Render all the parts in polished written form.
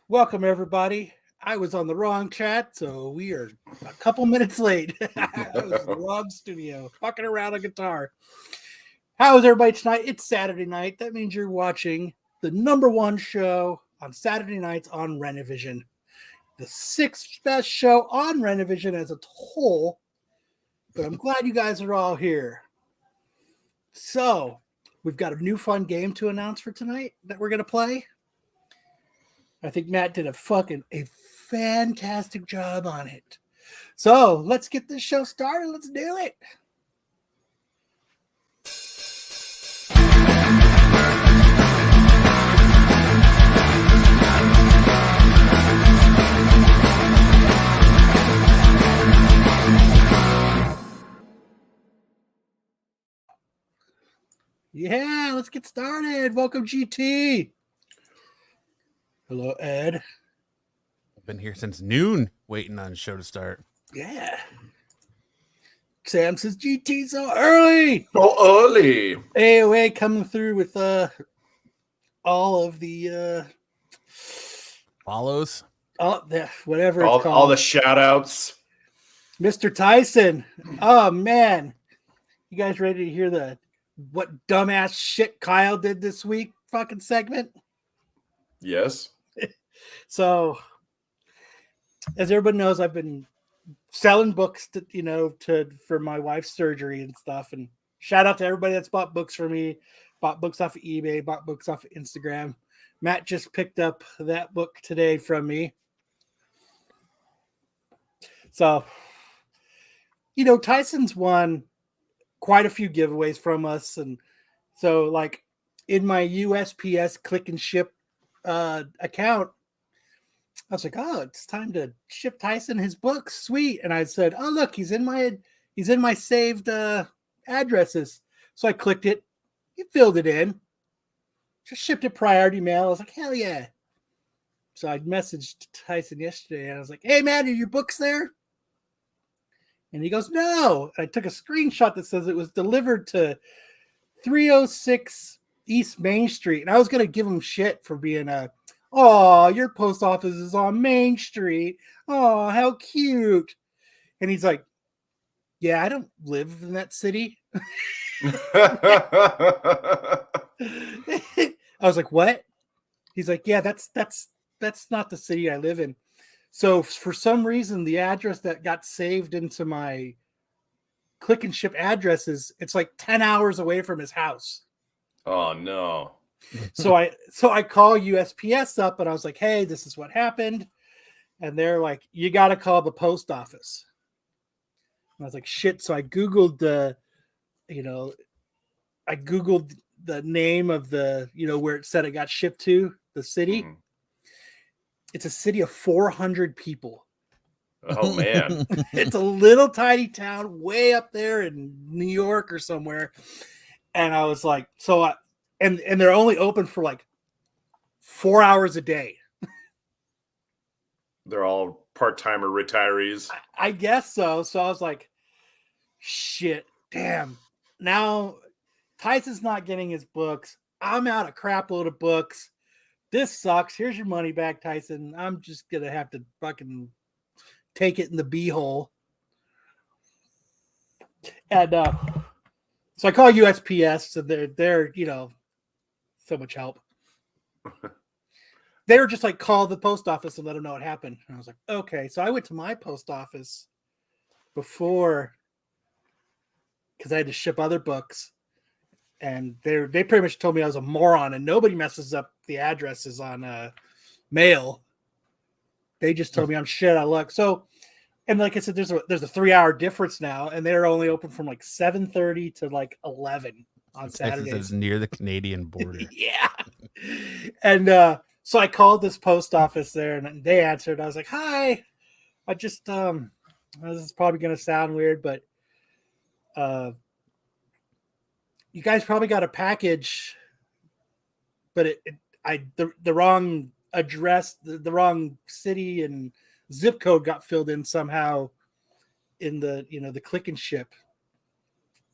Welcome, everybody. I was on the wrong chat, so we are a couple minutes late. I was in the wrong studio, fucking around on guitar. How is everybody tonight? It's Saturday night. That means you're watching the number one show on Saturday nights on Renovision. The sixth best show on Renovision as a whole. But I'm glad you guys are all here. So, we've got a new fun game to announce for tonight that we're going to play. I think Matt did a fantastic job on it. So let's get this show started. Let's do it. Yeah, let's get started. Welcome, GT. Hello, Ed. I've been here since noon waiting on the show to start. Yeah. Sam says GT so early. So early. AOA coming through with all of the Follows. Whatever it's called. All the shout outs. Mr. Tyson. Oh man. You guys ready to hear what dumbass shit Kyle did this week fucking segment? Yes. So, as everybody knows, I've been selling books for my wife's surgery and stuff. And shout out to everybody that's bought books for me, bought books off of eBay, bought books off of Instagram. Matt just picked up that book today from me. So, Tyson's won quite a few giveaways from us. And so, like, in my USPS click and ship account, I was like, oh, it's time to ship Tyson his books. Sweet. And I said, oh, look, he's in my saved addresses. So I clicked it. He filled it in. Just shipped it priority mail. I was like, hell yeah. So I messaged Tyson yesterday and I was like, hey man, are your books there? And he goes, no. And I took a screenshot that says it was delivered to 306 East Main Street. And I was going to give him shit for being oh, your post office is on Main Street. Oh, how cute. And he's like, yeah, I don't live in that city. I was like, what? He's like, yeah, that's not the city I live in. So for some reason, the address that got saved into my click and ship addresses, it's like 10 hours away from his house. Oh no. So I call USPS up and I was like, hey, this is what happened. And they're like, you got to call the post office. And I was like, shit. So I Googled the name of the, where it said it got shipped to, the city. Mm-hmm. It's a city of 400 people. Oh man. It's a little tiny town way up there in New York or somewhere. And I was like, and they're only open for like 4 hours a day. They're all part-timer retirees. I guess so. So I was like, shit, damn. Now Tyson's not getting his books. I'm out a crap load of books. This sucks. Here's your money back, Tyson. I'm just going to have to fucking take it in the b-hole. And so I call USPS. So they're so much help. They were just like, call the post office and let them know what happened. And I was like, okay. So I went to my post office before because I had to ship other books. And they pretty much told me I was a moron and nobody messes up the addresses on mail. They just told me I'm shit out of luck. So, and like I said, there's a 3-hour difference now, and they're only open from like 7:30 to like 11 on Saturdays. Texas is near the Canadian border. Yeah. And so I called this post office there, and they answered. I was like, "Hi, I just this is probably gonna sound weird, but you guys probably got a package, but the wrong address, the wrong city and zip code got filled in somehow in the the click and ship."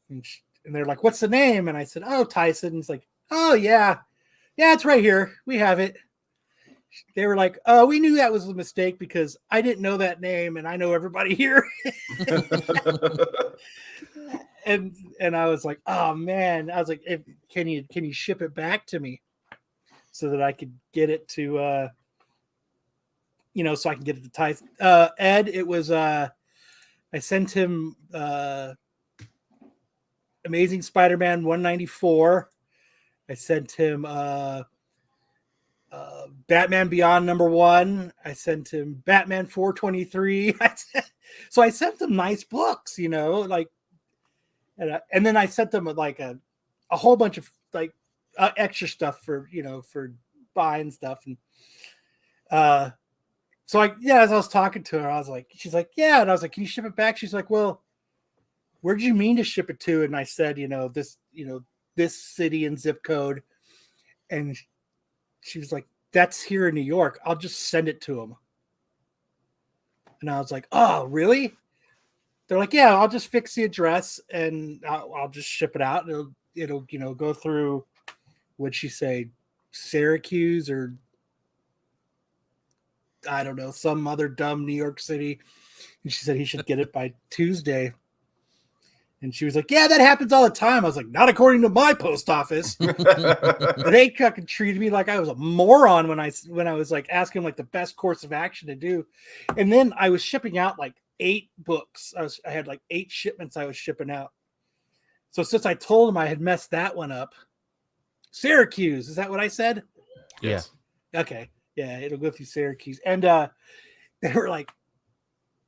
And they're like, "What's the name?" And I said, "Oh, Tyson." And it's like, "Oh yeah, it's right here. We have it." they were like, we knew that was a mistake because I didn't know that name and I know everybody here. and I was like, oh man, I was like, can you ship it back to me so that I could get it to so I can get it to Tyson. Ed, it was I sent him Amazing Spider-Man 194. I sent him Batman Beyond #1. I sent him Batman 423. So I sent them nice books, like, and then I sent them like a whole bunch of like extra stuff for buying stuff. And so as I was talking to her, I was like, she's like, yeah, and I was like, can you ship it back? She's like, well, where do you mean to ship it to? And I said, this city and zip code, and she was like, that's here in New York. I'll just send it to them. And I was like, oh, really? They're like, yeah, I'll just fix the address and I'll just ship it out. And it'll go through, what'd she say, Syracuse or I don't know, some other dumb New York City. And she said he should get it by Tuesday. And she was like, yeah, that happens all the time. I was like, not according to my post office. They fucking treated me like I was a moron when I was like asking like the best course of action to do. And then I was shipping out like 8 books. I had like 8 shipments I was shipping out. So since I told them I had messed that one up, Syracuse, is that what I said? Yes. Okay. Yeah, it'll go through Syracuse. And they were like,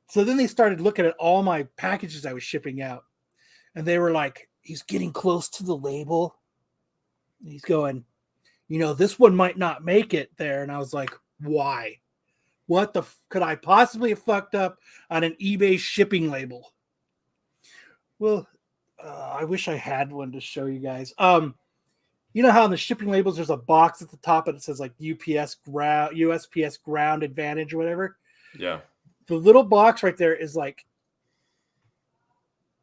so then they started looking at all my packages I was shipping out. And they were like, he's getting close to the label. He's going, this one might not make it there. And I was like, why? What the could I possibly have fucked up on an eBay shipping label? Well, I wish I had one to show you guys. You know how on the shipping labels, there's a box at the top and it says like USPS ground advantage or whatever. Yeah. The little box right there is like,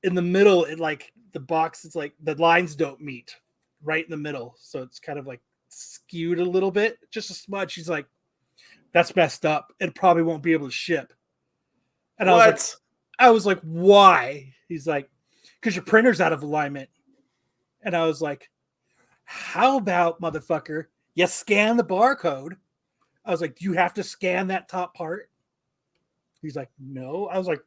in the middle, it like the box is like the lines don't meet right in the middle. So it's kind of like skewed a little bit, just a smudge. She's like, that's messed up. It probably won't be able to ship. And What? I was like, why? He's like, because your printer's out of alignment. And I was like, how about, motherfucker, you scan the barcode? I was like, do you have to scan that top part? He's like, no. I was like,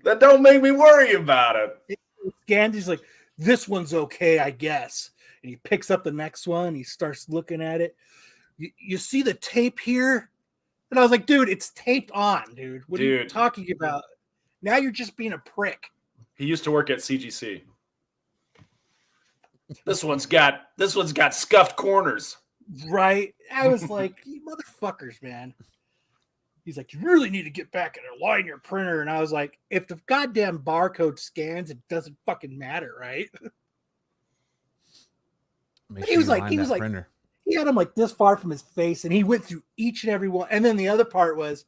that don't make me worry about it. he scanned. He's like, this one's okay, I guess. And he picks up the next one. He starts looking at it. You see the tape here? And I was like, dude, it's taped on, dude. What are you talking about? Now you're just being a prick. He used to work at CGC. This one's got scuffed corners. Right? I was like, you motherfuckers, man. He's like, you really need to get back and align your printer. And I was like, if the goddamn barcode scans, it doesn't fucking matter, right? He was like, printer. He had him like this far from his face, and he went through each and every one. And then the other part was,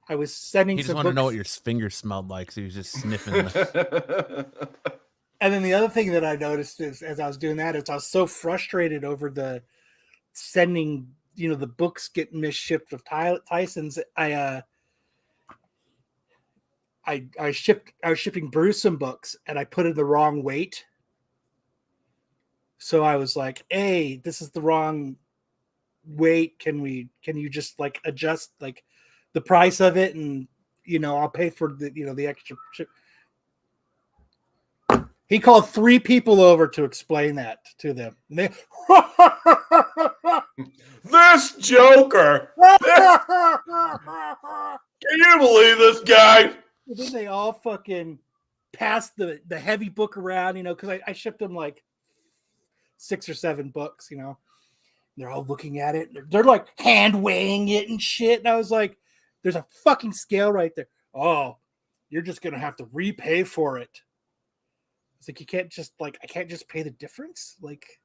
I was sending. He just wanted to know what your fingers smelled like, so he was just sniffing. And then the other thing that I noticed is, as I was doing that, is I was so frustrated over the sending. The books getting misshipped of Tyson's. I was shipping Bruce some books and I put in the wrong weight. So I was like, hey, this is the wrong weight. Can you just like adjust like the price of it? And, I'll pay for the extra ship. He called 3 people over to explain that to them. And they, this Joker! Can you believe this guy? And then they all fucking passed the heavy book around, because I shipped them like 6 or 7 books, They're all looking at it. They're like hand weighing it and shit. And I was like, there's a fucking scale right there. Oh, you're just going to have to repay for it. It's like, you can't just I can't just pay the difference. Like,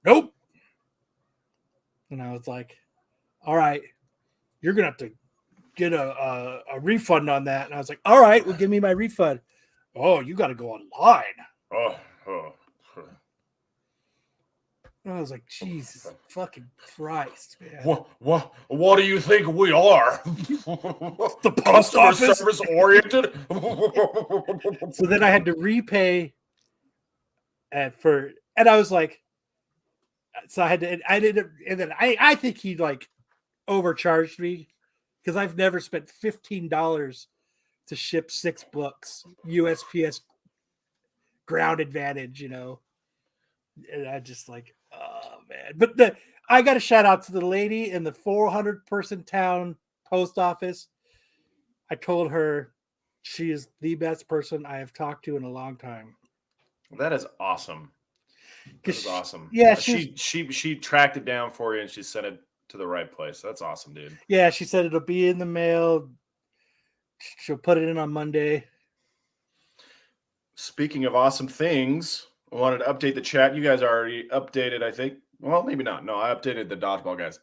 nope. And I was like, all right, you're going to have to get a refund on that. And I was like, all right, well, give me my refund. Oh, you got to go online. Oh. I was like, Jesus fucking Christ, man. What do you think we are? The post office? Service oriented. So then I had to repay and I was like, so I didn't, and then I think he like overcharged me because I've never spent $15 to ship 6 books, USPS ground advantage, and I just like, oh man. But I got a shout out to the lady in the 400-person town post office. I told her she is the best person I have talked to in a long time. That is awesome. That is awesome. Yeah, she tracked it down for you and she sent it to the right place. That's awesome, dude. Yeah, she said it'll be in the mail. She'll put it in on Monday. Speaking of awesome things, I wanted to update the chat. You guys already updated, I think. Well, maybe not. No, I updated the Dodgeball guys.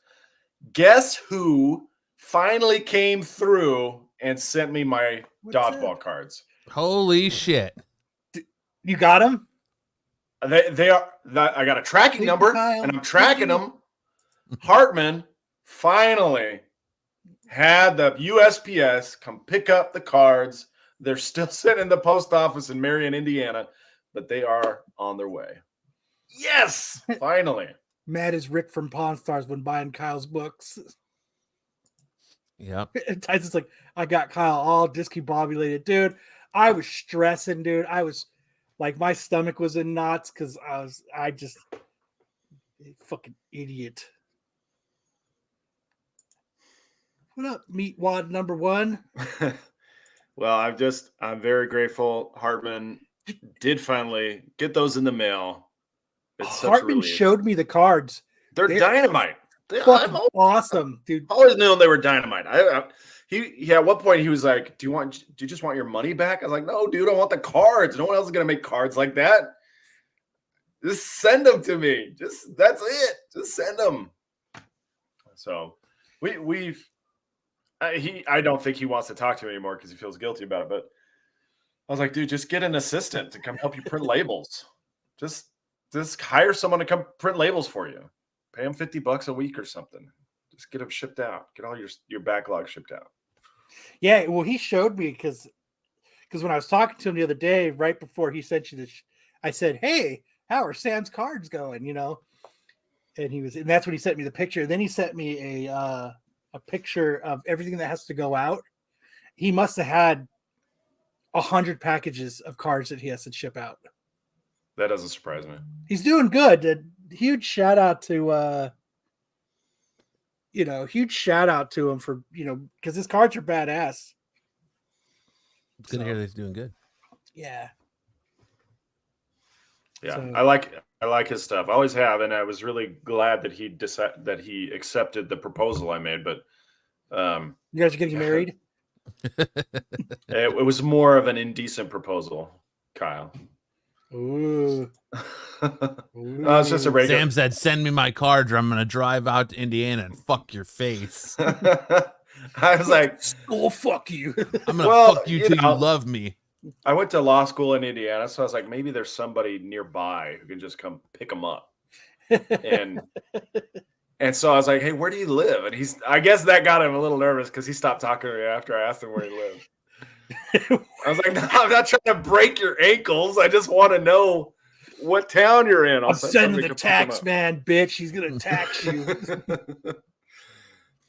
Guess who finally came through and sent me my Dodgeball cards? Holy shit. You got them? They are. I got a tracking number, and I'm tracking them. Hartman finally had the USPS come pick up the cards. They're still sitting in the post office in Marion, Indiana, but they are on their way. Yes, finally. Mad as Rick from Pawn Stars when buying Kyle's books. Yep. Tyson's like, I got Kyle all discombobulated. Dude, I was stressing, dude. I was like, my stomach was in knots because I just fucking idiot. What up, Meat Wad number 1? Well, I'm very grateful. Hartman did finally get those in the mail. It's Hartman showed me the cards. They're dynamite. Fucking awesome, dude. I always knew they were dynamite. He at one point he was like, "Do you just want your money back?" I was like, "No, dude, I want the cards. No one else is gonna make cards like that. Just send them to me. That's it. Just send them." So I don't think he wants to talk to me anymore because he feels guilty about it. But I was like, dude, just get an assistant to come help you print labels. Just hire someone to come print labels for you. Pay them $50 a week or something. Just get them shipped out. Get all your backlog shipped out. Yeah, well, he showed me because when I was talking to him the other day, right before he sent you this, I said, "Hey, how are Sam's cards going?" And that's when he sent me the picture. Then he sent me a picture of everything that has to go out. He must have had 100 packages of cards that he has to ship out. That doesn't surprise me. He's doing good. A huge shout out to him for, because his cards are badass. It's good to hear that he's doing good. Yeah. Yeah. So, I like his stuff. I always have, and I was really glad that he accepted the proposal I made. But you guys are getting married? It was more of an indecent proposal, Kyle. Ooh. No, it's just a regular. Sam said, "Send me my cards, or I'm going to drive out to Indiana and fuck your face." I was like, "Oh, fuck you." I'm going to fuck you till you love me. I went to law school in Indiana, so I was like, maybe there's somebody nearby who can just come pick them up. And so I was like, "Hey, where do you live?" And I guess that got him a little nervous because he stopped talking to me after I asked him where he lived. I was like, "No, I'm not trying to break your ankles. I just want to know what town you're in." I'm sending the tax man, bitch. He's gonna tax you.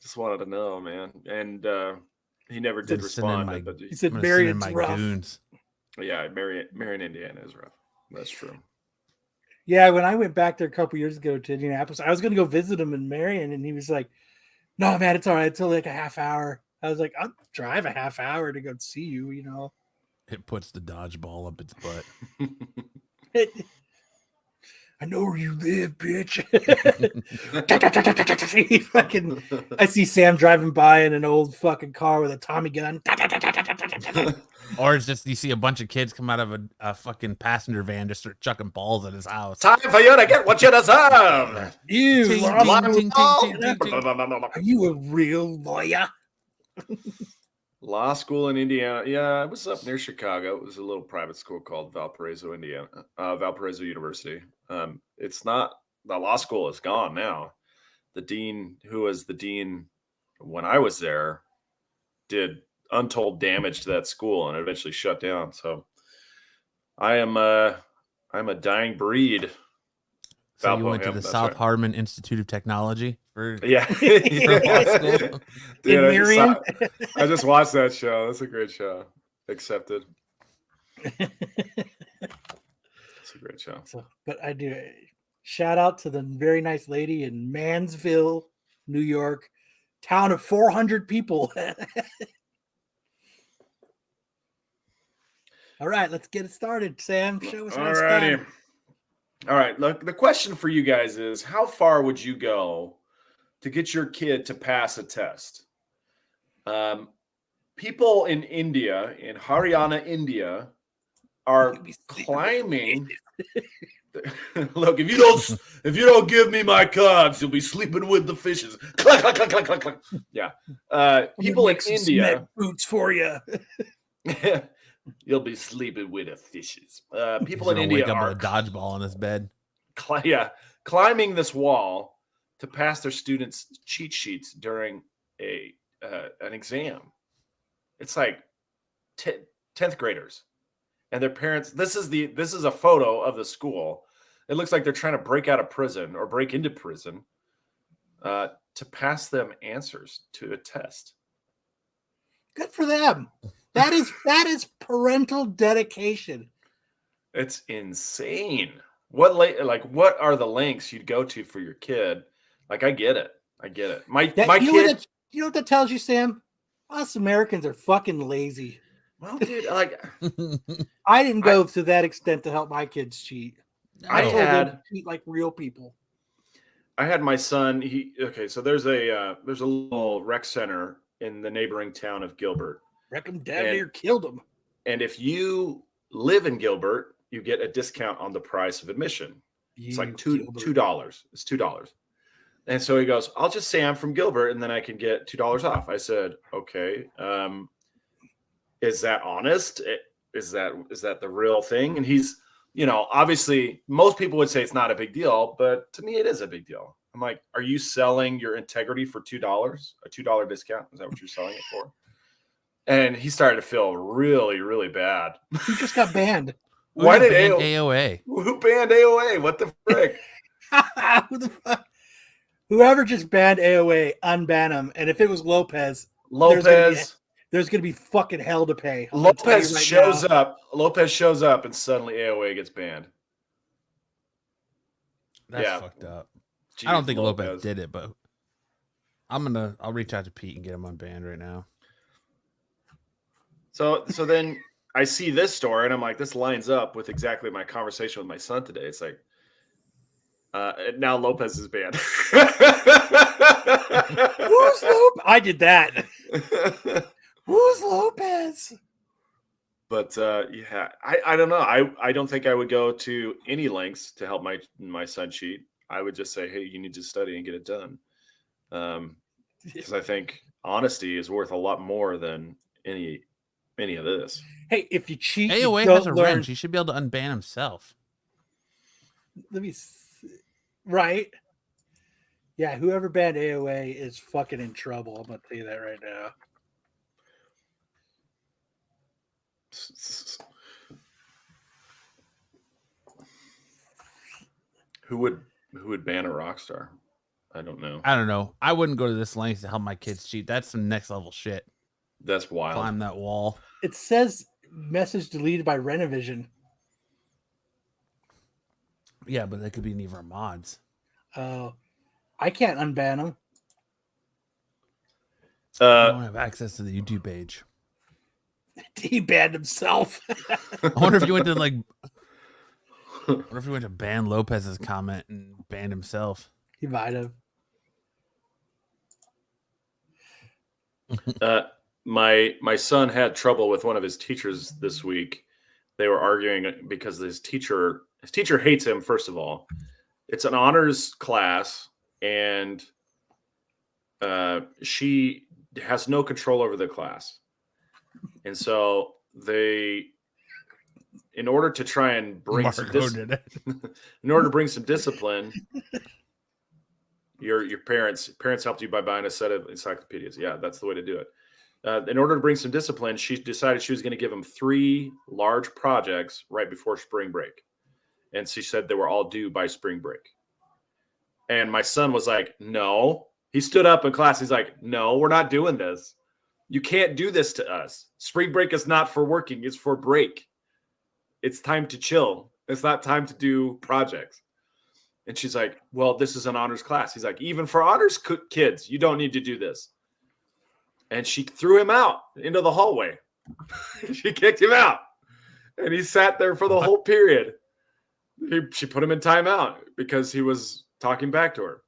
Just wanted to know, man. And he never did respond. He said, "Marion's rough." Goons. Yeah, Marion, Indiana is rough. That's true. Yeah, when I went back there a couple years ago to Indianapolis, I was going to go visit him in Marion, and he was like, "No, man, it's all right. It's only like a half hour." I was like, "I'll drive a half hour to go see you, It puts the dodgeball up its butt. I know where you live, bitch. I see Sam driving by in an old fucking car with a Tommy gun. Or it's just you see a bunch of kids come out of a fucking passenger van, just start chucking balls at his house. Time for you to get what you deserve. You, Are you a real lawyer? Law school in Indiana. Yeah, it was up near Chicago. It was a little private school called Valparaiso, Indiana. Valparaiso University. It's not law school is gone now. The dean, who was the dean when I was there, did untold damage to that school and eventually shut down. So I'm a dying breed. So you went to the South Hardman Institute of Technology for for law school? Dude, I just watched that show. That's a great show. Accepted. It's a great show. So, but I do shout out to the very nice lady in Mansville, New York, town of 400 people. All right, let's get it started, Sam. Show us how it's done. All right. Look, the question for you guys is, how far would you go to get your kid to pass a test? People in India, in Haryana, India, are climbing. Look, if you don't give me my cards, you'll be sleeping with the fishes. Clack, clack, clack, clack, clack, clack. Yeah. People in India, boots for you. You'll be sleeping with the fishes. People in India wake up are with a dodgeball in his bed. Climbing this wall to pass their students' cheat sheets during an exam. It's like 10th graders and their parents. This is a photo of the school. It looks like they're trying to break out of prison or break into prison to pass them answers to a test. Good for them. That is parental dedication. It's insane. What are the lengths you'd go to for your kid? Like, I get it. My kid. You know what that tells you, Sam? Us Americans are fucking lazy. Well, dude, like, I didn't go to that extent to help my kids cheat. I told them to cheat like real people. I had my son. So there's a little rec center in the neighboring town of Gilbert. Wreck him down there, killed him. And if you live in Gilbert, you get a discount on the price of admission. It's like $2. It's $2. And so he goes, I'll just say I'm from Gilbert and then I can get $2 off. I said, okay. Is that honest? Is that the real thing? And he's, obviously most people would say it's not a big deal, but to me it is a big deal. I'm like, are you selling your integrity for $2? A $2 discount? Is that what you're selling it for? And he started to feel really, really bad. He just got banned. Why did AOA? Who banned AOA? What the frick? Who the fuck? Whoever just banned AOA, unban him. And if it was Lopez, there's gonna be fucking hell to pay. Lopez shows up, and suddenly AOA gets banned. That's fucked up. Jeez, I don't think Lopez did it, but I'll reach out to Pete and get him unbanned right now. So then I see this story and I'm like, this lines up with exactly my conversation with my son today. It's like, now Lopez is banned. Who's Lopez? I did that. Who's Lopez? But I don't know. I don't think I would go to any lengths to help my son cheat. I would just say, hey, you need to study and get it done. Because I think honesty is worth a lot more than any of this. Hey, if you cheat, AOA has a wrench. He should be able to unban himself. Let me see. Right. Yeah, whoever banned AOA is fucking in trouble. I'm going to tell you that right now. Who would ban a rock star? I don't know. I wouldn't go to this length to help my kids cheat. That's some next level shit. That's wild. Climb that wall. It says message deleted by Renovision. Yeah, but that could be any of our mods. Oh, I can't unban them. I don't have access to the YouTube page. He banned himself. I wonder if you went to ban Lopez's comment and banned himself. He might have. My son had trouble with one of his teachers this week. They were arguing because his teacher hates him. First of all, it's an honors class, and she has no control over the class, and so in order to try and bring some in order to bring some discipline, your parents helped you by buying a set of encyclopedias. Yeah, that's the way to do it. In order to bring some discipline, she decided she was going to give them 3 large projects right before spring break. And she said they were all due by spring break. And my son was like, no. He stood up in class. He's like, no, we're not doing this. You can't do this to us. Spring break is not for working. It's for break. It's time to chill. It's not time to do projects. And she's like, well, this is an honors class. He's like, even for honors kids, you don't need to do this. And she threw him out into the hallway. She kicked him out. And he sat there for the whole period. She put him in timeout because he was talking back to her.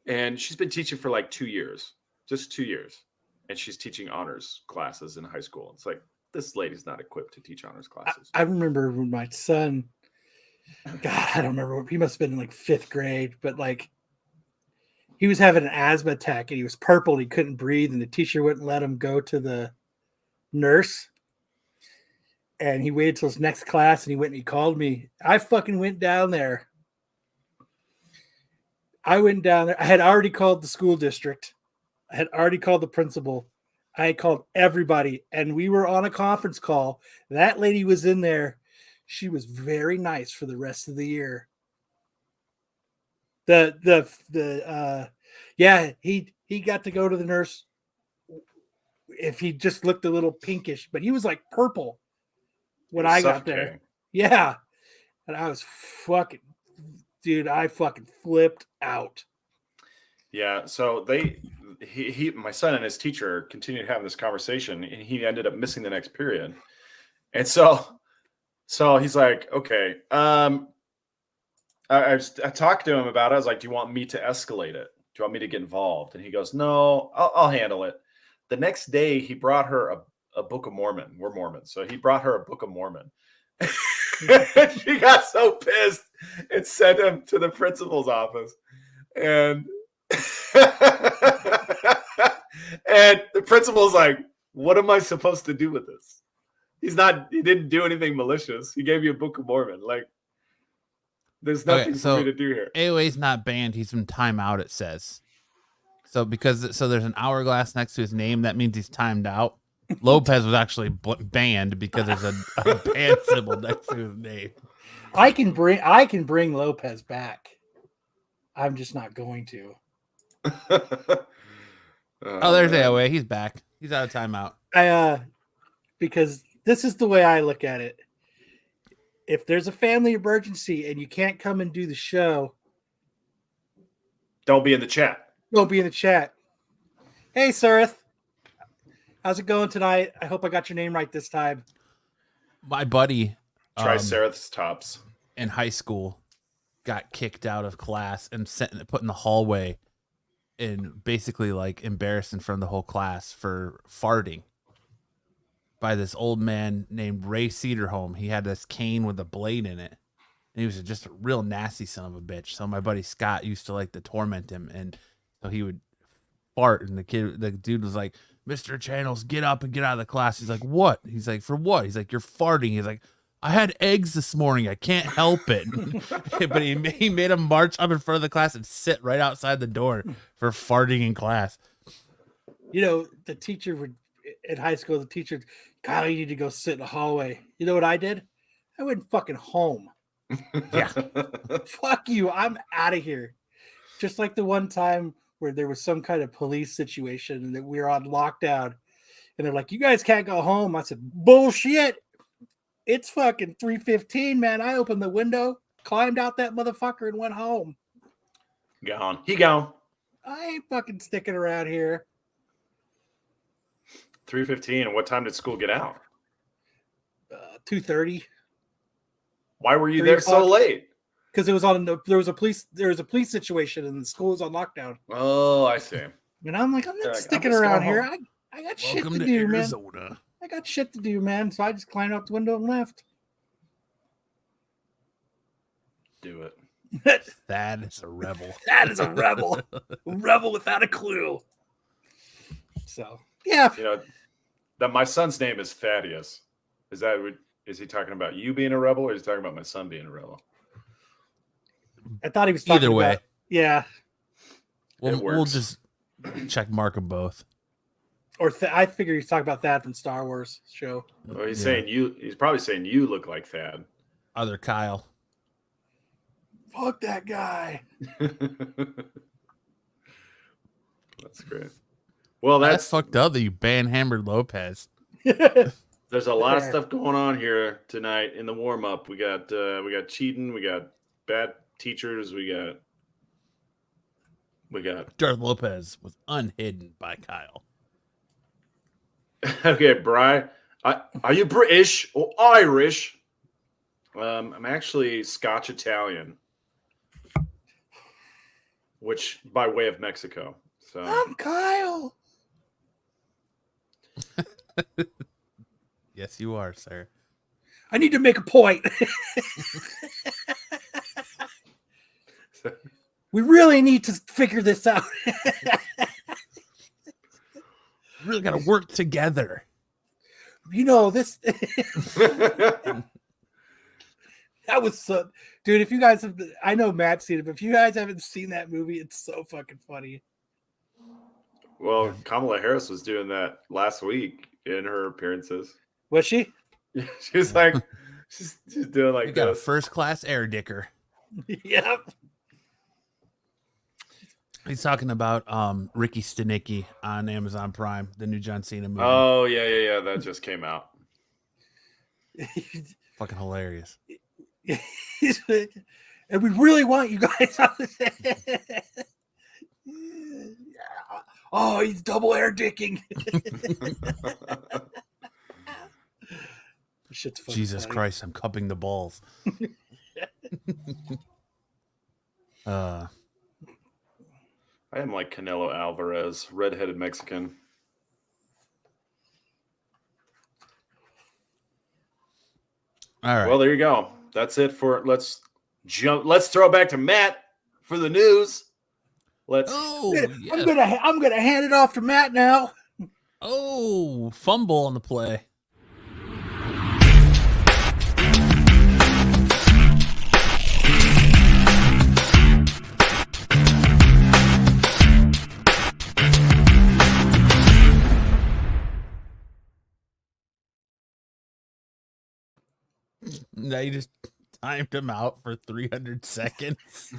And she's been teaching for like 2 years, just 2 years. And she's teaching honors classes in high school. It's like, this lady's not equipped to teach honors classes. I remember when my son, God, I don't remember. He must have been in like 5th grade, but like he was having an asthma attack and he was purple and he couldn't breathe. And the teacher wouldn't let him go to the nurse. And he waited till his next class and he went and he called me. I fucking went down there. I had already called the school district. I had already called the principal. I had called everybody and we were on a conference call. That lady was in there. She was very nice for the rest of the year. He got to go to the nurse if he just looked a little pinkish, but he was like purple when I got there. Yeah. And I was fucking flipped out. Yeah. So my son and his teacher continued having this conversation and he ended up missing the next period. And so he's like, okay. I talked to him about it. I was like, do you want me to escalate it? Do you want me to get involved? And he goes, no, I'll handle it. The next day he brought her a Book of Mormon. We're Mormons. So he brought her a Book of Mormon. She got so pissed and sent him to the principal's office. And and the principal's like, what am I supposed to do with this? He didn't do anything malicious. He gave you a Book of Mormon. Like, there's nothing for me to do here. AOA's not banned. He's in timeout, it says. So there's an hourglass next to his name. That means he's timed out. Lopez was actually banned because there's a ban symbol next to his name. I can bring Lopez back. I'm just not going to. There's AOA. He's back. He's out of timeout. Because this is the way I look at it. If there's a family emergency and you can't come and do the show, don't be in the chat. Don't be in the chat. Hey, Sarith. How's it going tonight? I hope I got your name right this time. My buddy, try Sarith's tops, in high school, got kicked out of class and put in the hallway and basically like embarrassed in front of the whole class for farting by this old man named Ray Cedarholm. He had this cane with a blade in it. And he was just a real nasty son of a bitch. So my buddy Scott used to like to torment him. And so he would fart. And the dude was like, Mr. Channels, get up and get out of the class. He's like, what? He's like, for what? He's like, you're farting. He's like, I had eggs this morning. I can't help it. But he made him march up in front of the class and sit right outside the door for farting in class. You know, the teacher would, in high school, the teacher, Kyle, you need to go sit in the hallway. You know what I did? I went fucking home. Yeah. Fuck you. I'm out of here. Just like the one time where there was some kind of police situation and that we were on lockdown. And they're like, you guys can't go home. I said, bullshit. It's fucking 3:15, man. I opened the window, climbed out that motherfucker, and went home. Gone. He gone. I ain't fucking sticking around here. 3:15. And what time did school get out? 2:30. Why were you there so late? Because there was a police situation and the school was on lockdown. Oh, I see. And I'm like, I'm not sticking around here. I got shit to do, Arizona, man. I got shit to do, man. So I just climbed out the window and left. Do it. That is a rebel. That is a rebel. Rebel without a clue. So, yeah. You know, that my son's name is Thaddeus. Is that Is he talking about you being a rebel, or is he talking about my son being a rebel? I thought he was talking Either way. about, yeah. We'll just check mark them both. Or I figure he's talking about Thad from Star Wars show. Well, he's saying you. He's probably saying you look like Thad. Other Kyle. Fuck that guy. That's great. Well, That's fucked up that you ban-hammered Lopez. There's a lot of stuff going on here tonight in the warm up. We got cheating. We got bad teachers. We got. Darth Lopez was unhidden by Kyle. Okay, Bri, are you British or Irish? I'm actually Scotch Italian, which by way of Mexico. So I'm Kyle. Yes, you are, sir. I need to make a point. We really need to figure this out. Really got to work together. You know, this. That was so. Dude, if you guys have. I know Matt's seen it, but if you guys haven't seen that movie, it's so fucking funny. Well, Kamala Harris was doing that last week in her appearances. Was she? Yeah, she was like, she's doing like You got a this. first-class air dicker. Yep. He's talking about Ricky Stenicki on Amazon Prime, the new John Cena movie. Oh yeah. That just came out. Fucking hilarious. And we really want you guys. Oh, he's double air dicking. Shit's fucking Jesus funny. Christ, I'm cupping the balls. I am like Canelo Alvarez, redheaded Mexican. All right. Well, there you go. That's it for let's throw it back to Matt for the news. Oh, yeah. I'm gonna hand it off to Matt now. Oh, fumble on the play. Now you just timed him out for 300 seconds.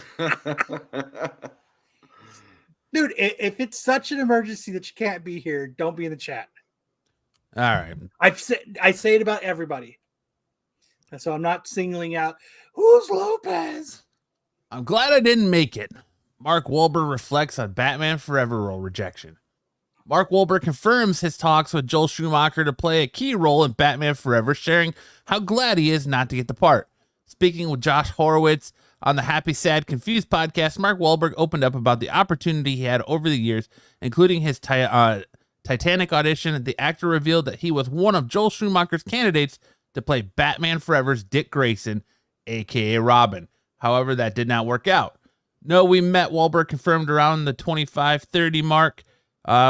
Dude, if it's such an emergency that you can't be here, don't be in the chat. All right. I say it about everybody. And so I'm not singling out who's Lopez. I'm glad I didn't make it. Mark Wahlberg reflects on Batman Forever role rejection. Mark Wahlberg confirms his talks with Joel Schumacher to play a key role in Batman Forever, sharing how glad he is not to get the part. Speaking with Josh Horowitz on the Happy, Sad, Confused podcast, Mark Wahlberg opened up about the opportunity he had over the years, including his Titanic audition. The actor revealed that he was one of Joel Schumacher's candidates to play Batman Forever's Dick Grayson, a.k.a. Robin. However, that did not work out. No, we met, Wahlberg confirmed, around the 25-30 mark.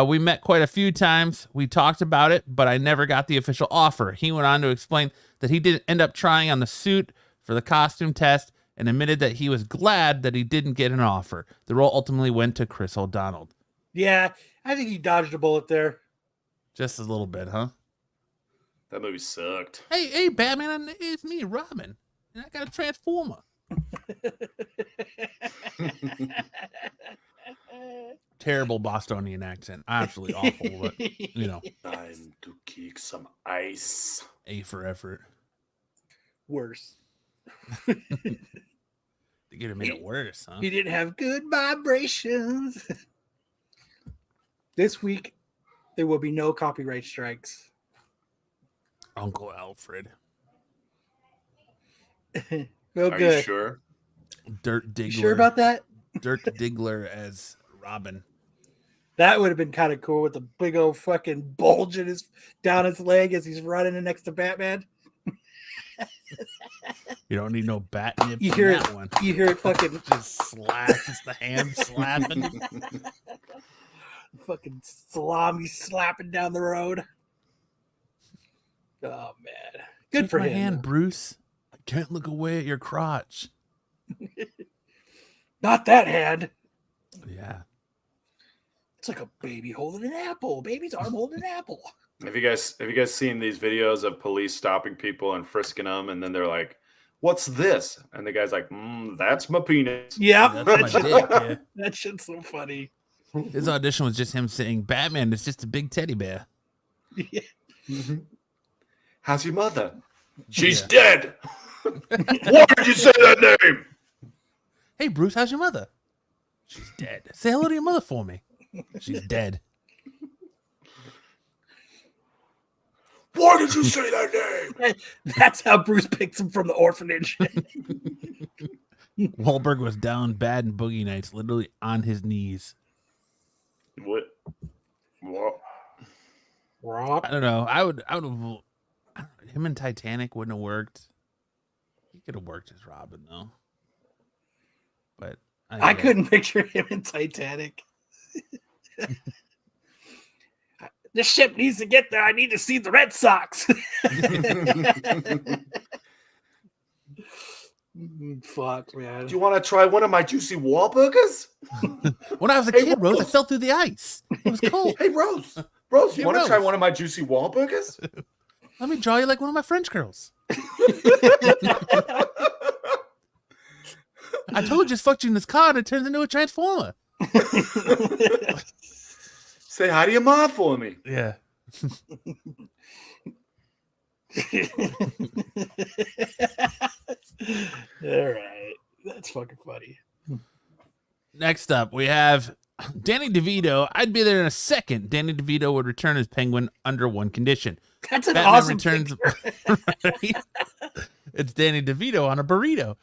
We met quite a few times. We talked about it, but I never got the official offer. He went on to explain that he didn't end up trying on the suit for the costume test and admitted that he was glad that he didn't get an offer. The role ultimately went to Chris O'Donnell. Yeah, I think he dodged a bullet there. Just a little bit, huh? That movie sucked. Hey, Batman, it's me, Robin. And I got a transformer. Terrible Bostonian accent. Absolutely awful, but, you know. Time to kick some ice. A for effort. Worse. They could have made it worse, huh? He didn't have good vibrations. This week, there will be no copyright strikes. Uncle Alfred. Real Are good. you sure? Dirt Diggler. You sure about that? Dirt Diggler as Robin. That would have been kind of cool with the big old fucking bulge in down his leg as he's running in next to Batman. You don't need no bat nip You from hear that it. one. You hear it fucking Just slaps the hand slapping. fucking salami slapping down the road. Oh man, Good Take for my him. hand, Bruce. I can't look away at your crotch. Not that hand. Yeah. It's like a baby holding an apple. Baby's arm holding an apple. Have you guys seen these videos of police stopping people and frisking them, and then they're like, "What's this?" And the guy's like, "That's my penis." Yep. That's my dick. Yeah. That shit's so funny. His audition was just him saying, Batman is just a big teddy bear. Yeah. Mm-hmm. How's your mother? She's Yeah. dead. Why did you say that name? Hey, Bruce, how's your mother? She's dead. Say hello to your mother for me. She's dead. Why did you say that name? That's how Bruce picks him from the orphanage. Wahlberg was down bad in Boogie Nights, literally on his knees. What? Rock. I don't know. I would have. Him and Titanic wouldn't have worked. He could have worked as Robin though. But I couldn't picture him in Titanic. This ship needs to get there. I need to see the Red Sox. Fuck, man. Do you want to try one of my juicy Wahlburgers? When I was a kid, Rose, I fell through the ice. It was cold. Hey, Rose. Rose, you Hey, want to Rose. try one of my juicy Wahlburgers? Let me draw you like one of my French girls. I told you, just fucked you in this car and it turns into a transformer. Say hi to your mom for me. Yeah. All right. That's fucking funny. Next up, we have Danny DeVito. I'd be there in a second. Danny DeVito would return as Penguin under one condition. That's an Batman awesome returns. Right? It's Danny DeVito on a burrito.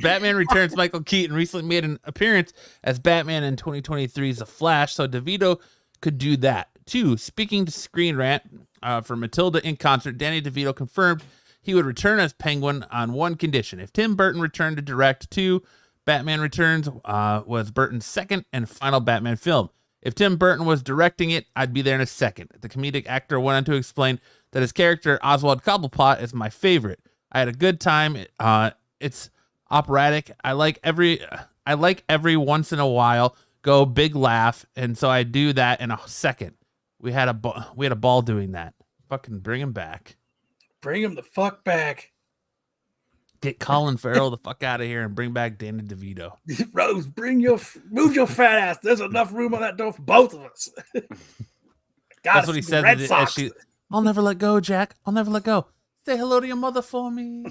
Batman returns. Michael Keaton recently made an appearance as Batman in 2023's The Flash, so DeVito could do that. 2, speaking to Screen Rant for Matilda in concert, Danny DeVito confirmed he would return as Penguin on one condition. If Tim Burton returned to direct 2, Batman Returns was Burton's second and final Batman film. If Tim Burton was directing it, I'd be there in a second. The comedic actor went on to explain that his character, Oswald Cobblepot, is my favorite. I had a good time. It's operatic. I like every once in a while go big laugh, and so I do that in a second. We had a ball doing that. Fucking bring him back. Bring him the fuck back. Get Colin Farrell the fuck out of here and bring back Danny DeVito. Rose, move your fat ass. There's enough room on that door for both of us. That's what he said. Red Sox. I'll never let go, Jack. I'll never let go. Say hello to your mother for me.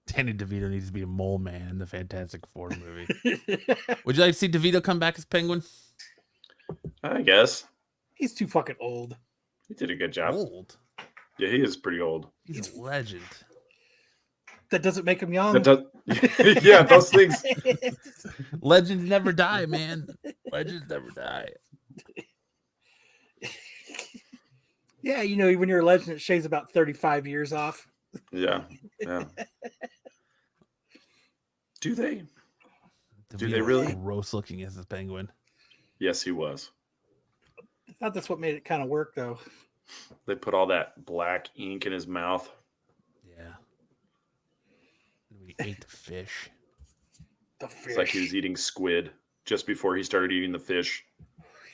Danny DeVito needs to be a mole man in the Fantastic Four movie. Would you like to see DeVito come back as Penguin? I guess. He's too fucking old. He did a good job. Old. Yeah, he is pretty old. He's a legend. That doesn't make him young. Yeah, those things. Legends never die, man. Legends never die. Yeah, you know, when you're a legend, it shaves about 35 years off. Yeah. Do they? Do they really? Gross looking as a penguin. Yes, he was. I thought that's what made it kind of work, though. They put all that black ink in his mouth. Yeah. We ate the fish. The fish. It's like he was eating squid just before he started eating the fish.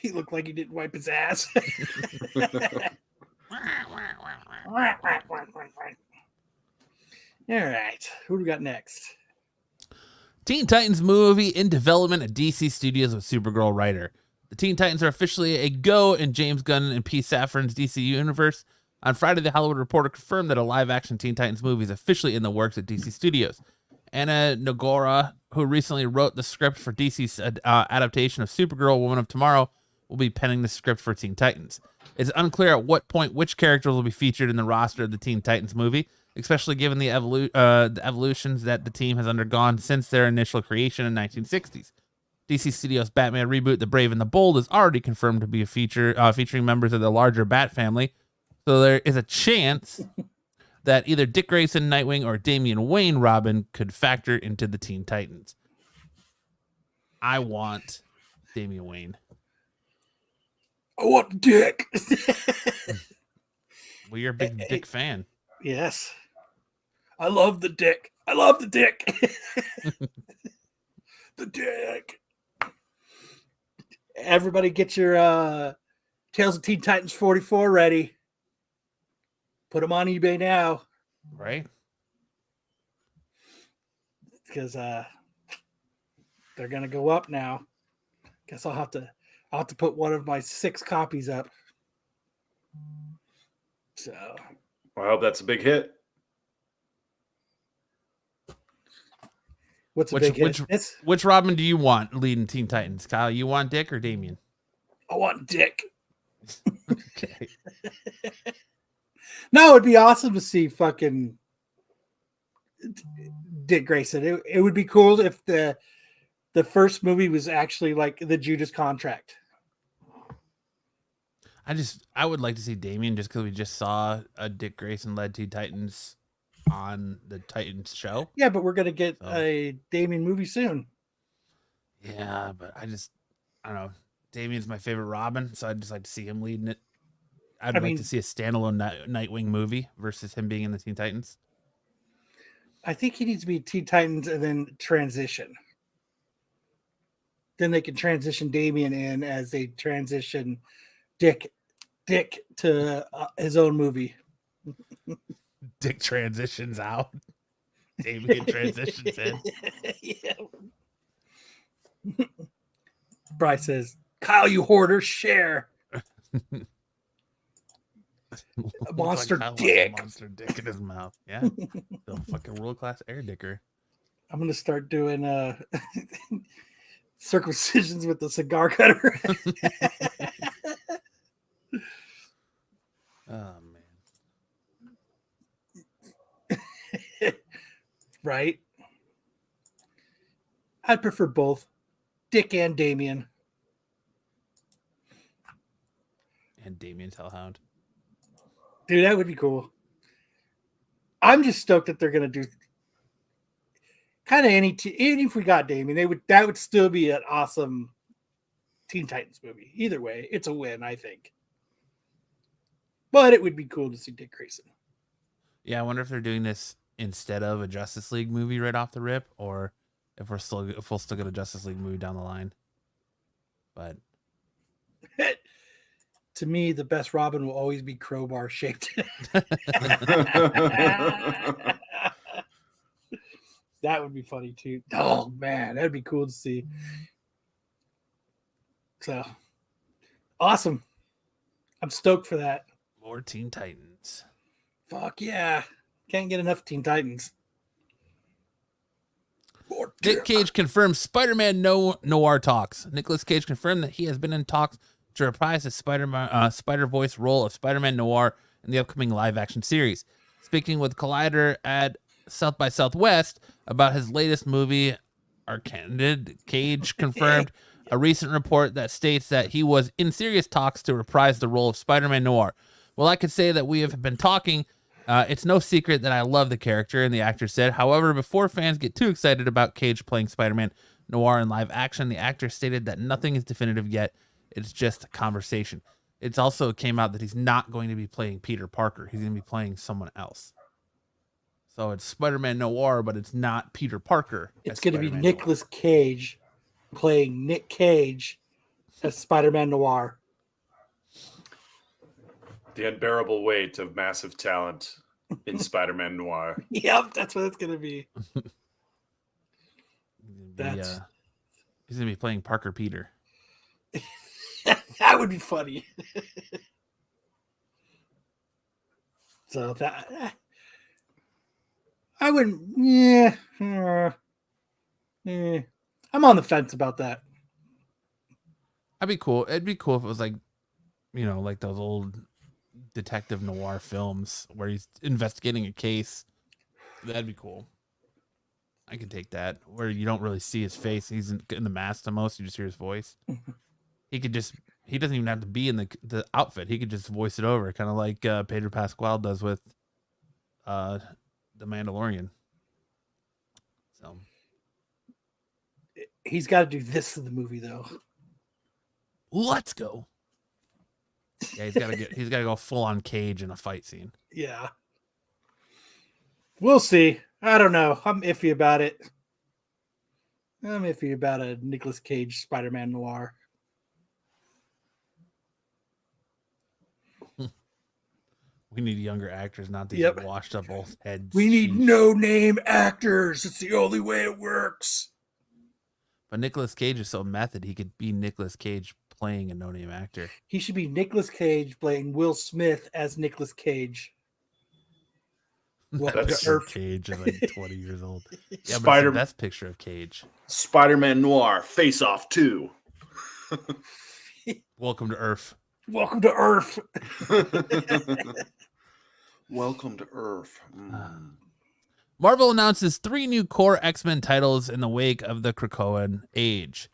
He looked like he didn't wipe his ass. All right. Who do we got next? Teen Titans movie in development at DC Studios with Supergirl writer. The Teen Titans are officially a go in James Gunn and P. Safran's DC universe. On Friday, The Hollywood Reporter confirmed that a live-action Teen Titans movie is officially in the works at DC Studios. Anna Nogora, who recently wrote the script for DC's adaptation of Supergirl, Woman of Tomorrow, will be penning the script for Teen Titans. It's unclear at what point which characters will be featured in the roster of the Teen Titans movie, especially given the evolutions that the team has undergone since their initial creation in the 1960s. DC Studios' Batman reboot, The Brave and the Bold, is already confirmed to be a featuring members of the larger Bat family, so there is a chance that either Dick Grayson, Nightwing, or Damian Wayne, Robin, could factor into the Teen Titans. I want Damian Wayne. I want dick. Well, you're a big dick fan. Yes. I love the dick. I love the dick. The dick. Everybody get your Tales of Teen Titans 44 ready. Put them on eBay now. Right? Because they're gonna go up now. Guess I'll have to put one of my 6 copies up. So I hope that's a big hit. what's a big hit? Which Robin do you want leading Teen Titans? Kyle, you want Dick or Damien? I want Dick. Okay. No, it'd be awesome to see fucking Dick Grayson. It would be cool if the first movie was actually like the Judas Contract. I would like to see Damien just because we just saw a Dick Grayson led Teen Titans on the Titans show. Yeah, but we're gonna get a Damien movie soon. Yeah, but I don't know. Damien's my favorite Robin, so I'd just like to see him leading it. I'd like to see a standalone Nightwing movie versus him being in the Teen Titans. I think he needs to be Teen Titans and then transition. Then they can transition Damien in as they transition Dick to his own movie. Dick transitions out. Damien transitions in. Yeah. Bryce says, "Kyle, you hoarder, share." A monster dick. Monster dick in his mouth. Yeah. The fucking world-class air dicker. I'm gonna start doing circumcisions with the cigar cutter. Oh man. Right? I'd prefer both Dick and Damien. And Damien's Hellhound. Dude, that would be cool. I'm just stoked that they're gonna do kind of even if we got Damien, that would still be an awesome Teen Titans movie. Either way, it's a win, I think. But it would be cool to see Dick Grayson. Yeah, I wonder if they're doing this instead of a Justice League movie right off the rip, or if we'll still get a Justice League movie down the line. But to me, the best Robin will always be crowbar shaped. That would be funny too. Oh man, that'd be cool to see. So awesome. I'm stoked for that. More Teen Titans. Fuck yeah. Can't get enough Teen Titans. Nick Cage confirms Spider-Man noir talks. Nicolas Cage confirmed that he has been in talks to reprise the Spider-Voice role of Spider-Man Noir in the upcoming live-action series. Speaking with Collider at South by Southwest about his latest movie, Arcandid, Cage confirmed a recent report that states that he was in serious talks to reprise the role of Spider-Man Noir. Well, I could say that we have been talking. It's no secret that I love the character, and the actor said. However, before fans get too excited about Cage playing Spider-Man Noir in live action, the actor stated that nothing is definitive yet. It's just a conversation. It's also came out that he's not going to be playing Peter Parker. He's going to be playing someone else. So it's Spider-Man Noir, but it's not Peter Parker. It's going to be Nicolas Cage playing Nick Cage as Spider-Man Noir. The unbearable weight of massive talent in Spider-Man Noir. Yep, that's what it's going to be. He's going to be playing Parker Peter. That would be funny. So that I wouldn't. Yeah, I'm on the fence about that. That'd be cool. It'd be cool if it was like, like those old detective noir films where he's investigating a case. That'd be cool. I could take that, where you don't really see his face. He's in the mask the most. You just hear his voice. He doesn't even have to be in the outfit. He could just voice it over, kind of like Pedro Pascal does with the Mandalorian. So he's got to do this in the movie, though. Let's go. Yeah, he's gotta go full on Cage in a fight scene. Yeah. We'll see. I don't know. I'm iffy about it. I'm iffy about a Nicolas Cage Spider-Man noir. We need younger actors, not these Yep. washed up old heads. We need no-name actors. It's the only way it works. But Nicolas Cage is so method, he could be Nicolas Cage playing a no-name actor. He should be Nicolas Cage playing Will Smith as Nicolas Cage. That picture of Cage is like 20 years old. Yeah, but it's the best picture of Cage. Spider-Man Noir, Face Off 2. Welcome to Earth. Welcome to Earth. Welcome to Earth. Marvel announces 3 new core X-Men titles in the wake of the Krakoan age.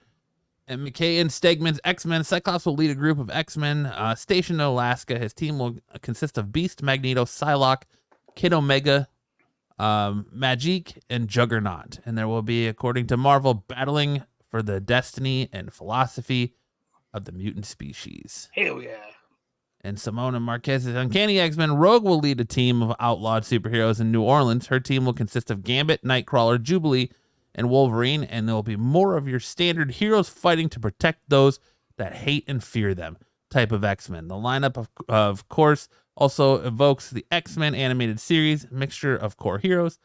And McKay and Stegman's X-Men, Cyclops will lead a group of X-Men stationed in Alaska. His team will consist of Beast, Magneto, Psylocke, Kid Omega, Magic, and Juggernaut. And there will be, according to Marvel, battling for the destiny and philosophy of the mutant species. Hell yeah. And Simone and Marquez's Uncanny X-Men, Rogue will lead a team of outlawed superheroes in New Orleans. Her team will consist of Gambit, Nightcrawler, Jubilee, and Wolverine, and there will be more of your standard heroes fighting to protect those that hate and fear them type of X-Men. The lineup, of course, also evokes the X-Men animated series, mixture of core heroes.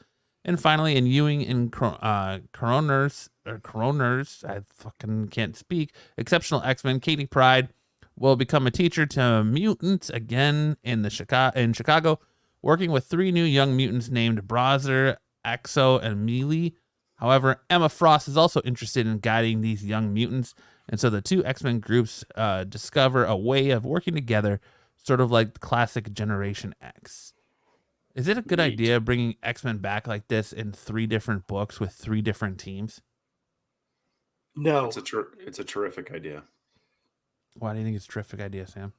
And finally, in Ewing and Coroners, I fucking can't speak, Exceptional X-Men, Katie Pryde will become a teacher to mutants again in Chicago, working with 3 new young mutants named Brazer, Axo, and Mealy. However, Emma Frost is also interested in guiding these young mutants, and so the 2 X-Men groups discover a way of working together, sort of like the classic Generation X. Is it a good idea bringing X-Men back like this in 3 different books with 3 different teams? No. It's a terrific idea. Why do you think it's a terrific idea, Sam?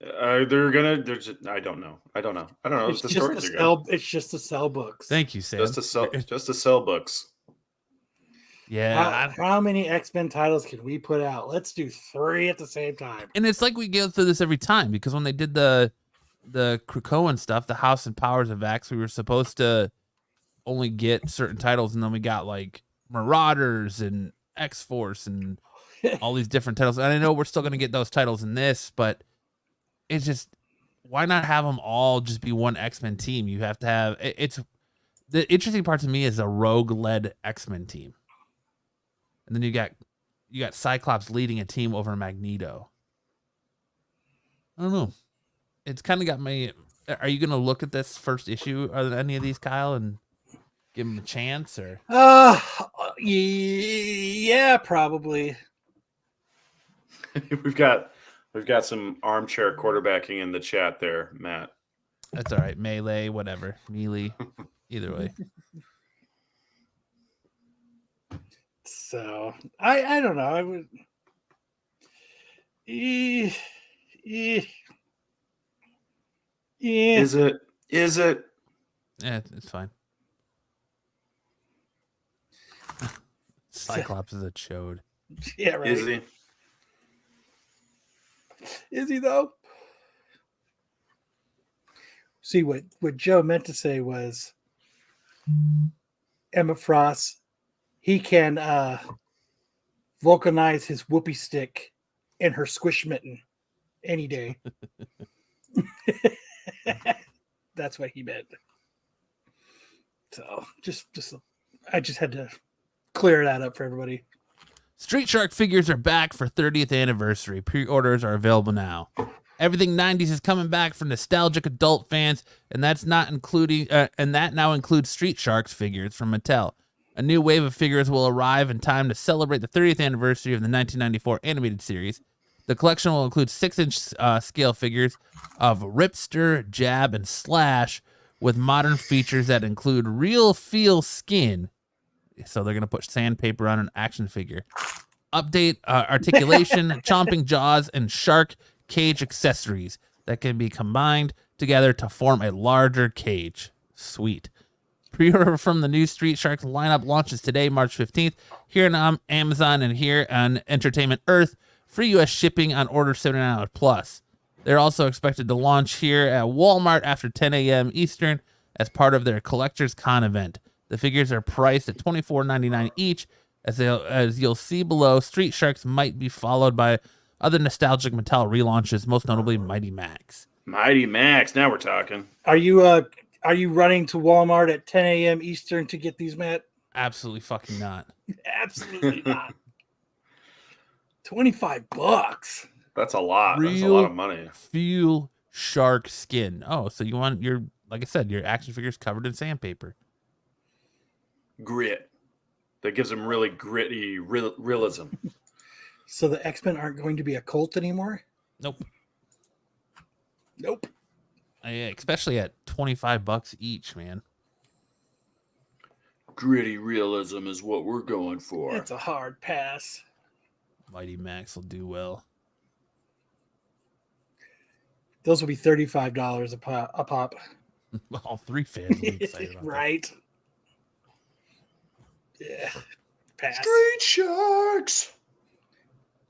I don't know. It's just to sell books. Thank you, Sam. Just to sell books. Yeah. How many X-Men titles can we put out? Let's do 3 at the same time. And it's like we go through this every time, because when they did the Krakoan stuff, the House and Powers of X, we were supposed to only get certain titles, and then we got like Marauders and X-Force and all these different titles. And I know we're still going to get those titles in this, but it's just, why not have them all just be one X-Men team? You have to have, it's the interesting part to me is a Rogue-led X-Men team. And then you got Cyclops leading a team over Magneto. I don't know. It's kind of got me. Are you going to look at this first issue? Are there any of these, Kyle, and give them a chance? Or yeah, probably. We've got some armchair quarterbacking in the chat there, Matt. That's all right. Melee, whatever. Melee, either way. So I don't know. I would. Yeah. Is it? Yeah, it's fine. Cyclops is a chode. Yeah, right. Is he? Is he though? See, what Joe meant to say was Emma Frost, he can vulcanize his whoopee stick in her squish mitten any day. That's what he meant. So I just had to clear that up for everybody. Street Shark figures are back for 30th anniversary. Pre-orders are available now. Everything 90s is coming back for nostalgic adult fans, and that now includes Street Sharks figures from Mattel. A new wave of figures will arrive in time to celebrate the 30th anniversary of the 1994 animated series. The collection will include 6-inch scale figures of Ripster, Jab, and Slash, with modern features that include real feel skin. So they're going to put sandpaper on an action figure. Update articulation, chomping jaws, and shark cage accessories that can be combined together to form a larger cage. Sweet. Pre-order from the new Street Sharks lineup launches today, March 15th, here on Amazon and here on Entertainment Earth. Free U.S. shipping on order $79 plus. They're also expected to launch here at Walmart after 10 a.m. Eastern as part of their Collector's Con event. The figures are priced at $24.99 each. As you'll see below, Street Sharks might be followed by other nostalgic Mattel relaunches, most notably Mighty Max. Mighty Max. Now we're talking. Are you running to Walmart at 10 a.m. Eastern to get these, Matt? Absolutely fucking not. Absolutely not. $25. That's a lot. That's a Real lot of money. Feel shark skin. Oh, so you want your, like I said, your action figures covered in sandpaper. Grit. That gives them really gritty realism. So the X-Men aren't going to be a cult anymore? Nope. Nope. Yeah, especially at $25 each, man. Gritty realism is what we're going for. That's a hard pass. Mighty Max will do well. Those will be $35 a pop. All three fans will be excited about right. Yeah. Pass. Street Sharks.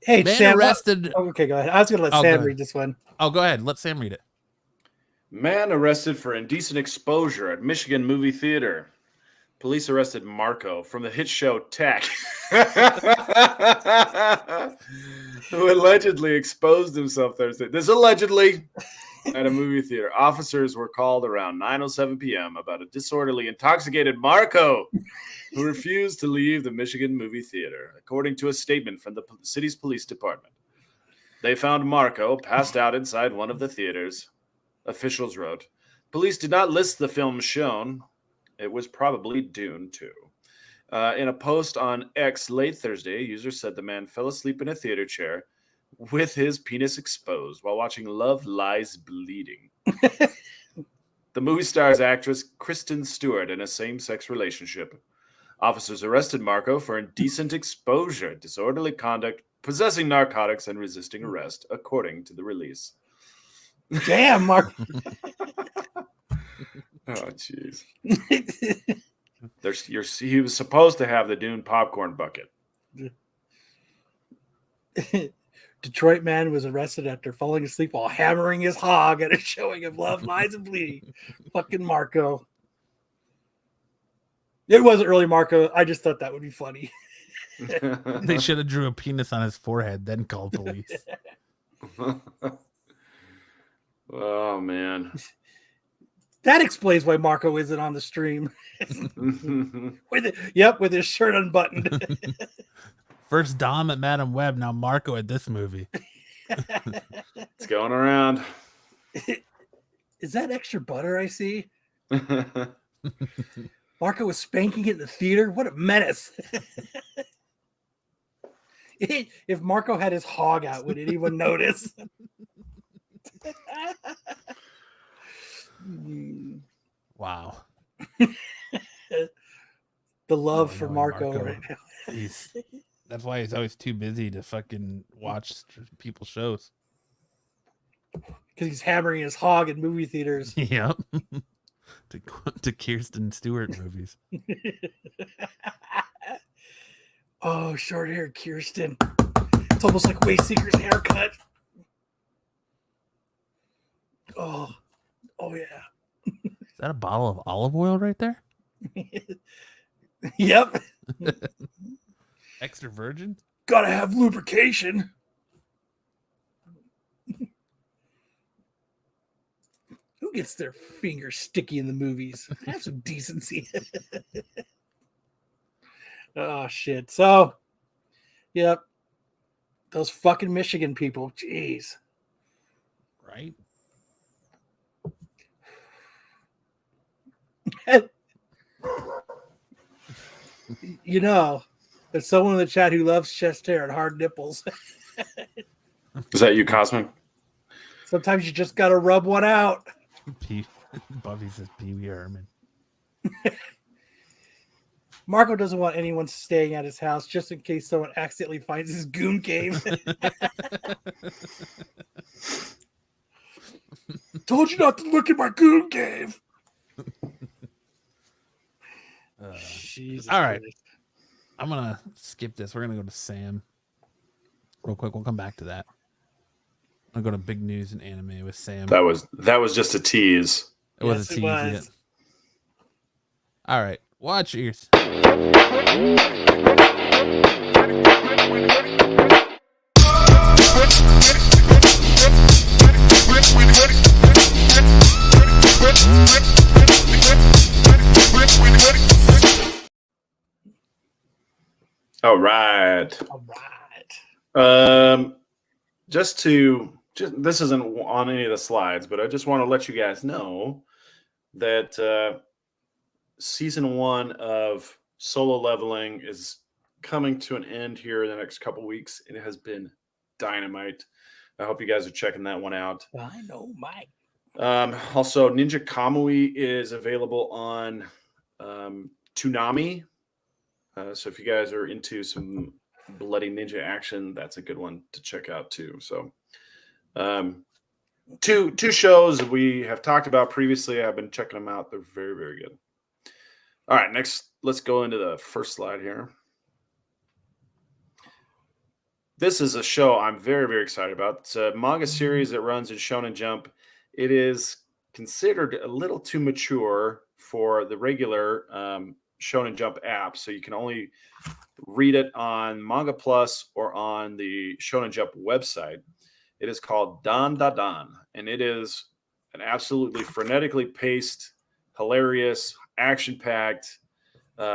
Hey, Man Sam. arrested. Oh, okay, go ahead. I was going to let Sam read this one. Oh, go ahead. Let Sam read it. Man arrested for indecent exposure at Michigan movie theater. Police arrested Marco from the hit show Tech, who allegedly exposed himself Thursday. This allegedly at a movie theater. Officers were called around 9:07 p.m. about a disorderly, intoxicated Marco who refused to leave the Michigan movie theater, according to a statement from the city's police department. They found Marco passed out inside one of the theaters. Officials wrote, police did not list the film shown. It was probably Dune 2. In a post on X late Thursday, a user said the man fell asleep in a theater chair with his penis exposed while watching Love Lies Bleeding. The movie stars actress Kristen Stewart in a same-sex relationship. Officers arrested Marco for indecent exposure, disorderly conduct, possessing narcotics, and resisting arrest, according to the release. Damn, Mark. Oh, jeez. He was supposed to have the Dune popcorn bucket. Detroit man was arrested after falling asleep while hammering his hog at a showing of Love, Lies, and Bleeding. Fucking Marco. It wasn't really Marco. I just thought that would be funny. They should have drew a penis on his forehead, then called police. Oh, man. That explains why Marco isn't on the stream. with his shirt unbuttoned. First Dom at Madam Web, now Marco at this movie. It's going around. Is that extra butter I see? Marco was spanking it in the theater. What a menace. If Marco had his hog out, would anyone notice? Wow. The love for Marco right now. That's why he's always too busy to fucking watch people's shows. Because he's hammering his hog in movie theaters. Yep. to Kirsten Stewart movies. Oh, short hair Kirsten. It's almost like Wayseeker's haircut. Oh yeah. Is that a bottle of olive oil right there? Yep. Extra virgin? Gotta have lubrication. Who gets their fingers sticky in the movies? Have some decency. Oh, shit. So, yep. Those fucking Michigan people. Jeez. Right? You know, there's someone in the chat who loves chest hair and hard nipples. Is that you, Cosmic? Sometimes you just gotta rub one out. Buffy says Pee Wee Herman. Marco doesn't want anyone staying at his house just in case someone accidentally finds his goon cave. Told you not to look at my goon cave. Jesus all right. Christ. I'm going to skip this. We're going to go to Sam real quick. We'll come back to that. I'm going to big news and anime with Sam. That was just a tease. It was a tease yet. All right, watch yours. All right. Just this isn't on any of the slides, but I just want to let you guys know that season 1 of Solo Leveling is coming to an end here in the next couple weeks. It has been dynamite. I hope you guys are checking that one out. I know, Mike. Also, Ninja Kamui is available on Toonami. So if you guys are into some bloody ninja action, that's a good one to check out too. So two shows we have talked about previously. I've been checking them out. They're very, very good. All right, next, let's go into the first slide here. This is a show I'm very, very excited about. It's a manga series that runs in Shonen Jump. It is considered a little too mature for the regular Shonen Jump app, so you can only read it on Manga Plus or on the Shonen Jump website. It is called Dan Da Dan, and it is an absolutely frenetically paced, hilarious, action-packed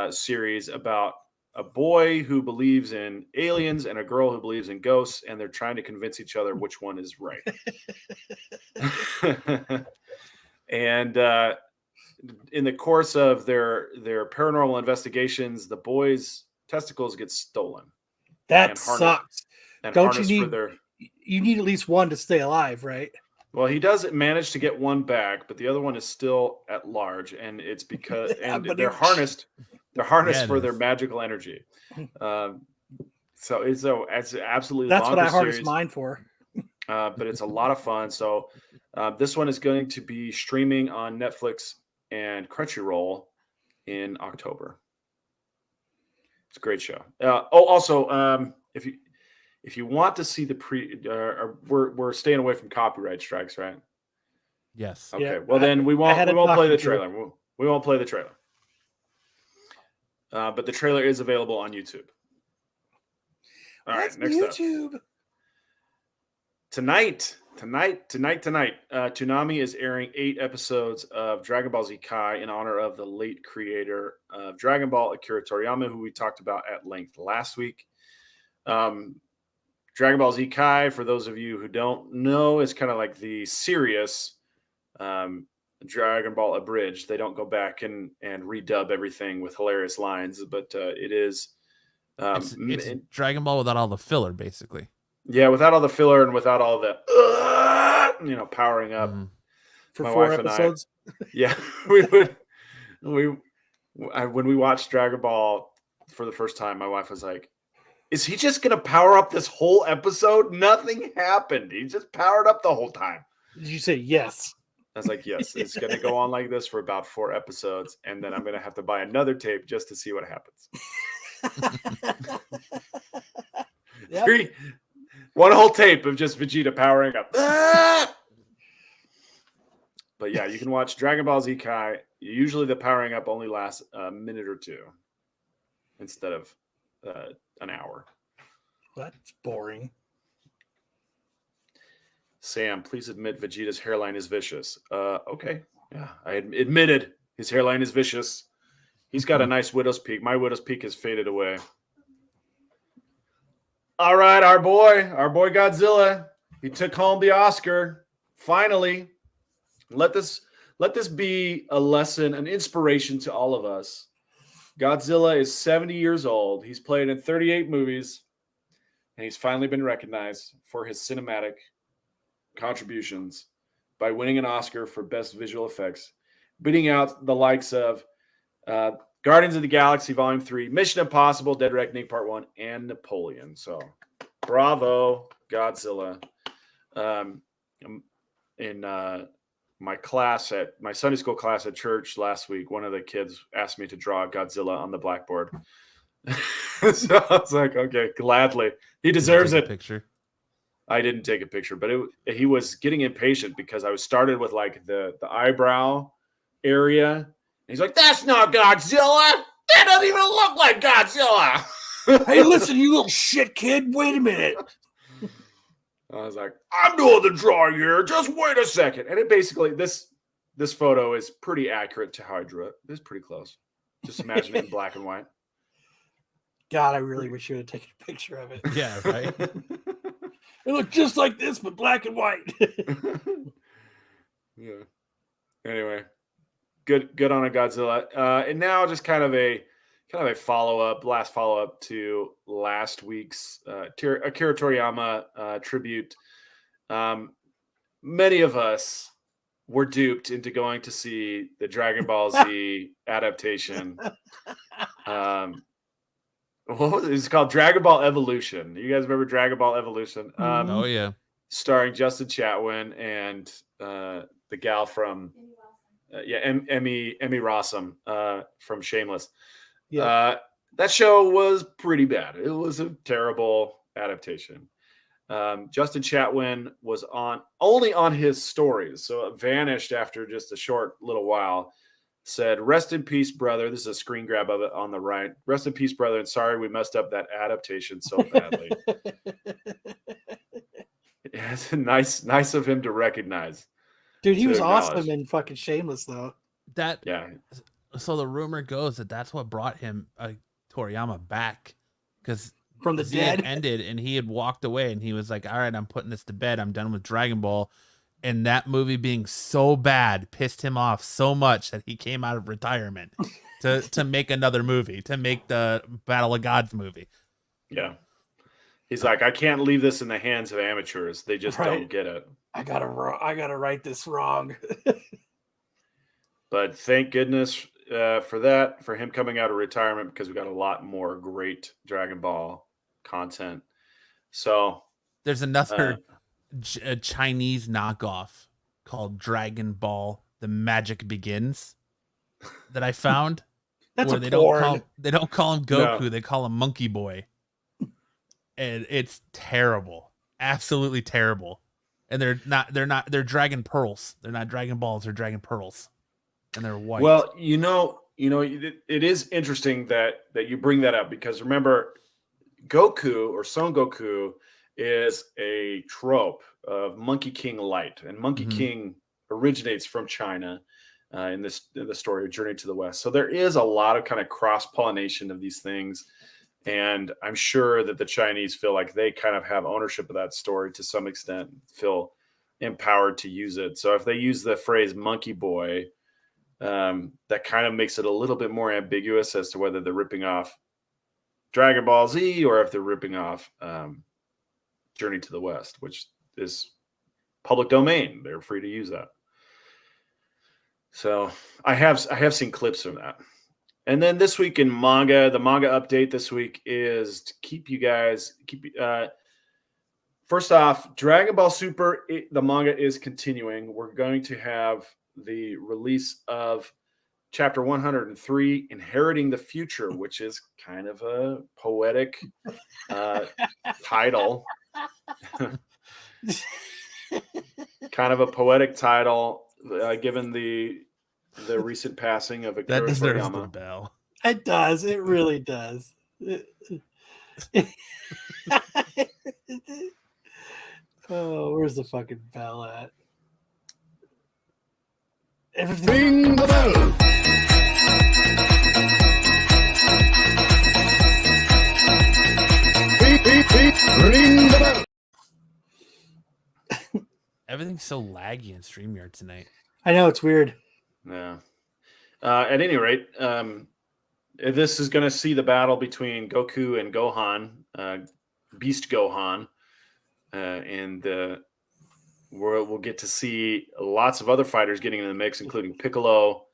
series about a boy who believes in aliens and a girl who believes in ghosts, and they're trying to convince each other which one is right. And in the course of their paranormal investigations, the boy's testicles get stolen. That sucks. Don't you need? You need at least one to stay alive, right? Well, he does manage to get one back, but the other one is still at large, and it's because they're harnessed. They're harnessed for their magical energy. So it's absolutely that's what I harnessed mine for. But it's a lot of fun. So this one is going to be streaming on Netflix and Crunchyroll in October. It's a great show. Also, if you want to see the we're staying away from copyright strikes, right? Yes. Okay. Yeah, well, then we won't play the trailer. We won't play the trailer. But the trailer is available on YouTube. All right, next YouTube. Up. Tonight, Toonami is airing 8 episodes of Dragon Ball Z Kai in honor of the late creator of Dragon Ball, Akira Toriyama, who we talked about at length last week. Dragon Ball Z Kai, for those of you who don't know, is kind of like the serious Dragon Ball Abridged. They don't go back and redub everything with hilarious lines, but it is... it's Dragon Ball without all the filler, basically. Yeah, without all the filler and without all the, powering up. For my 4 episodes? Yeah. When we watched Dragon Ball for the first time, my wife was like, is he just going to power up this whole episode? Nothing happened. He just powered up the whole time. Did you say yes? I was like, yes, it's going to go on like this for about 4 episodes, and then I'm going to have to buy another tape just to see what happens. Yep. One whole tape of just Vegeta powering up. But yeah, you can watch Dragon Ball Z Kai. Usually the powering up only lasts a minute or 2 instead of an hour. That's boring. Sam, please admit Vegeta's hairline is vicious. Okay. Yeah, I admitted his hairline is vicious. He's got a nice widow's peak. My widow's peak has faded away. All right, our boy Godzilla. He took home the Oscar. Finally. Let this be a lesson, an inspiration to all of us. Godzilla is 70 years old. He's played in 38 movies, and he's finally been recognized for his cinematic contributions by winning an Oscar for Best Visual Effects, beating out the likes of Guardians of the Galaxy Volume 3, Mission Impossible, Dead Reckoning Part 1, and Napoleon. So, bravo, Godzilla. In my Sunday school class at church last week, one of the kids asked me to draw Godzilla on the blackboard. So I was like, okay, gladly. He deserves it. Picture. I didn't take a picture, but he was getting impatient because I was started with like the eyebrow area. And he's like, "That's not Godzilla. That doesn't even look like Godzilla." Hey, listen, you little shit kid. Wait a minute. I was like, "I'm doing the drawing here. Just wait a second." And it basically this photo is pretty accurate to how I drew it. It's pretty close. Just imagine it in black and white. God, I really wish you had taken a picture of it. Yeah, right. It looked just like this, but black and white. Yeah. Anyway, good on a Godzilla. And now just kind of a last follow up to last week's Akira Toriyama tribute. Many of us were duped into going to see the Dragon Ball Z adaptation. What was it? It's called Dragon Ball Evolution. You guys remember Dragon Ball Evolution? Oh yeah, starring Justin Chatwin and the gal from Emmy Rossum from Shameless. Yeah. That show was pretty bad. It was a terrible adaptation. Justin Chatwin was only on his stories, so it vanished after just a short little while. Said, "Rest in peace, brother." This is a screen grab of it on the right. "Rest in peace, brother, and sorry we messed up that adaptation so badly." Yeah, it's nice of him to recognize. Dude, he was awesome in fucking Shameless, though. Yeah. So the rumor goes that that's what brought him Toriyama back, because from the dead ended and he had walked away and he was like, "All right, I'm putting this to bed. I'm done with Dragon Ball." And that movie being so bad pissed him off so much that he came out of retirement to make another movie, to make the Battle of Gods movie. Yeah. He's like, "I can't leave this in the hands of amateurs. They just don't get it. I gotta write this wrong." But thank goodness for him coming out of retirement, because we got a lot more great Dragon Ball content. So there's another a Chinese knockoff called Dragon Ball: The Magic Begins that I found. That's where they don't call him Goku, no. They call him Monkey Boy. And it's terrible. Absolutely terrible. And they're Dragon Pearls. They're not Dragon Balls, they're Dragon Pearls. And they're white. Well, it is interesting that you bring that up, because remember, Goku or Son Goku is a trope of Monkey King Light, and Monkey King originates from China in the story of Journey to the West. So there is a lot of kind of cross-pollination of these things, and I'm sure that the Chinese feel like they kind of have ownership of that story to some extent, feel empowered to use it. So if they use the phrase Monkey Boy, that kind of makes it a little bit more ambiguous as to whether they're ripping off Dragon Ball Z or if they're ripping off Journey to the West, which is public domain. They're free to use that. So I have seen clips of that. And then this week in manga, the manga update this week is to keep first off, Dragon Ball Super, the manga is continuing. We're going to have the release of chapter 103, Inheriting the Future, which is kind of a poetic title. Kind of a poetic title, given the recent passing of Akira that deserves Toriyama. the bell. It does. It really does. Oh, where's the fucking bell at? Ring the bell. Ring the bell. Everything's so laggy in StreamYard tonight. I know, it's weird. Yeah. At any rate, this is going to see the battle between Goku and Gohan, Beast Gohan, and we'll get to see lots of other fighters getting in the mix, including Piccolo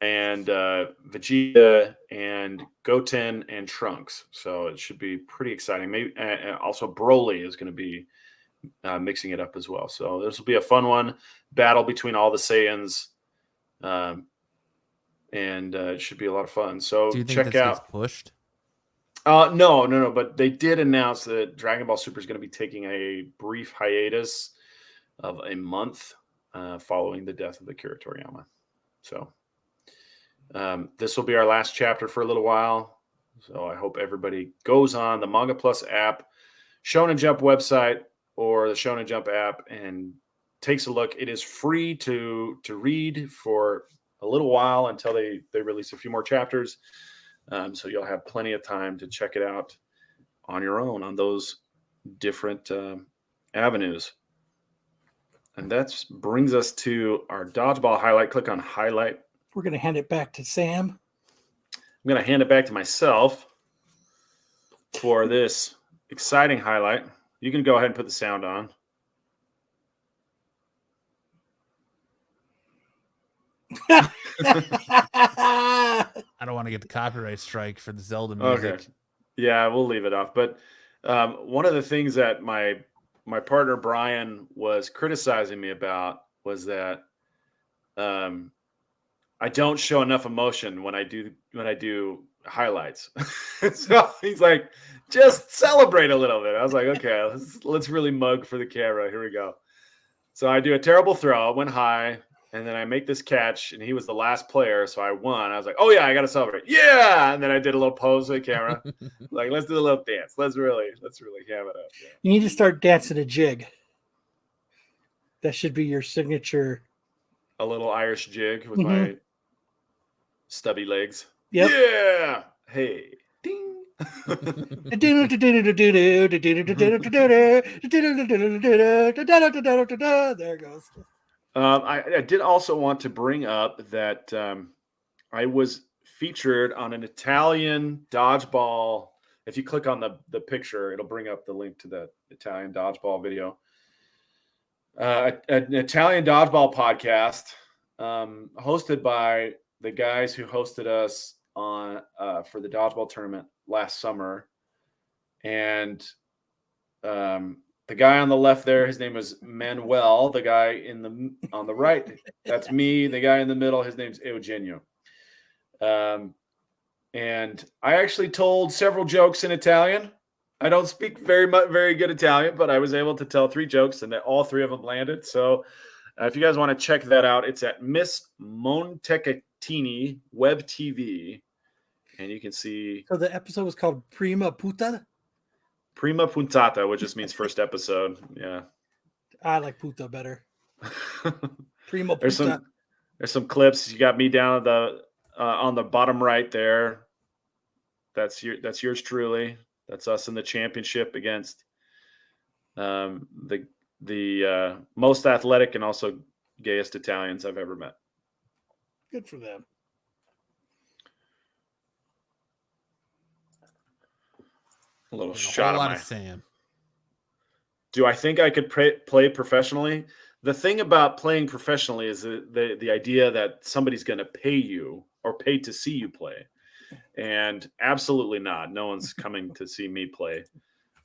and Vegeta and Goten and Trunks. So it should be pretty exciting. Maybe also Broly is going to be mixing it up as well. So this will be a fun one. Battle between all the Saiyans. And it should be a lot of fun. So do you think check this out. Gets pushed? No. But they did announce that Dragon Ball Super is going to be taking a brief hiatus of a month following the death of the Akira Toriyama. So this will be our last chapter for a little while. So I hope everybody goes on the Manga Plus app, Shonen Jump website, or the Shonen Jump app and takes a look. It is free to read for a little while until they release a few more chapters. So you'll have plenty of time to check it out on your own on those different avenues. And that brings us to our Dodgeball highlight. Click on highlight. We're going to hand it back to Sam. I'm going to hand it back to myself for this exciting highlight. You can go ahead and put the sound on. I don't want to get the copyright strike for the Zelda music. Okay. Yeah, we'll leave it off. But one of the things that my partner Brian was criticizing me about was that I don't show enough emotion when I do highlights. So he's like, just celebrate a little bit. I was like, okay, let's really mug for the camera. Here we go. So I do a terrible throw, went high, and then I make this catch, and he was the last player, so I won. I was like, oh yeah, I got to celebrate. Yeah. And then I did a little pose for the camera. Like, let's do a little dance. Let's really ham it up. Yeah. You need to start dancing a jig. That should be your signature. A little Irish jig with my stubby legs. Yep. Yeah. Hey. Ding. There it goes. I did also want to bring up that I was featured on an Italian dodgeball. If you click on the picture, it'll bring up the link to the Italian dodgeball video. An Italian dodgeball podcast hosted by the guys who hosted us on for the dodgeball tournament last summer. And the guy on the left there, his name is Manuel. The guy on the right, that's me. The guy in the middle, his name's Eugenio. And I actually told several jokes in Italian. I don't speak very good Italian, but I was able to tell 3 jokes, and all 3 of them landed. So if you guys want to check that out, it's at Miss Montecatini Web TV, and you can see. So the episode was called Prima Puta. Prima puntata, which just means first episode. Yeah. I like puta better. Prima puta. There's some clips. You got me down at on the bottom right there. That's yours truly. That's us in the championship against the most athletic and also gayest Italians I've ever met. Good for them. A little shot of Sam. Do I think I could play professionally? The thing about playing professionally is the idea that somebody's going to pay you or pay to see you play. And absolutely not. No one's coming to see me play.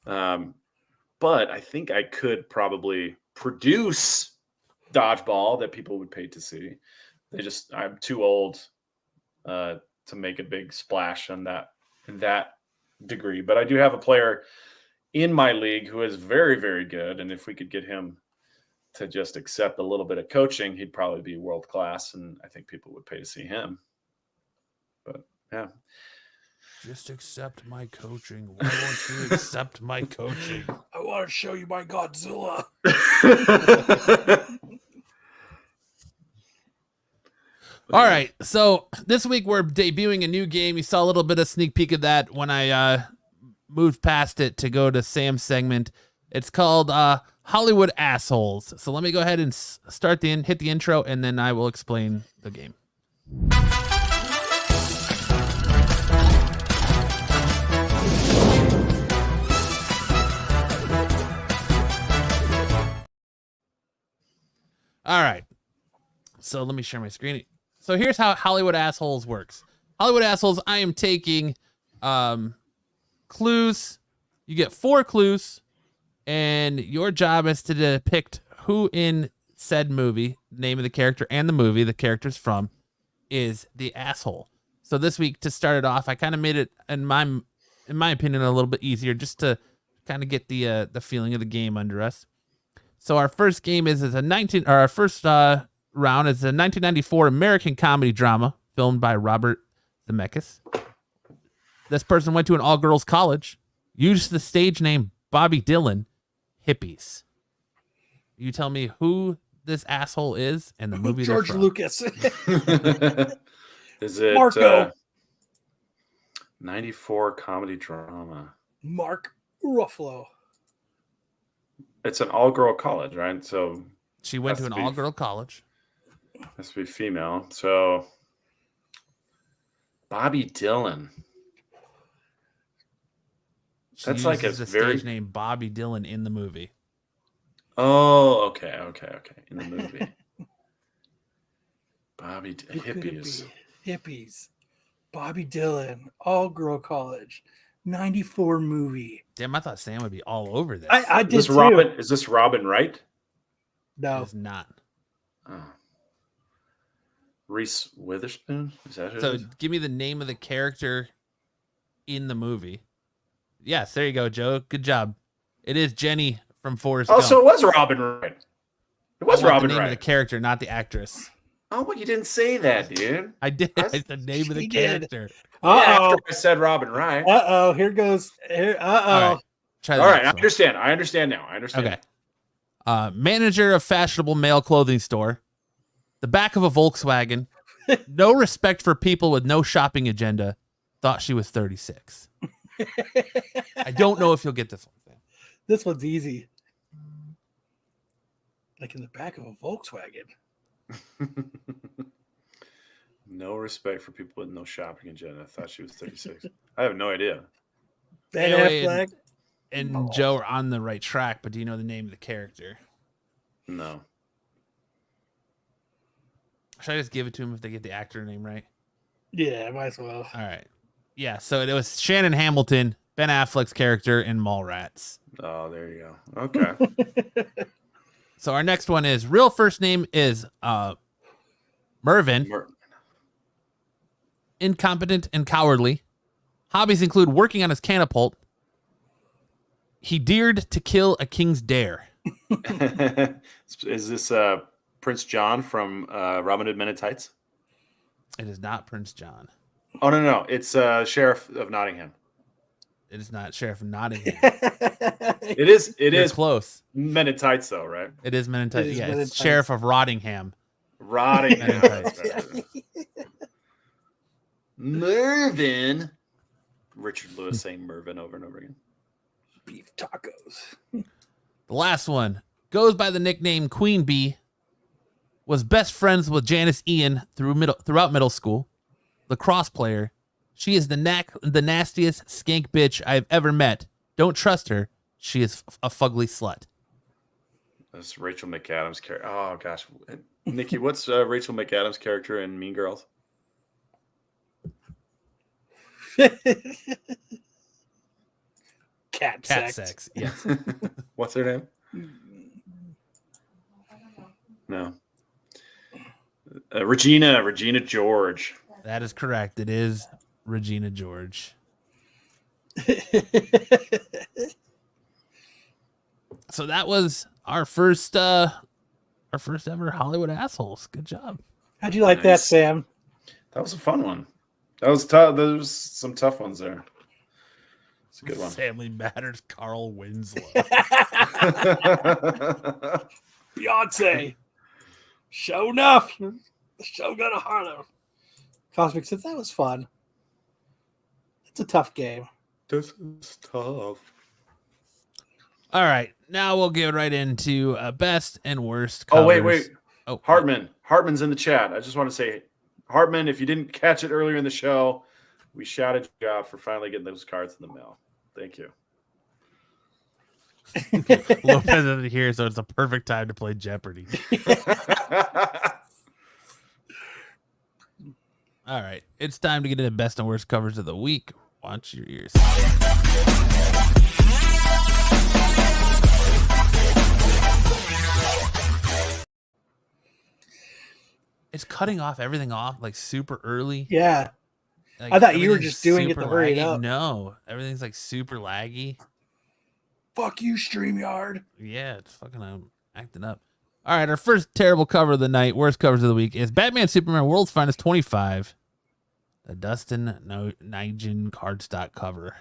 But I think I could probably produce dodgeball that people would pay to see. I'm too old to make a big splash in that degree. But I do have a player in my league who is very, very good. And if we could get him to just accept a little bit of coaching, he'd probably be world class. And I think people would pay to see him. But yeah. Just accept my coaching. Why won't you accept my coaching? I want to show you my Godzilla. All right. So this week we're debuting a new game. You saw a little bit of sneak peek of that when I moved past it to go to Sam's segment. It's called Hollywood Assholes. So let me go ahead and hit the intro, and then I will explain the game. All right. So let me share my screen. So here's how Hollywood Assholes works. Hollywood Assholes, I am taking clues. You get 4 clues, and your job is to depict who in said movie, name of the character and the movie the character's from, is the asshole. So this week, to start it off, I kind of made it in my in my opinion, a little bit easier just to kind of get the feeling of the game under us. So our first game is our first round is a 1994 American comedy drama filmed by Robert Zemeckis. This person went to an all-girls college, used the stage name Bobby Dylan, Hippies. You tell me who this asshole is and the movie George they're from. Lucas. Is it Marco. 94 comedy drama? Mark Ruffalo. It's an all-girl college, right? So She went to has an to be- all-girl college. has to be female. So Bobby Dylan. She That's like uses a the very- stage name Bobby Dylan in the movie. Oh, okay. In the movie. Who could it Hippies. be? Hippies. Bobby Dylan. All girl college. 94 movie. Damn, I thought Sam would be all over this. I Is did this too. Robin? Is this Robin Wright? No. It's not. Oh. Reese Witherspoon? Is that who So it is? give me the name of the character in the movie. Yes, there you go, Joe. Good job. It is Jenny from Forrest Oh, Gump. so it was Robin Wright. It was I want Robin the name of the Wright. character, not the actress. Oh, well, you didn't say that, dude. I did. I- It's the name of the He did. character. Yeah, Uh-oh. after I said Robin Wright. Uh-oh. Here goes. Here, uh-oh. right. Try the All right, I next one. understand. I understand now. I understand. Okay. Manager of fashionable male clothing store. The back of a Volkswagen. No respect for people with no shopping agenda. Thought she was 36. I don't know if you'll get this one. This one's easy. Like in the back of a Volkswagen. No respect for people with no shopping agenda. I thought she was 36. I have no idea. Ben Anyway, Affleck. And Joe are on the right track, but do you know the name of the character? No. Should I just give it to him if they get the actor name right? Yeah, might as well. All right. Yeah, so it was Shannon Hamilton, Ben Affleck's character in Mallrats. Oh, there you go. Okay. So our next one is real first name is Mervyn, incompetent and cowardly. Hobbies include working on his catapult. He dared to kill a king's dare. Is this Prince John from Robin Hood Men in Tights? It is not Prince John. Oh, no. It's Sheriff of Nottingham. It is not Sheriff of Nottingham. It is. It You're is close. Men in Tights, though, right? It is Men in Tights. is Yeah, Men in it's Tights. Sheriff of Rottingham. Rottingham. Men in Tights. That's better. Mervyn. Richard Lewis saying Mervyn over and over again. Beef tacos. The last one goes by the nickname Queen Bee. Was best friends with Janice Ian throughout middle school. Lacrosse player. She is the nastiest skank bitch I've ever met. Don't trust her. She is a fugly slut. That's Rachel McAdams' character. Oh, gosh. Nikki, what's Rachel McAdams' character in Mean Girls? Cat Cat sex. sex. Yes. What's her name? No. Regina George. That is correct. It is Regina George. So that was our first ever Hollywood assholes. Good job. How'd you like that, Nice. Sam? That was a fun one. That was tough. There was some tough ones there. It's a good one. Family Matters, Carl Winslow. Beyonce. Show enough. The show got a Harlem. Cosmic says that was fun. It's a tough game. This is tough. All right, now we'll get right into best and worst. Oh, wait. covers. Oh, Hartman's in the chat. I just want to say, Hartman, if you didn't catch it earlier in the show, we shouted you out for finally getting those cards in the mail. Thank you. Lopez isn't here, so it's a perfect time to play Jeopardy. All right, it's time to get into best and worst covers of the week. Watch your ears. It's cutting everything off like super early. Yeah. Like, I thought you were everything's just doing it super to hurry it laggy. up. No, everything's like super laggy. Fuck you, StreamYard. Yeah, it's fucking acting up. All right, our first terrible cover of the night, worst covers of the week, is Batman Superman World's Finest 25, the Dustin Nigin cardstock cover.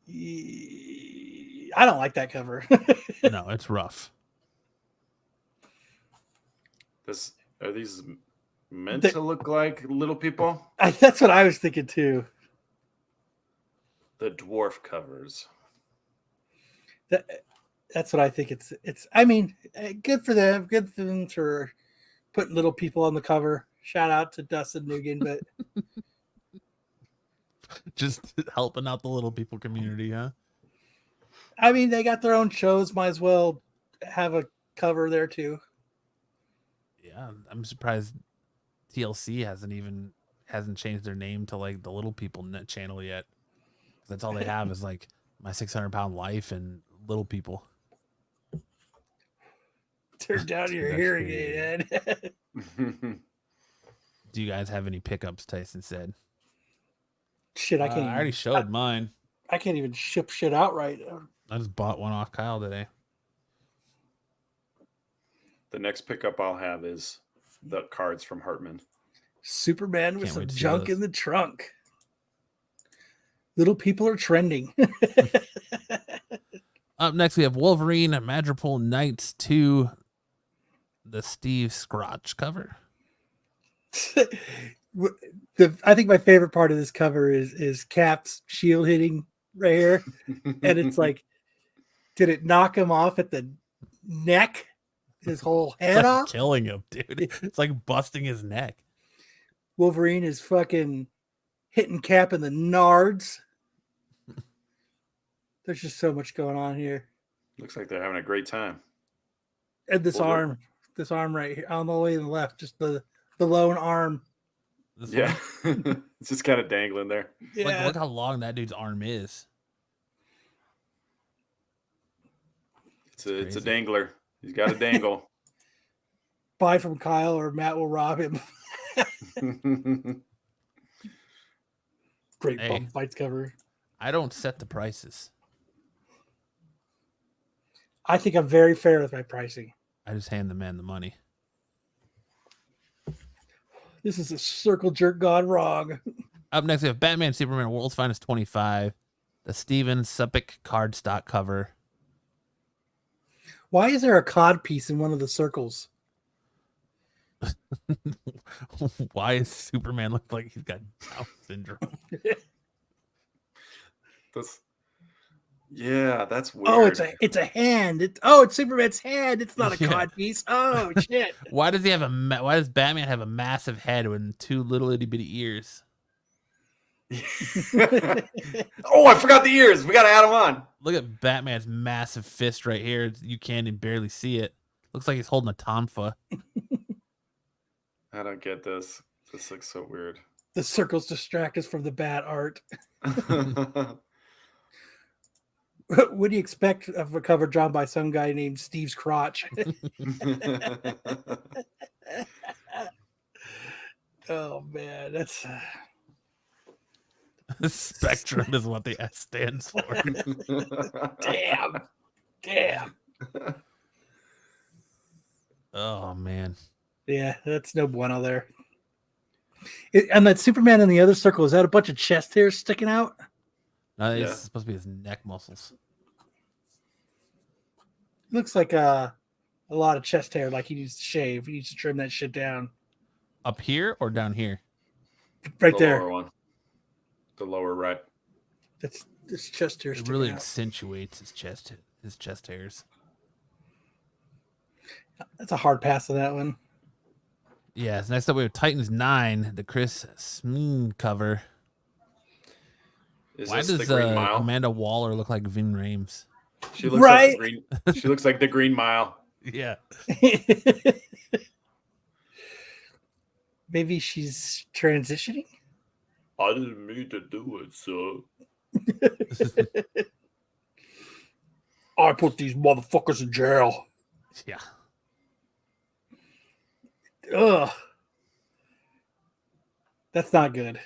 I don't like that cover. No, it's rough. Are these meant to look like little people? That's what I was thinking too. The dwarf covers. That's what I think it's. I mean, good for them. Good for them for putting little people on the cover. Shout out to Dustin Nguyen, but Just helping out the little people community, huh? I mean, they got their own shows. Might as well have a cover there too. Yeah, I'm surprised TLC hasn't changed their name to like the Little People channel yet. That's all they have is like My 600-Pound Life and Little People. Turn down your hearing aid, Ed. Do you guys have any pickups? Tyson said. Shit, I can't. I already showed mine. I can't even ship shit out right. I just bought one off Kyle today. The next pickup I'll have is the cards from Hartman. Superman with Can't some wait to see junk those. in the trunk. Little people are trending. Up next, we have Wolverine Madripoor Knights 2, the Steve Scrotch cover. I think my favorite part of this cover is Cap's shield hitting right here. And it's like, did it knock him off at the neck? His whole It's head like off? killing him, dude. It's like busting his neck. Wolverine is fucking hitting Cap in the nards. There's just so much going on here. Looks like they're having a great time. And this arm right here on the way to the left, just the lone arm. This Yeah. one? It's just kind of dangling there. Yeah. Like, look how long that dude's arm is. It's a crazy. dangler. He's got a dangle. Buy from Kyle or Matt will rob him. Great Hey. bum fights cover. I don't set the prices. I think I'm very fair with my pricing. I just hand the man the money. This is a circle jerk gone wrong. Up next, we have Batman Superman World's Finest 25, the Steven Suppick cardstock cover. Why is there a cod piece in one of the circles? Why does Superman look like he's got Down syndrome? That's weird. Oh, it's a hand. It's Superman's hand. It's not a Yeah. cod piece. Oh shit. Why does Why does Batman have a massive head with two little itty bitty ears? Oh, I forgot the ears. We got to add them on. Look at Batman's massive fist right here. You can't even barely see it. Looks like he's holding a tonfa. I don't get this. This looks so weird. The circles distract us from the bad art. What do you expect of a cover drawn by some guy named Steve's Crotch? Oh man, that's Spectrum is what the S stands for. damn. Oh man. Yeah, that's no bueno there. And that Superman in the other circle, is that a bunch of chest hairs sticking out? No, it's Yeah. supposed to be his neck muscles. Looks like a lot of chest hair, like he needs to shave. He needs to trim that shit down. Up here or down here? Right The there. lower one. The lower right. That's this chest hair It sticking really out. accentuates his chest hairs. That's a hard pass on that one. Yes. Next up, we have Titans 9, the Chris Smeen cover. Is Why this does the Green Mile? Amanda Waller look like Vin Rames? She looks Right? like the green. She looks like the Green Mile. Yeah. Maybe she's transitioning. I didn't mean to do it, so. I put these motherfuckers in jail. Yeah. Ugh. That's not good.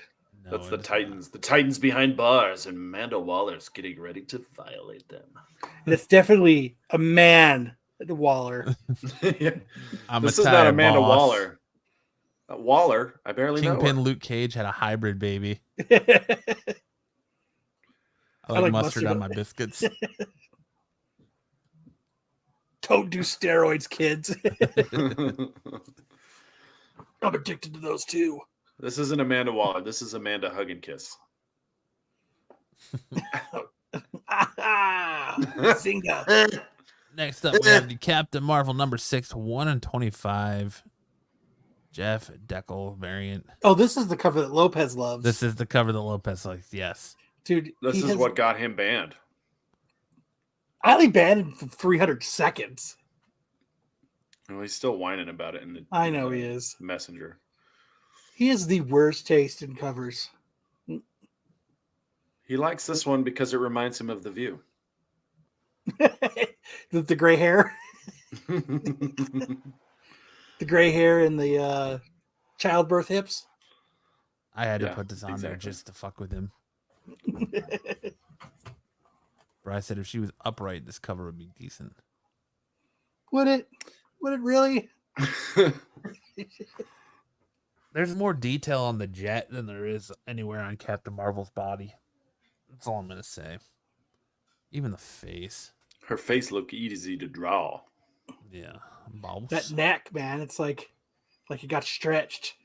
No, That's the it is Titans. The Titans behind bars, and Amanda Waller's getting ready to violate them. And it's definitely a man, Waller. Yeah. I'm This a is not tire Amanda boss. Waller. Waller, I barely know Kingpin her. Luke Cage had a hybrid baby. I I like mustard on my biscuits. Don't do steroids, kids. I'm addicted to those too. This isn't Amanda Waller. This is Amanda Hug and Kiss. Zinga. Next up, we have the Captain Marvel #6, 1/25. Jeff Deckel variant. Oh, this is the cover that Lopez loves. This is the cover that Lopez likes. Yes. Dude, This is what got him banned. I only banned him for 300 seconds. Well, he's still whining about it in the. I know he is. Messenger. He has the worst taste in covers. He likes this one because it reminds him of The View. the gray hair. The gray hair and the childbirth hips. I had to put this on there just to fuck with him. Bryce said if she was upright, this cover would be decent. Would it? Would it really? There's more detail on the jet than there is anywhere on Captain Marvel's body. That's all I'm going to say. Even the face. Her face looked easy to draw. Yeah. Balls. That neck, man. It's like it got stretched.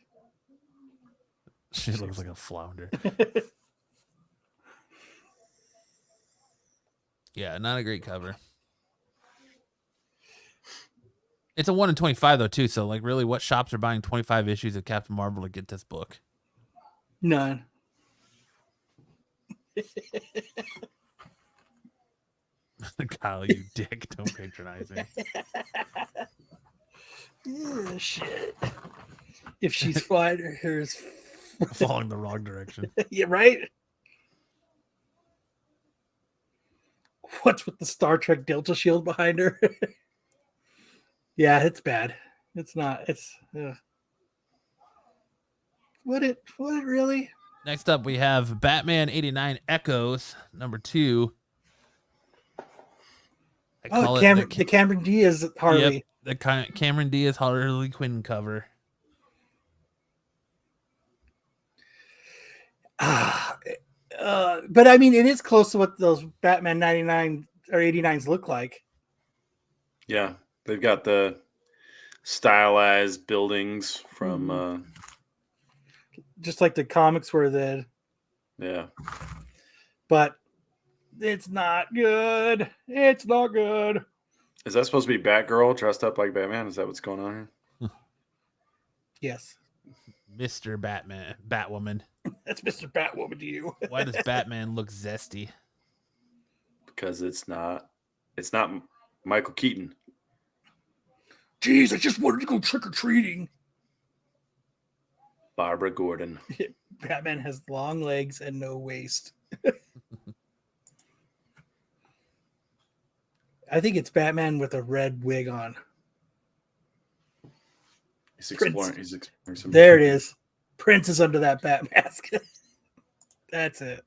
She looks like a flounder. Yeah, not a great cover. It's a 1/25 though too. So like, really, what shops are buying 25 issues of Captain Marvel to get this book? None. Kyle, you dick! Don't patronize me. Yeah, shit. If she's flying, her is Falling the wrong direction. yeah, right. What's with the Star Trek Delta shield behind her? Yeah, it's bad. It's not. It's. Would it really? Next up, we have Batman '89 Echoes #2. Oh, the Cameron Diaz Harley. Yep, the Cameron Diaz Harley Quinn cover. But I mean, it is close to what those Batman 99 or 89s look like. Yeah, they've got the stylized buildings from. Just like the comics were then. Yeah. But it's not good. It's not good. Is that supposed to be Batgirl dressed up like Batman? Is that what's going on here? Yes. Mr. Batwoman. That's Mr. Batwoman to you. Why does Batman look zesty? Because it's not Michael Keaton. Jeez, I just wanted to go trick-or-treating. Barbara Gordon. Batman has long legs and no waist. I think it's Batman with a red wig on. He's exploring. He's exploring some. There it is. Prince is under that bat mask. That's it.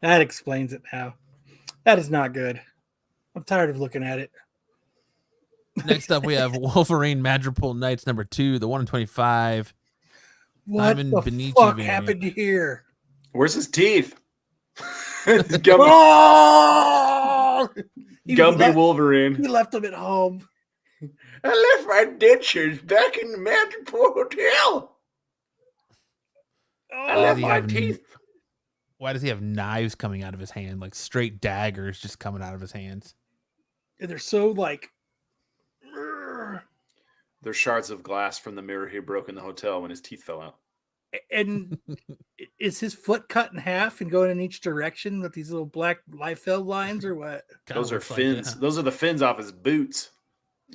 That explains it now. That is not good. I'm tired of looking at it. Next up, we have Wolverine Madripoor Knights #2, the 1/25. What Simon the Benici fuck variant. happened here? Where's his teeth? Gumby, Oh! Gumby Wolverine. He left them at home. I left my dentures back in the Madripoor Hotel. I left my teeth. Why does he have knives coming out of his hand, like straight daggers just coming out of his hands? And they're so like. They're shards of glass from the mirror he broke in the hotel when his teeth fell out. And is his foot cut in half and going in each direction with these little black Liefeld lines or what? Those are fins. Those are the fins off his boots.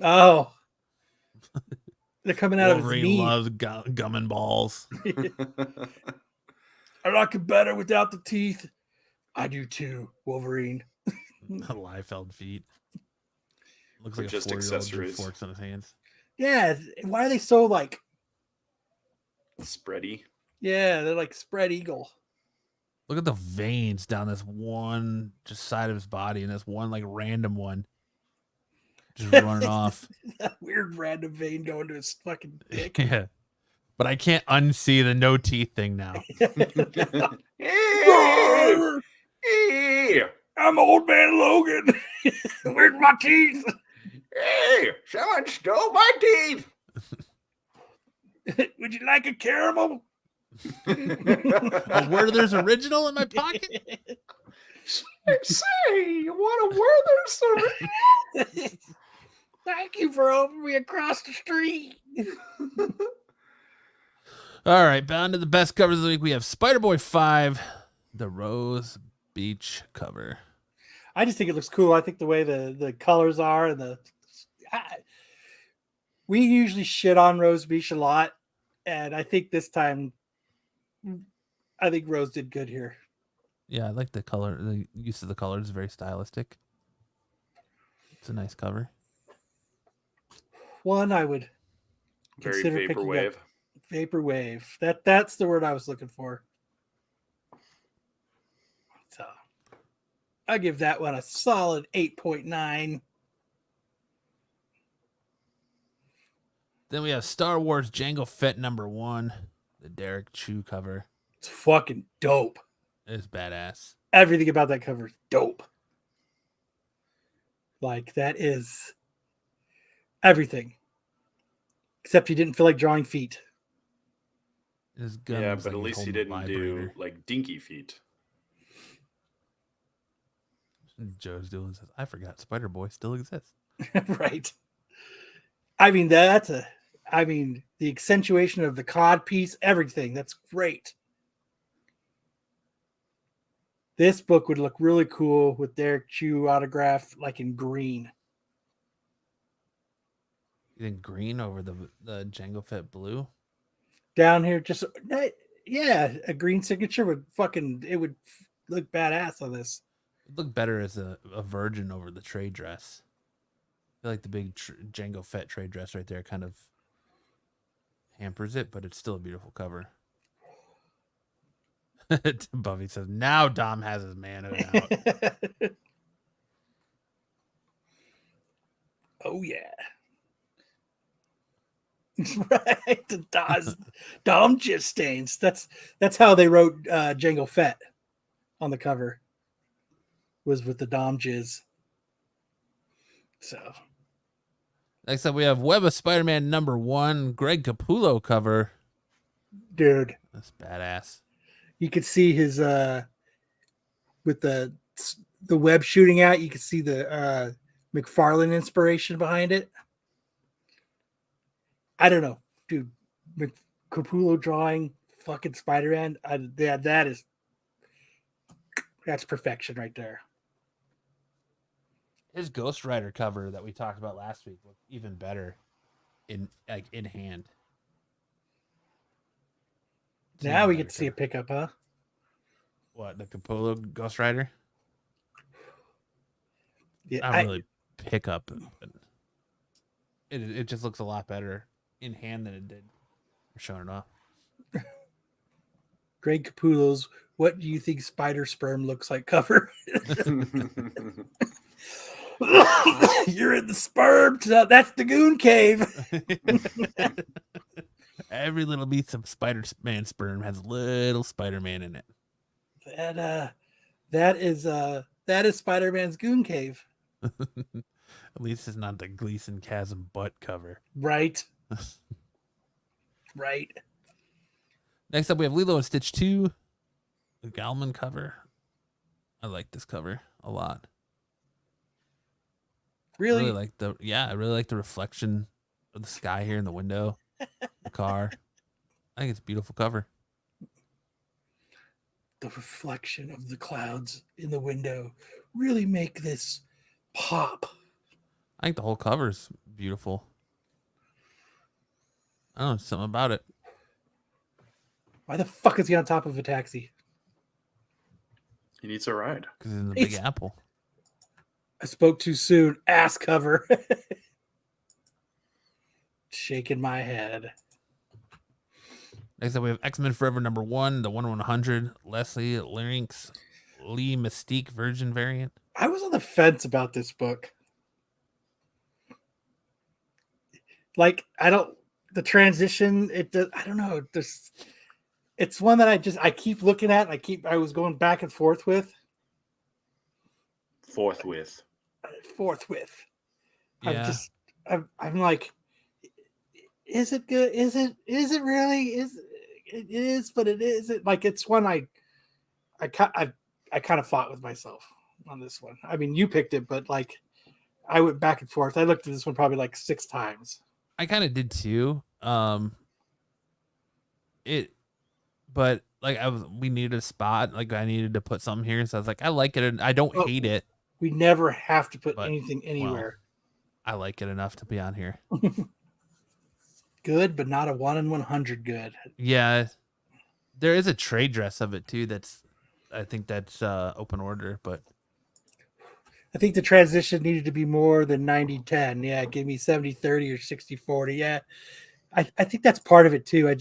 Oh. They're coming out Wolverine of his knee. loves gum and balls. I like it better without the teeth. I do too, Wolverine. Liefeld feet. Looks like just a 4-year-old accessories. with forks on his hands. Yeah, why are they so like Spready. Yeah, they're like spread eagle. Look at the veins down this one just side of his body, and this one like random one just running off. That weird random vein going to his fucking dick. Yeah, but I can't unsee the no teeth thing now. Hey, I'm old man Logan. Where's my teeth? hey, someone stole my teeth. Would you like a caramel? A Werther's original in my pocket. Say, you want a Werther's? Thank you for helping me across the street. All right, bound to the best covers of the week. We have Spider-Boy 5, the Rose Beach cover. I just think it looks cool. I think the way the colors are and we usually shit on Rose Beach a lot, and I think this time, I think Rose did good here. Yeah, I like the color. The use of the colors is very stylistic. It's a nice cover. One I would Very consider picking vaporwave. up. Vaporwave. That's the word I was looking for. So I give that one a solid 8.9. Then we have Star Wars Jango Fett #1, the Derek Chew cover. It's fucking dope. It's badass. Everything about that cover is dope. Like, that is everything. Except you didn't feel like drawing feet. His gun Yeah, looks but like at he's least he holding a didn't do vibrator. like dinky feet. Joe's doing says, I forgot Spider-Boy still exists. Right. I mean, the accentuation of the cod piece, everything. That's great. This book would look really cool with Derek Chew autograph, like in green. You think green over the Jango Fett blue? Down here, just yeah, a green signature would it would look badass on this. It'd look better as a virgin over the trade dress. I feel like the big Jango Fett trade dress right there kind of hampers it, but it's still a beautiful cover. Buffy says, now Dom has his manhood out. Oh yeah. Right. The Dom jizz stains. That's how they wrote Jango Fett on the cover. Was with the Dom jizz. So Next up we have Web of Spider-Man #1, Greg Capullo cover. dude, That's badass. you could see his with the web shooting out, you could see the McFarlane inspiration behind it. I don't know, dude. Capullo drawing fucking Spider-Man. That's perfection right there. His Ghost Rider cover that we talked about last week looked even better in hand. It's Now even we better get to see a cover. pickup, huh? What, the Capullo Ghost Rider? Yeah, Not really pickup, but it just looks a lot better in hand than it did showing it off. Greg Capullo's "What Do You Think Spider Sperm Looks Like" cover. You're in the sperm. That's the Goon Cave. Every little piece of Spider-Man sperm has little Spider-Man in it. That is Spider-Man's Goon Cave. At least it's not the Gleason Chasm butt cover. Right. Right. Next up, we have Lilo and Stitch 2, the Galman cover. I like this cover a lot. Really? I really like the reflection of the sky here in the window, the car. I think it's a beautiful cover. The reflection of the clouds in the window really make this pop. I think the whole cover's beautiful. I don't know, something about it. Why the fuck is he on top of a taxi? He needs a ride. Because it's in the Big Apple. I spoke too soon. Ass cover. Shaking my head. Next up, we have X-Men Forever #1, the 1/100, Leslie Larynx, Lee Mystique Virgin variant. I was on the fence about this book. Like, the transition, I don't know. It's one that I keep looking at. I was going back and forth with. Forthwith. Yeah. I'm like, is it good? Is it really? It is, but it isn't. Like, it's one I kind of fought with myself on this one. I mean, you picked it, but like, I went back and forth. I looked at this one probably like 6 times. I kind of did too. But like we needed a spot. Like I needed to put something here, so I was like, I like it, and I don't hate it. We never have to put But, anything anywhere. Well, I like it enough to be on here. Good, but not a 1 in 100 good. Yeah, there is a trade dress of it too. I think that's open order, but I think the transition needed to be more than 90-10. Yeah, give me 70-30 or 60-40. Yeah, I think that's part of it too. I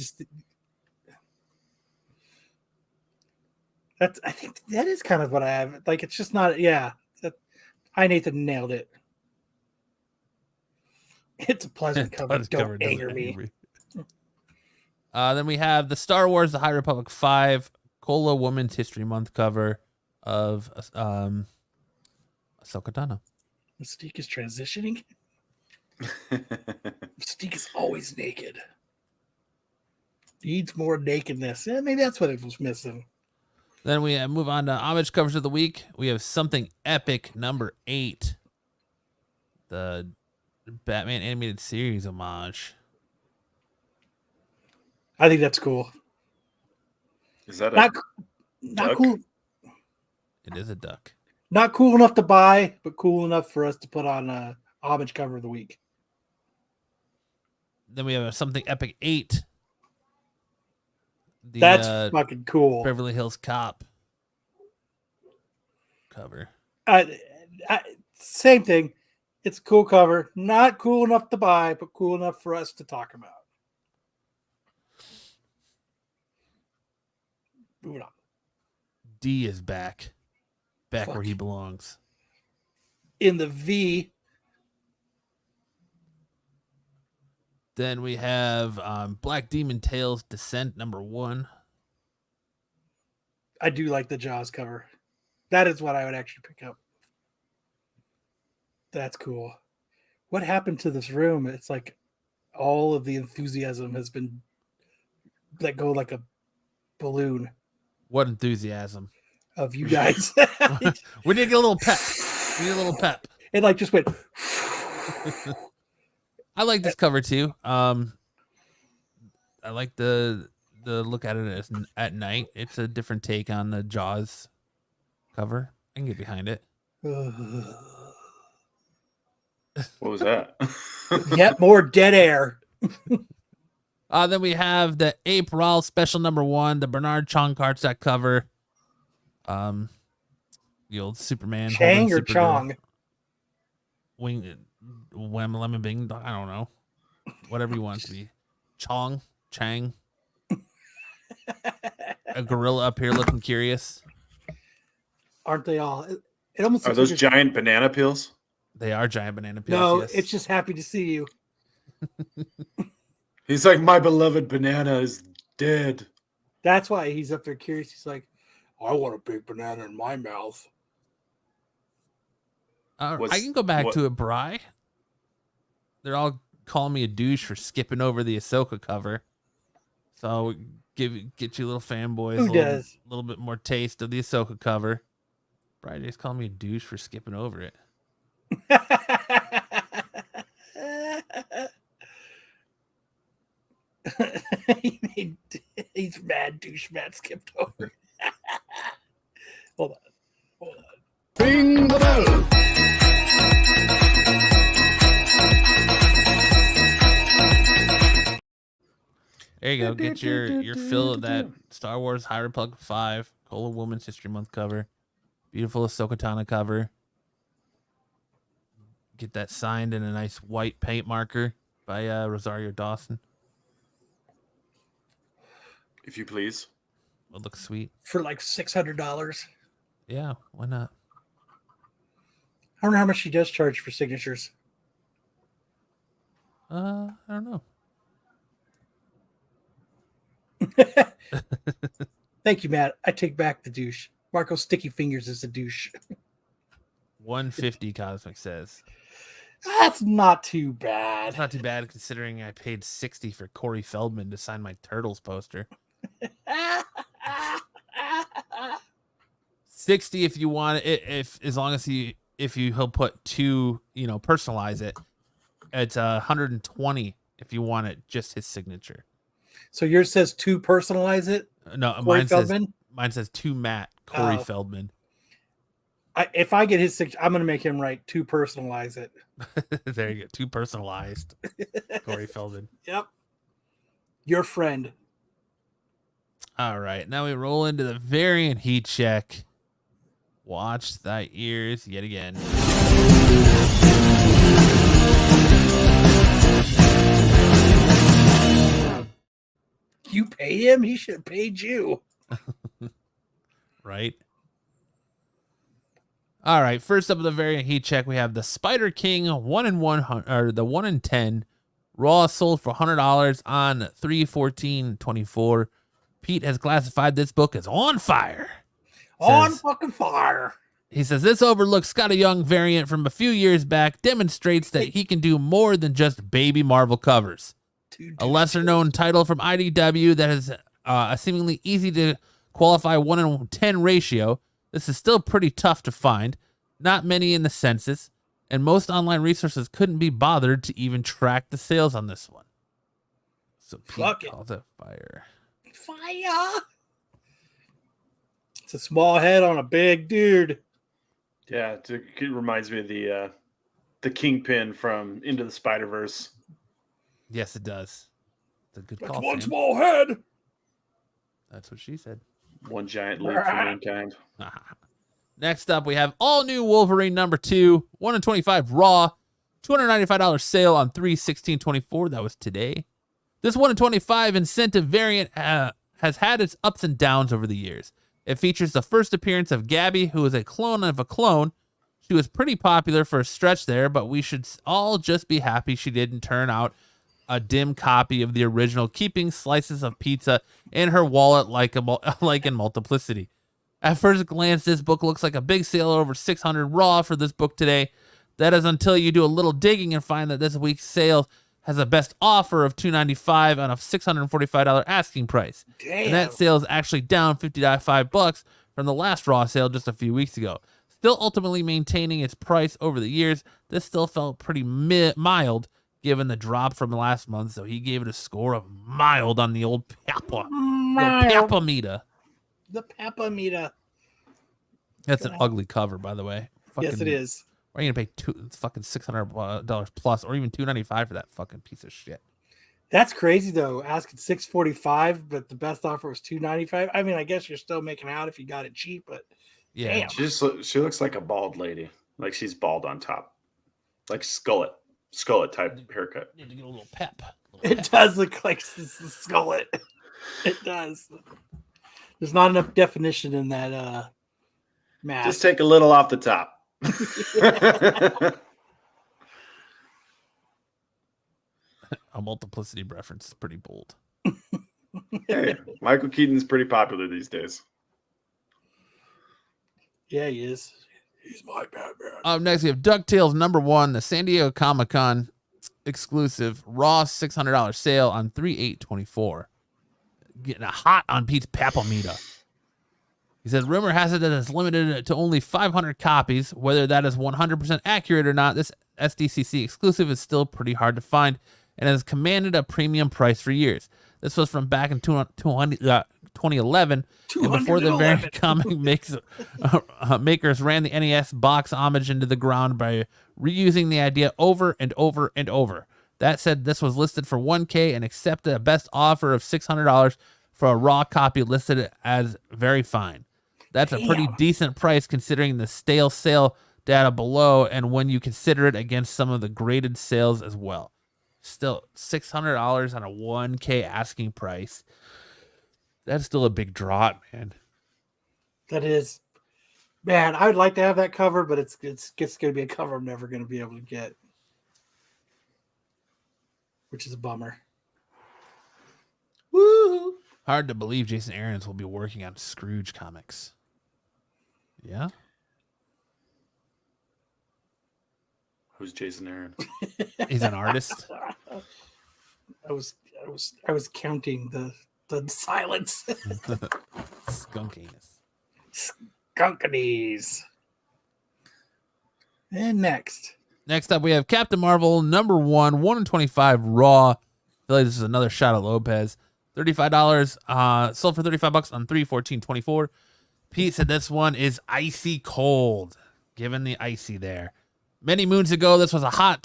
think that is kind of what I have. Like, it's just not. Yeah, Nathan nailed it. It's a pleasant cover. Don't anger me. Then we have the Star Wars: The High Republic 5 Cola Women's History Month cover of Ahsoka Tano. Mystique is transitioning. Mystique is always naked. Needs more nakedness. Yeah, maybe that's what it was missing. Then we move on to homage covers of the week. We have Something Epic #8. The Batman animated series homage. I think that's cool. Is that not cool? It is a duck. Not cool enough to buy, but cool enough for us to put on a homage cover of the week. Then we have Something Epic 8. That's fucking cool. Beverly Hills Cop cover. Same thing. It's a cool cover. Not cool enough to buy, but cool enough for us to talk about. Moving on. D is back. Where he belongs. In the V. Then we have Black Demon Tales Descent #1. I do like the Jaws cover. That is what I would actually pick up. That's cool. What happened to this room? It's like all of the enthusiasm has been let go like a balloon. What enthusiasm of you guys. We need to get a little pep. It like just went. I like this cover too. I like the look at it at night. It's a different take on the Jaws cover. I can get behind it. What was that? Yet more dead air. Then we have the April special #1, the Bernard Chong cardstock cover. The old Superman. Chang or Chong? Wing, Wham, Lemon, Bing. I don't know. Whatever you want it to be. Chong, Chang. A gorilla up here looking curious. Aren't they all? It almost are those giant banana peels? They are giant banana peels. No, yes. it's just happy to see you. He's like, my beloved banana is dead. That's why he's up there curious. He's like, I want a big banana in my mouth. I can go back to it, Bri. They're all calling me a douche for skipping over the Ahsoka cover. So get you little fanboys a little bit more taste of the Ahsoka cover. Bri just calling me a douche for skipping over it. He's mad douche Matt skipped over. Hold on. Ring the bell. There you go. Get your fill of that Star Wars High Republic 5 Cola Women's History Month cover. Beautiful Ahsoka Tano cover. Get that signed in a nice white paint marker by Rosario Dawson. if you please. It looks sweet. For like $600. Yeah, why not? I don't know how much she does charge for signatures. I don't know. Thank you, Matt. I take back the douche. Marco's sticky fingers is a douche. 150 Cosmic says. That's not too bad. That's not too bad considering I paid 60 for Corey Feldman to sign my Turtles poster. 60 if you want it, if as long as he'll put two, personalize it. It's 120 if you want it just his signature. So yours says to personalize it? No, Corey Feldman? Mine says to Matt Corey Feldman. If I get his signature, I'm going to make him write to personalize it. There you go. Too personalized. Corey Feldman. Yep. Your friend. All right. Now we roll into the variant heat check. Watch thy ears yet again. You pay him? He should have paid you. Right. All right. First up of the variant heat check, we have the Spider King 1 in 1 or the 1 in 10 raw sold for $100 on 3/14/24. Pete has classified this book as on fire. On fucking fire. He says this Overlooked Scotty Young variant from a few years back demonstrates that he can do more than just baby Marvel covers. A lesser known title from IDW that has a seemingly easy to qualify 1 in 10 ratio. This is still pretty tough to find. Not many in the census, and most online resources couldn't be bothered to even track the sales on this one. So Pete called it fire. Fire. It's a small head on a big dude. Yeah, it reminds me of the Kingpin from Into the Spider-Verse. Yes, it does. It's a good That's call. one Sam. small head. That's what she said. One giant leap for mankind. Next up, we have all new Wolverine number 2, 1 in 25 raw, $295 sale on 3/16/24. That was today. This 1 in 25 incentive variant has had its ups and downs over the years. It features the first appearance of Gabby, who is a clone of a clone. She was pretty popular for a stretch there, but we should all just be happy she didn't turn out a dim copy of the original, keeping slices of pizza in her wallet like in Multiplicity. At first glance, this book looks like a big sale over 600 raw for this book today. That is until you do a little digging and find that this week's sale has a best offer of $295 on a $645 asking price. Damn. And that sale is actually down $55 from the last raw sale just a few weeks ago. Still ultimately maintaining its price over the years, this still felt pretty mild given the drop from last month, so he gave it a score of mild on the old Papa-meter. The Papa-meter. That's an ugly cover, by the way. Yes, it is. Why are you gonna pay fucking $600 plus, or even $295 for that fucking piece of shit? That's crazy though. Asking $645, but the best offer was $295. I mean, I guess you're still making out if you got it cheap, but Yeah, damn. She looks like a bald lady, like she's bald on top, like Skullet type haircut. need to get a little pep. It does look like Skullet. It does. There's not enough definition in that mask. Just take a little off the top. A Multiplicity reference is pretty bold. Hey, Michael Keaton's pretty popular these days. Yeah, he is. He's my Batman. Up next, we have DuckTales number 1, the San Diego Comic-Con exclusive raw $600 sale on 3/8/24. Getting a hot on Pete's Papa-meter. He says, rumor has it that it's limited to only 500 copies. Whether that is 100% accurate or not, this SDCC exclusive is still pretty hard to find and has commanded a premium price for years. This was from back in 2011, and before the variant comic makers ran the NES box homage into the ground by reusing the idea over and over and over. That said, this was listed for $1K and accepted a best offer of $600 for a raw copy listed as very fine. That's a pretty decent price considering the stale sale data below and when you consider it against some of the graded sales as well. Still, $600 on a $1K asking price. That's still a big draught, man. That is, man. I would like to have that cover, but it's going to be a cover I'm never going to be able to get, which is a bummer. Woo! Hard to believe Jason Aaron's will be working on Scrooge comics. Yeah. Who's Jason Aaron? He's an artist. I was counting the silence. Skunkiness. Skunkies. And next up, we have Captain Marvel #1, 1 in 25 raw. I feel like this is another shot at Lopez. $35. Sold for $35 on 3/14/24. Pete said this one is icy cold. Given the icy there. Many moons ago, this was a hot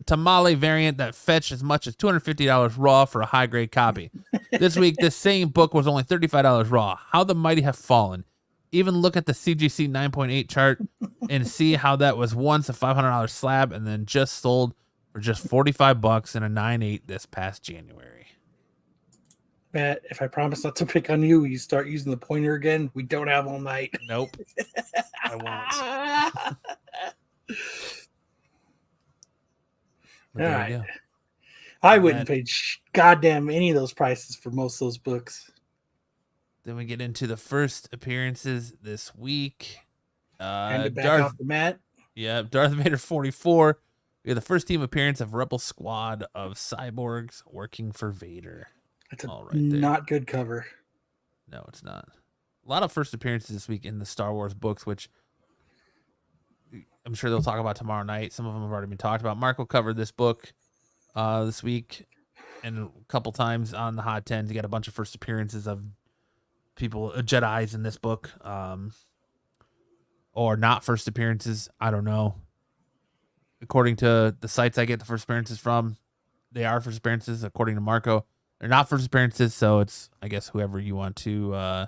tamale variant that fetched as much as $250 raw for a high-grade copy. This week, this same book was only $35 raw. How the mighty have fallen. Even look at the CGC 9.8 chart and see how that was once a $500 slab and then just sold for just $45 in a 9.8 this past January. Matt, if I promise not to pick on you, you start using the pointer again. We don't have all night. Nope. I won't. But All there right. you go. I wouldn't pay goddamn any of those prices for most of those books. Then we get into the first appearances this week. Hand it back off to Matt. Yeah, Darth Vader 44. We have the first team appearance of Rebel Squad of cyborgs working for Vader. That's a All right there. not good cover. No, it's not. A lot of first appearances this week in the Star Wars books, which I'm sure they'll talk about tomorrow night. Some of them have already been talked about. Marco covered this book this week and a couple times on the Hot 10s. You got a bunch of first appearances of people, Jedis in this book, or not first appearances. I don't know. According to the sites I get the first appearances from, they are first appearances. According to Marco, they're not first appearances. So it's, I guess, whoever you want to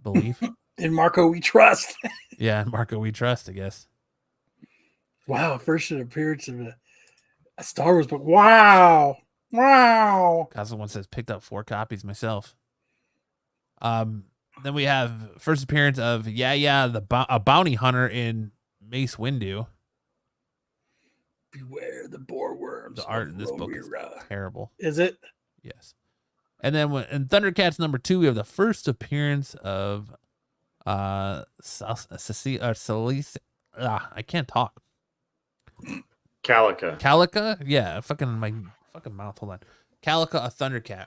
believe. In Marco, we trust. Yeah, Marco, we trust, I guess. Wow, first appearance of a Star Wars book. Wow. Castle one says picked up 4 copies myself. Then we have first appearance of a bounty hunter in Mace Windu. Beware the boar worms. The art in this book is terrible. Is it? Yes. And then in Thundercats #2, we have the first appearance of Celise. I can't talk. Calica. Yeah, my fucking mouth. Hold on. Calica, a Thundercat.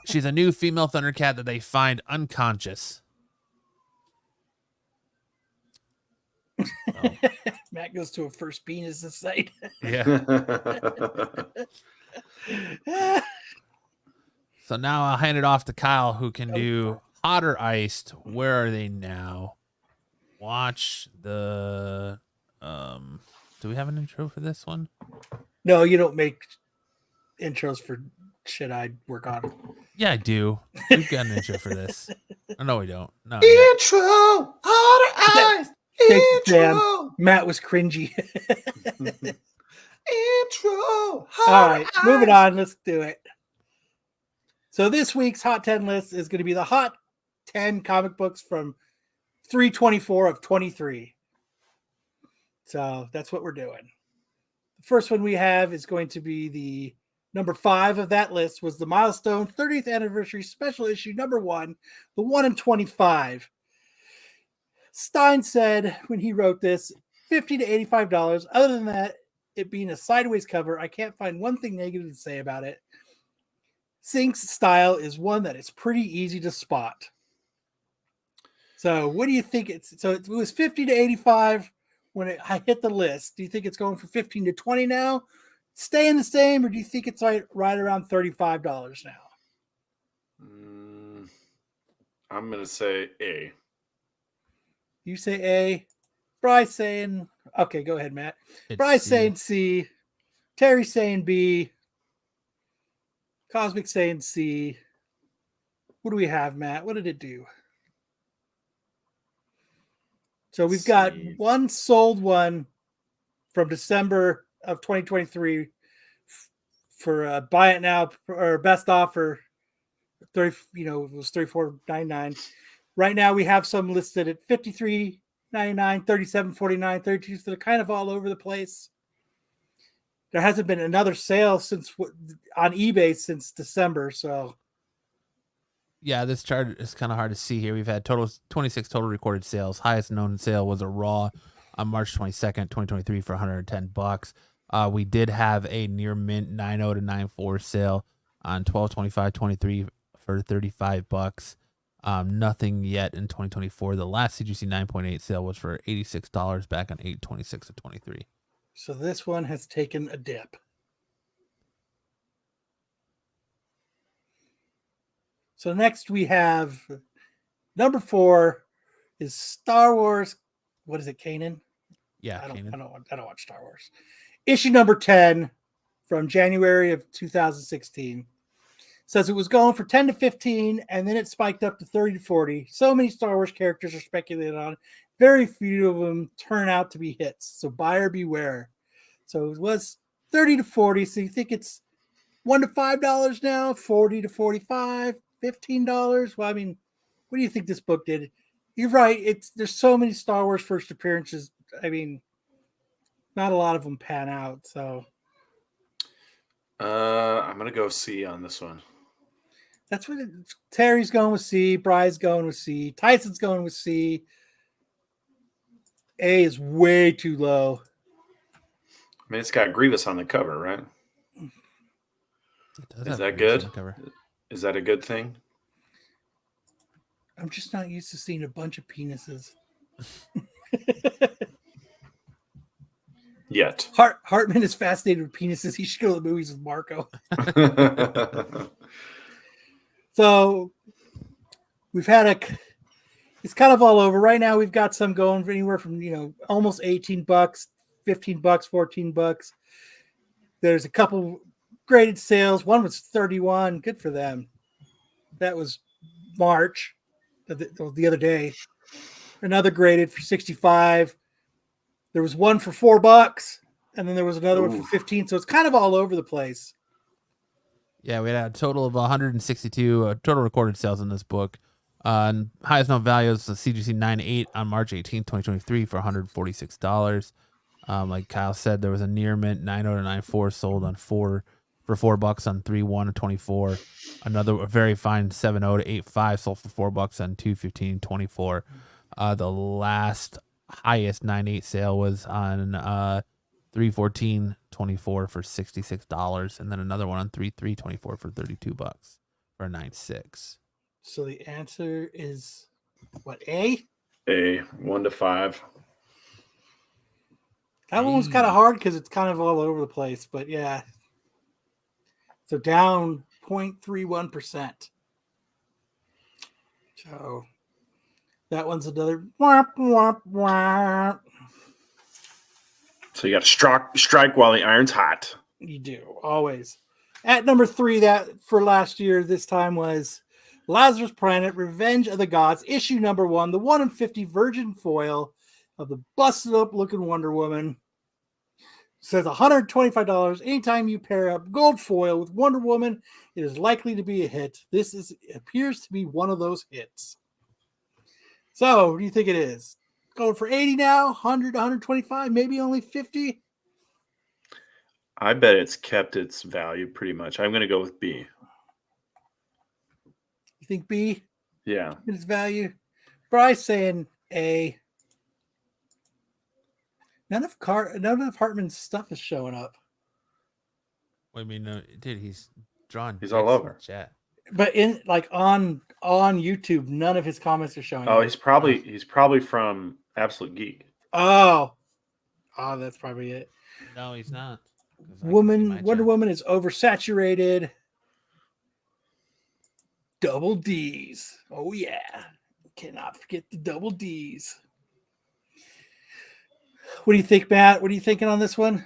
She's a new female Thundercat that they find unconscious. Oh. Matt goes to a first penis site. Yeah. So now I'll hand it off to Kyle, who can do hot or iced. Where are they now? Watch the. Do we have an intro for this one? No, you don't make intros for shit I work on. Yeah, I do. We've got an intro for this. Oh, no, we don't. No. Intro, hot or iced. Intro. Matt was cringy. Intro. All right, moving on. Let's do it. So this week's Hot 10 list is going to be the Hot 10 comic books from 3/24 of 23. So that's what we're doing. The first one we have is going to be the number 5 of that list was the Milestone 30th Anniversary Special Issue #1, the 1 in 25. Stein said when he wrote this, $50 to $85. Other than that, it being a sideways cover, I can't find one thing negative to say about it. Sync's style is one that is pretty easy to spot. So what do you think so it was 50 to 85 when I hit the list. Do you think it's going for 15 to 20 now? Staying the same, or do you think it's right around $35 now? I'm going to say A. You say A. Bryce saying, okay, go ahead, Matt. It's Bryce C. saying C. Terry saying B. Cosmic saying C. What do we have, Matt? What did it do? So we've got one sold one from December of 2023 for buy it now or best offer 30, it was $34.99. Right now we have some listed at $53.99, $37.49, $32, so they're kind of all over the place. There hasn't been another sale on eBay since December, so Yeah, this chart is kind of hard to see here. We've had 26 total recorded sales. Highest known sale was a Raw on March 22nd, 2023 for $110. We did have a near mint 9.0 to 9.4 sale on 12/25/23 for $35. Nothing yet in 2024. The last CGC 9.8 sale was for $86 back on 8/26/23. So this one has taken a dip. So next we have number 4 is Star Wars. What is it, Kanan? Yeah, I don't watch Star Wars. Issue number 10 from January of 2016 says it was going for 10 to 15, and then it spiked up to 30 to 40. So many Star Wars characters are speculated on. Very few of them turn out to be hits. So buyer beware. So it was 30 to 40. So you think it's $1 to $5 now, 40 to 45, $15. Well, I mean, what do you think this book did? You're right. There's so many Star Wars first appearances. I mean, not a lot of them pan out. So I'm gonna go C on this one. that's what Terry's going with C. Bry's going with C. Tyson's going with C. A is way too low. I mean, it's got Grievous on the cover, right? Is that good? Is that a good thing? I'm just not used to seeing a bunch of penises. Yet. Hartman is fascinated with penises. He should go to the movies with Marco. So we've had it's kind of all over. Right now we've got some going for anywhere from, almost $18, $15, $14. There's a couple graded sales. One was 31. Good for them. That was March, the other day. Another graded for 65. There was one for $4, and then there was another one for 15. So it's kind of all over the place. Yeah, we had a total of 162 total recorded sales in this book. Highest known value is the CGC 9.8 on March 18th, 2023 for $146. Like Kyle said, there was a near mint 9.0 to 9.4 sold on for $4 on 3/1/24. Another very fine 7.0 to 8.5 sold for $4 on 2/15/24. The last highest 9.8 sale was on 3/14/24 for $66, and then another one on 3/3/24 for $32 for 9.6. So the answer is what, A? A, 1 to 5. That one was kind of hard because it's kind of all over the place, but yeah. So down 0.31%. So that one's another womp, womp, womp. So you got to strike while the iron's hot. You do, always. At number 3, that for last year, this time was Lazarus Planet, Revenge of the Gods, issue number 1, the 1 in 50 virgin foil of the busted up looking Wonder Woman. It says $125. Anytime you pair up gold foil with Wonder Woman, it is likely to be a hit. This appears to be one of those hits. So, what do you think it is? Going for 80 now, 100, 125, maybe only 50? I bet it's kept its value pretty much. I'm going to go with B. You think B? Yeah. Its value? Bryce saying A. None of Hartman's stuff is showing up. I mean, dude, he's drawn. He's all over. Chat. But on YouTube, none of his comments are showing up. Oh, he's probably from Absolute Geek. Oh, that's probably it. No, he's not. Wonder Woman is oversaturated. Double D's. Oh yeah. Cannot forget the double D's. What do you think, Matt? What are you thinking on this one?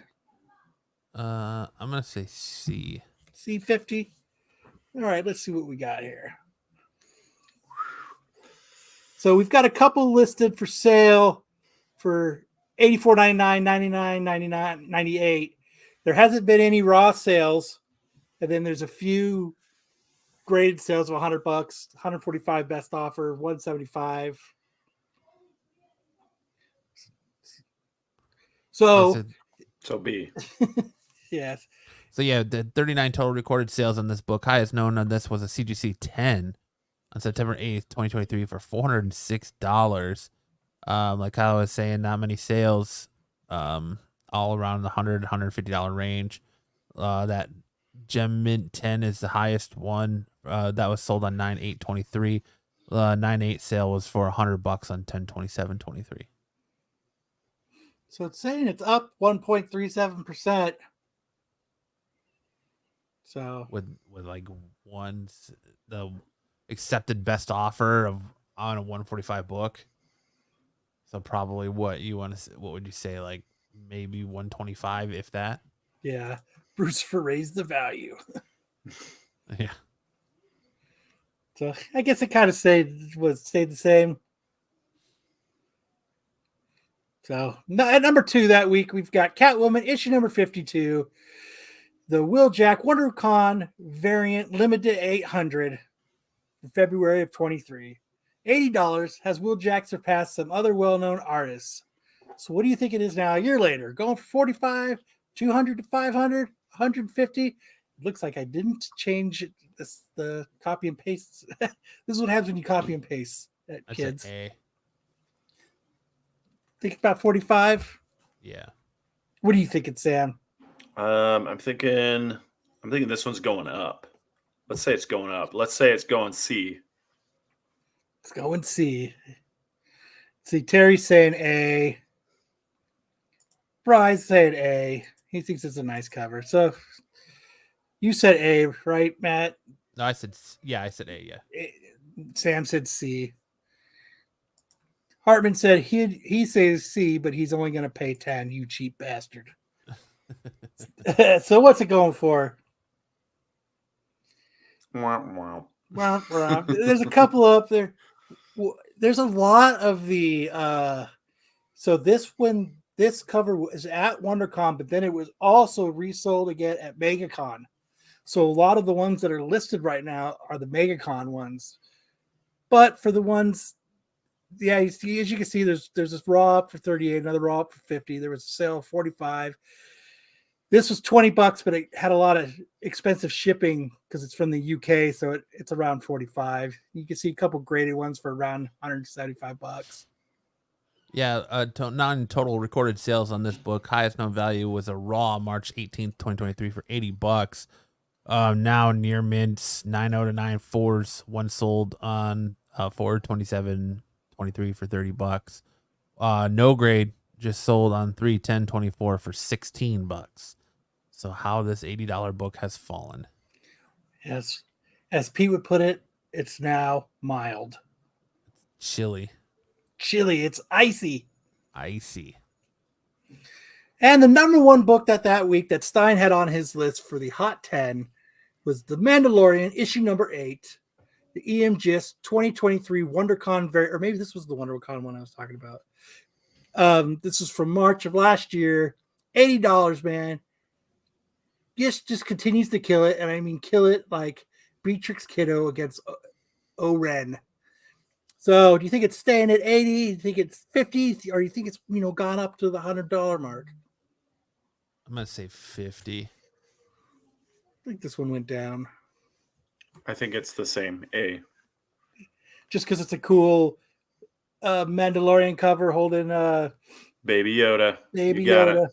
I'm gonna say C. C50. All right, let's see what we got here. So we've got a couple listed for sale for $84.99, $99, $99, $98. There hasn't been any raw sales And then there's a few graded sales of $100, 145 best offer, 175. So, So B. yes. So yeah, the 39 total recorded sales on this book. Highest known on this was a CGC 10 on September 8th, 2023 for $406. Like I was saying, not many sales, all around the $100-$150 range. That Gem Mint 10 is the highest one. That was sold on 9/8/23. 9/8 sale was for $100 on 10/27/23. So it's saying it's up 1.37%. So with like the accepted best offer on a 145 book. So probably what would you say, like maybe 125 if that? yeah, Bruce for raised the value. Yeah. So I guess it kind of stayed the same. So at number 2 that week, we've got Catwoman issue number 52, the Will Jack WonderCon variant limited to 800 in February of 23. $80 has Will Jack surpassed some other well-known artists. So what do you think it is now a year later? Going for 45, 200 to 500, 150? It looks like I didn't change the copy and paste. This is what happens when you copy and paste, kids. Think about 45. Yeah. What do you think it's, Sam? I'm thinking this one's going up. Let's say it's going up. Let's say it's going C. Let's go and see. See, Terry's saying A. Bry's saying A. He thinks it's a nice cover. So you said A, right, Matt? No, I said A. Yeah. Sam said C. Hartman said he says C, but he's only going to pay 10. You cheap bastard. So what's it going for? Wow. There's a couple up there. There's a lot of the so this cover was at WonderCon, but then it was also resold again at MegaCon. So a lot of the ones that are listed right now are the MegaCon ones. But for the ones, yeah, as you can see, there's this raw up for 38, another raw up for 50. There was a sale of 45. This was $20, but it had a lot of expensive shipping because it's from the UK, so it's around 45. You can see a couple graded ones for around $175. Yeah, non-total recorded sales on this book. Highest known value was a raw March 18th, 2023 for $80. Now near mints, 9.0 to 9.4s. One sold on 4/27/23 for $30. No grade just sold on 3/10/24 for $16. So how this $80 book has fallen. Yes. As Pete would put it, it's now mild. Chilly. It's icy. And the number one book that week that Stein had on his list for the Hot 10 was The Mandalorian, issue number 8, the EM Gist 2023 WonderCon, or maybe this was the WonderCon one I was talking about. This is from March of last year. $80, man. Just continues to kill it, and I mean kill it like Beatrix Kiddo against Oren. So, do you think it's staying at 80? Do you think it's 50? Or do you think it's gone up to the $100 mark? I'm gonna say 50. I think this one went down. I think it's the same. A. Just because it's a cool Mandalorian cover holding Baby Yoda. Baby Yoda.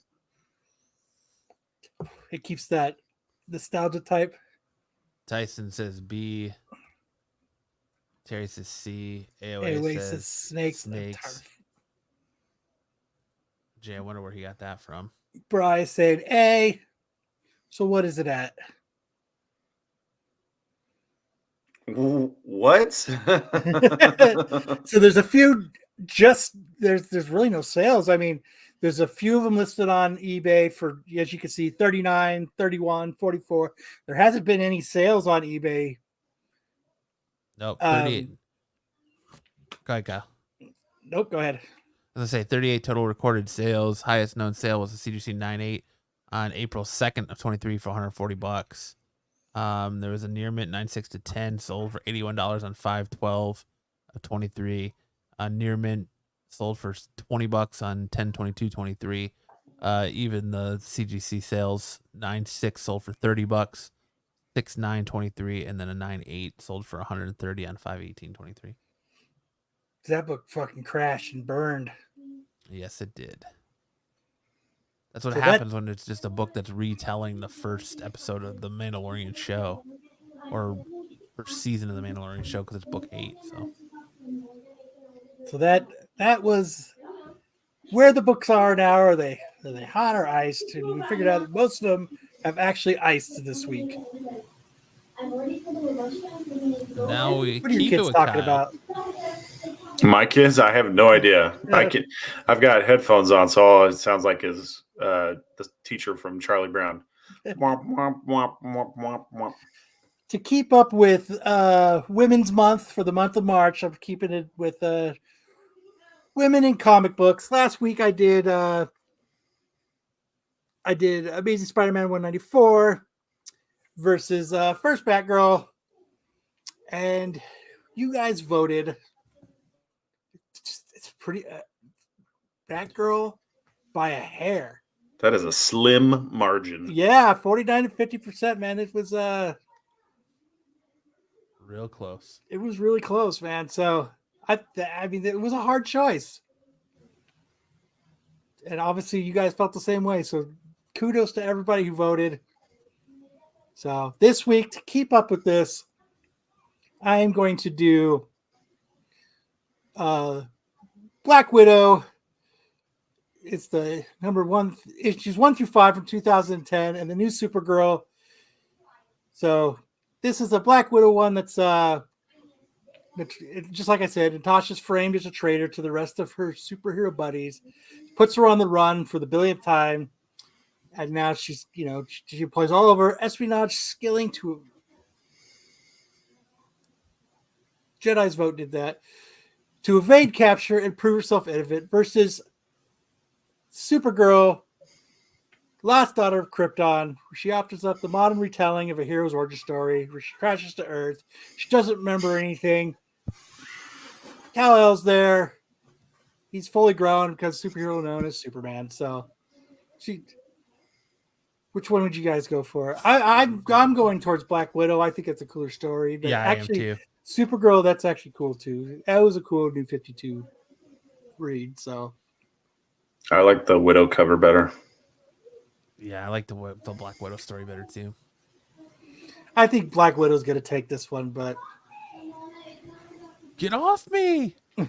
It keeps that nostalgia type. Tyson says B. Terry says C. AOA says snakes. Jay, I wonder where he got that from. Bryce said A. So what is it at? What? So there's a few. There's really no sales. I mean, there's a few of them listed on eBay for, as you can see, 39, 31, 44. There hasn't been any sales on eBay. Nope, 38. Go ahead, Kyle. Nope, go ahead. As I say, 38 total recorded sales. Highest known sale was the CGC 9.8 on April 2nd of 23 for $140. There was a near mint 9.6 to 10 sold for $81 on 5/12 of 23. Near mint sold for $20 on 10/22/23. Even the CGC sales 9.6 sold for $30, 6/9/23, and then a 9.8 sold for $130 on 5/18/23. That book fucking crashed and burned. Yes, it did. That's what So happens when it's just a book that's retelling the first episode of the Mandalorian show, or first season of the Mandalorian show, because it's book 8. So that was where the books are now. Are they hot or iced? And we figured out that most of them have actually iced this week. Now we What are your keep it kids with talking Kyle. about? My kids, I have no idea. I've got headphones on, so all it sounds like is the teacher from Charlie Brown. Womp, womp, womp, womp, womp, womp. To keep up with Women's Month for the month of March, I'm keeping it with women in comic books. Last week I did Amazing Spider-Man 194 versus First Batgirl, and you guys voted. It's pretty Batgirl by a hair. That is a slim margin. Yeah, 49 to 50%, man. It was Real close. It was really close, man. So I mean, it was a hard choice, and obviously you guys felt the same way. So kudos to everybody who voted. So this week, to keep up with this, I am going to do Black Widow. It's the number 1 issues 1 through 5 from 2010, and the new Supergirl. So this is a Black Widow one that's just like I said, Natasha's framed as a traitor to the rest of her superhero buddies, puts her on the run for the billionth time, and now she's, she plays all over espionage skilling to Jedi's vote did that, to evade capture and prove herself innocent versus Supergirl, last daughter of Krypton, where she offers up the modern retelling of a hero's origin story, where she crashes to Earth. She doesn't remember anything. Kal-El's there. He's fully grown because superhero known as Superman. So, which one would you guys go for? I'm going towards Black Widow. I think it's a cooler story. But Yeah, actually, I am too. Supergirl, that's actually cool too. That was a cool New 52 read. So, I like the Widow cover better. Yeah, I like the Black Widow story better too. I think Black Widow's going to take this one, but Get off me! Is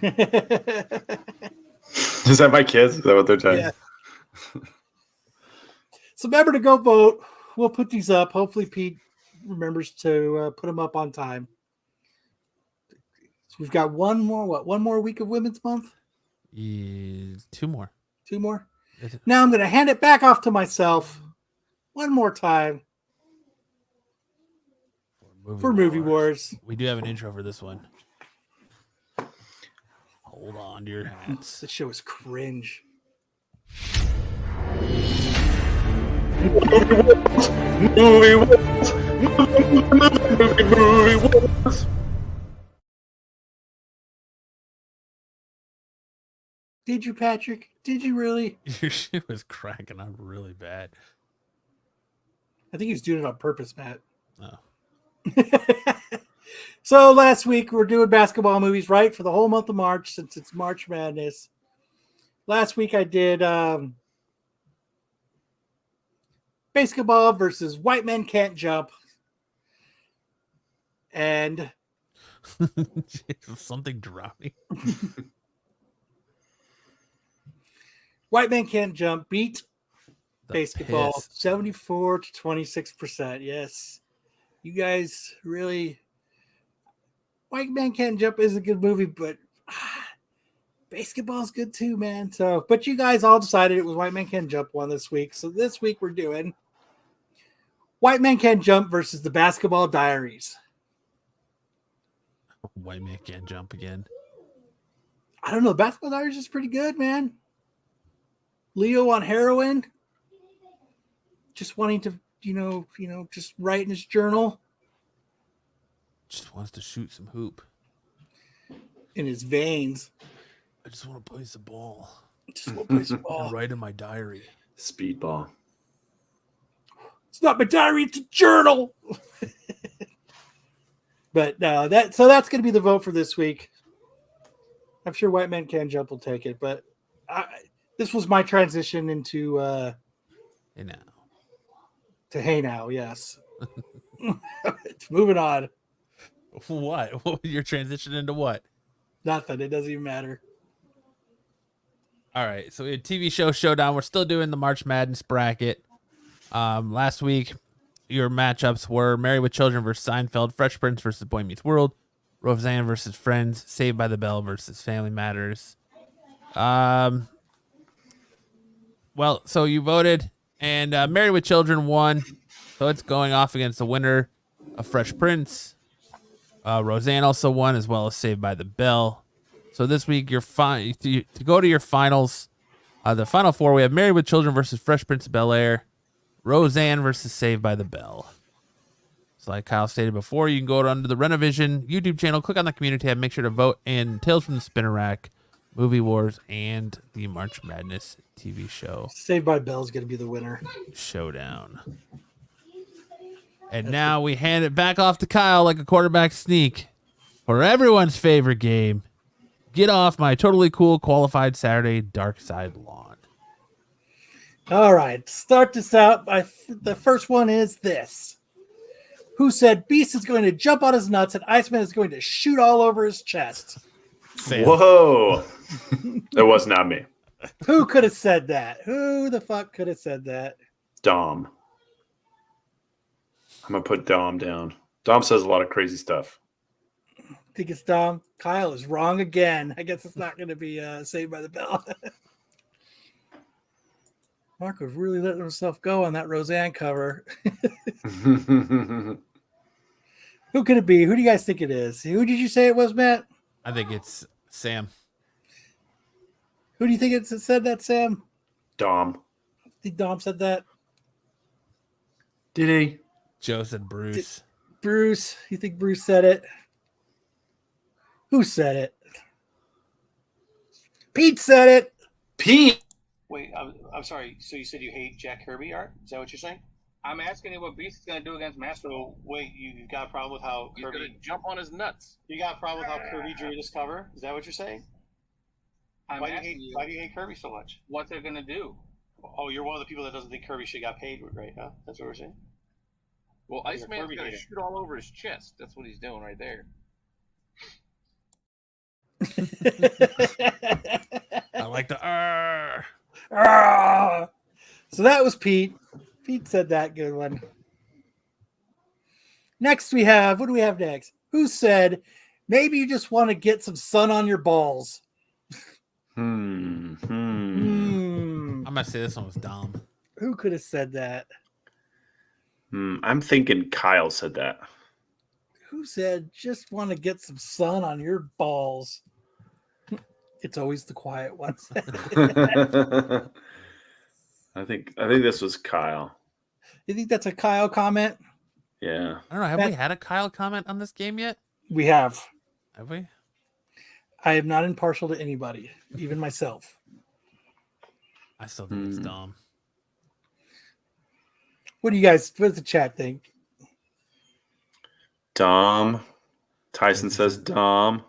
that my kids? Is that what they're saying? Yeah. So remember to go vote. We'll put these up. Hopefully Pete remembers to put them up on time. So we've got one more week of Women's Month? 2 more. 2 more? Now I'm going to hand it back off to myself one more time for Movie Wars. We do have an intro for this one. Hold on to your hats. This show is cringe. Movie Wars. Did you, Patrick? Did you really? Your shit was cracking up really bad. I think he was doing it on purpose, Matt. Oh. So last week we're doing basketball movies, right? For the whole month of March, since it's March Madness. Last week I did basketball versus White Men Can't Jump. And something dropping. White Men Can't Jump beat The basketball piss. 74 to 26%. Yes. You guys really. White Man Can't Jump is a good movie, but basketball's good too, man. So, but you guys all decided it was White Man Can't Jump one this week. So this week we're doing White Man Can't Jump versus the Basketball Diaries. White Man Can't Jump again. I don't know. The Basketball Diaries is pretty good, man. Leo on heroin, just wanting to just write in his journal. Just wants to shoot some hoop. In his veins. I just want to play some ball. Just want to play some ball. And write in my diary. Speedball. It's not my diary, it's a journal. But no, that's going to be the vote for this week. I'm sure White Man Can Jump will take it, but this was my transition into Hey now. to Hey Now, yes. It's moving on. What? Your transition into what? Nothing. It doesn't even matter. All right. So we had TV show Showdown. We're still doing the March Madness bracket. Last week, your matchups were Married with Children versus Seinfeld, Fresh Prince versus Boy Meets World, Roseanne versus Friends, Saved by the Bell versus Family Matters. Well, so you voted, and Married with Children won. So it's going off against the winner of Fresh Prince. Roseanne also won, as well as Saved by the Bell. So this week, you're fine to go to your finals. The final four, we have Married with Children versus Fresh Prince of Bel-Air, Roseanne versus Saved by the Bell. So like Kyle stated before, you can go under the Renovision YouTube channel, click on the community tab, make sure to vote in Tales from the Spinner Rack, Movie Wars, and the March Madness TV show. Saved by Bell is going to be the winner. Showdown. And now we hand it back off to Kyle like a quarterback sneak for everyone's favorite game. Get off my totally cool qualified Saturday dark side lawn. All right, start this out. The first one is this. Who said Beast is going to jump on his nuts and Iceman is going to shoot all over his chest? Sam. Whoa. It was not me. Who could have said that? Who the fuck could have said that? Dom. I'm going to put Dom down. Dom says a lot of crazy stuff. Think it's Dom? Kyle is wrong again. I guess it's not going to be Saved by the Bell. Mark was really letting himself go on that Roseanne cover. Who could it be? Who do you guys think it is? Who did you say it was, Matt? I think it's Sam. Who do you think it said that, Sam? Dom. I think Dom said that. Did he? Joe said Bruce. Bruce. You think Bruce said it? Who said it? Pete said it. Pete. Wait, I'm sorry. So you said you hate Jack Kirby art? Is that what you're saying? I'm asking you what Beast is going to do against Master. So wait, you got a problem with how He's Kirby... going to jump on his nuts. You got a problem with how Kirby drew this cover? Is that what you're saying? Why do you hate Kirby so much? What they're going to do. Oh, you're one of the people that doesn't think Kirby should got paid, right? Huh? That's what we're saying? Well, You're a Iceman's Kirby going to hater. shoot all over his chest. That's what he's doing right there. I like the Ah! So that was Pete. Pete said that. Good one. Next we have, what do we have next? Who said, maybe you just want to get some sun on your balls? I'm gonna say this one was Dom. Who could have said that? I'm thinking Kyle said that. Who said, just want to get some sun on your balls? It's always the quiet ones. I think this was Kyle. You think that's a Kyle comment? Yeah. I don't know. Have we had a Kyle comment on this game yet? We have. Have we? I am not impartial to anybody, even myself. I still think it's Dom. What does the chat think? Dom. Tyson says Dom.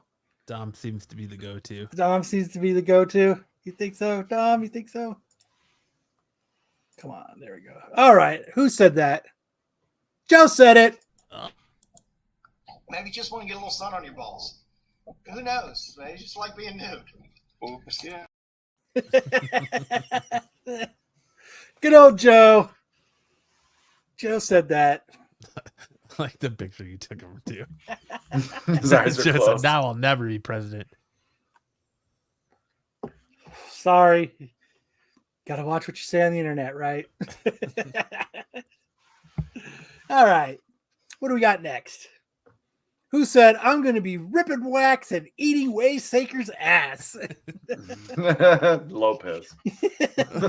Dom seems to be the go-to. Dom seems to be the go-to. You think so, Dom? You think so? Come on, there we go. All right, who said that? Joe said it. Maybe you just want to get a little sun on your balls. Who knows? Maybe you just like being nude. Oops, yeah. Good old Joe. Joe said that. I like the picture you took of him too. His eyes are Joe said, closed. now I'll never be president. Sorry. Got to watch what you say on the internet, right? All right. What do we got next? Who said, I'm going to be ripping wax and eating Waysaker's ass? Lopez.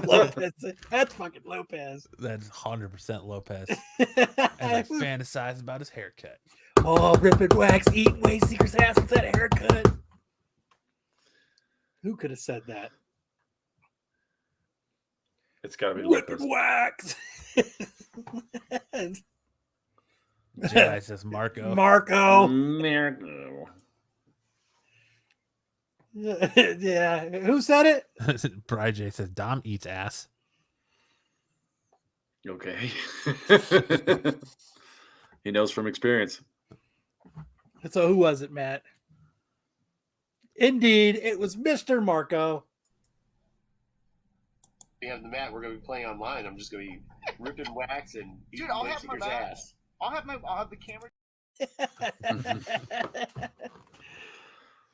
Lopez. That's fucking Lopez. That's 100% Lopez. And I fantasize about his haircut. Oh, ripping wax, eating Waysaker's ass with that haircut. Who could have said that? It's got to be Lopez. Ripping wax. Jedi says Marco. Marco. Marco. Yeah. Who said it? Bri J says Dom eats ass. Okay. He knows from experience. So who was it, Matt? Indeed, it was Mr. Marco. We have the mat. We're going to be playing online. I'm just going to be ripping wax and Dude, I'll have my back. ass. I'll have the camera.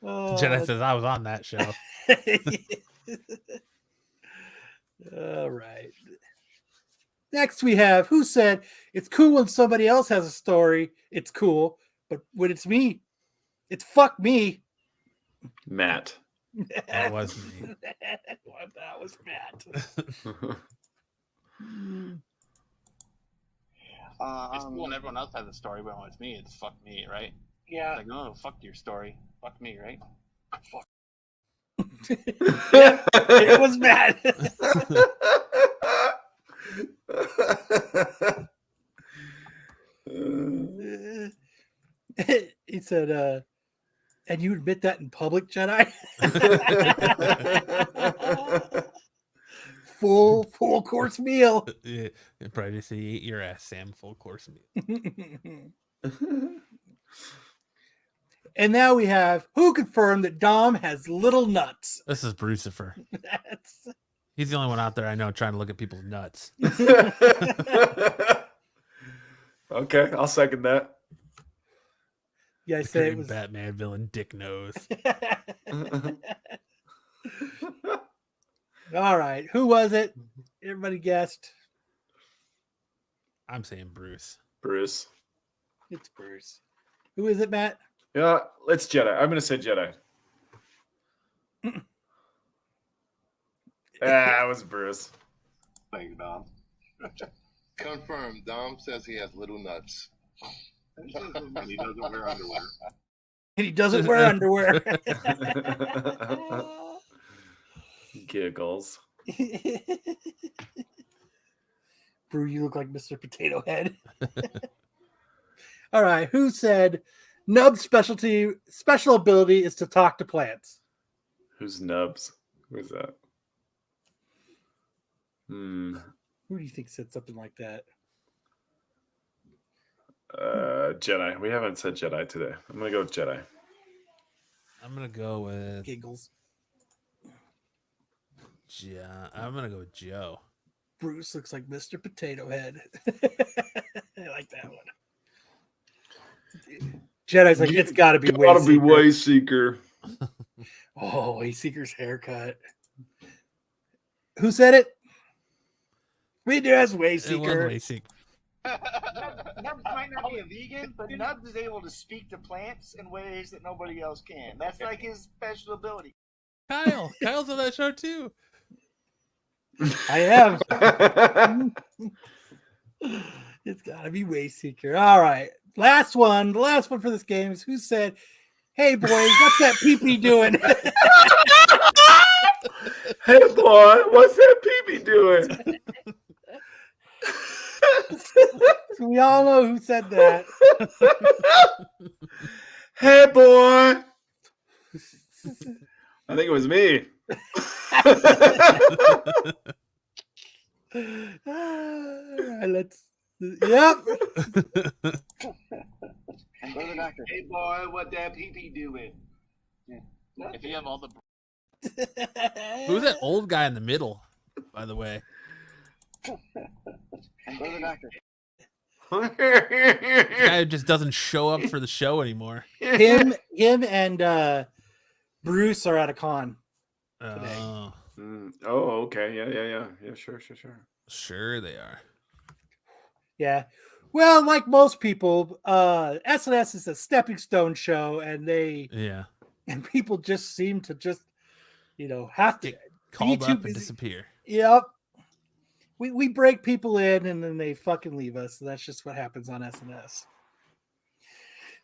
Jedi says I was on that show. All right. Next we have who said it's cool when somebody else has a story. It's cool, but when it's me, it's fuck me. Matt. That was me. That was Matt. It's cool when everyone else has a story, but when it's me, it's fuck me, right? Yeah. Like, oh, fuck your story. Fuck me, right? Fuck. Yeah, it was Matt. He said, and you admit that in public, Jedi? full course meal. Yeah, probably say you ate your ass, Sam. Full course meal. And now we have who confirmed that Dom has little nuts. This is Brucifer. He's the only one out there I know trying to look at people's nuts. Okay, I'll second that. Yeah, I say it Green was Batman villain Dick Nose. All right. Who was it? Everybody guessed. I'm saying Bruce. Bruce. It's Bruce. Who is it, Matt? Yeah, it's Jedi. I'm going to say Jedi. It was Bruce. Thank you, Dom. Confirmed. Dom says he has little nuts. And he doesn't wear underwear. And he doesn't wear underwear. Giggles. Brew, you look like Mr. Potato Head. All right. Who said Nub's special ability is to talk to plants? Who's Nubs? Who's that? Who do you think said something like that? Jedi. We haven't said Jedi today. I'm going to go with Jedi. I'm going to go with Giggles. I'm going to go with Joe. Bruce looks like Mr. Potato Head. I like that one. Jedi's like, it's got to be Gotta be Wayseeker. Wayseeker. Oh, Wayseeker's haircut. Who said it? We do as It was Wayseeker. Wayseeker. Nubs might not be a vegan, but Nubs is able to speak to plants in ways that nobody else can. That's like his special ability. Kyle's on that show too. I have. It's got to be Wayseeker. All right. Last one. The last one for this game is who said, hey, boys, what's that pee-pee doing? Hey, boy, what's that pee-pee doing? So we all know who said that. Hey, boy. I think it was me. All right, let's. Yep. Hey, boy, what that pee-pee doing? If you have all the Who's that old guy in the middle, by the way? Guy who just doesn't show up for the show anymore. Him and Bruce are at a con. Oh, Oh, okay. Yeah. Sure. sure they are. Yeah. Well, like most people, SNS is a stepping stone show, and people just seem to just, have to get called be too up and busy. disappear. Yep. We break people in and then they fucking leave us. So that's just what happens on SNS.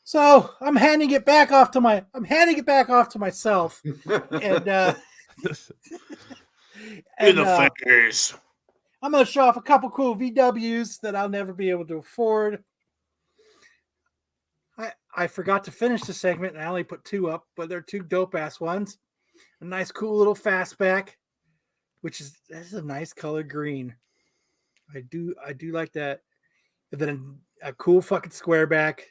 So I'm handing it back off to myself. And In the face. I'm gonna show off a couple cool VWs that I'll never be able to afford. I forgot to finish the segment and I only put 2 up, but they're 2 dope ass ones. A nice cool little fastback, that's a nice color green. I do like that. And then a cool fucking square back.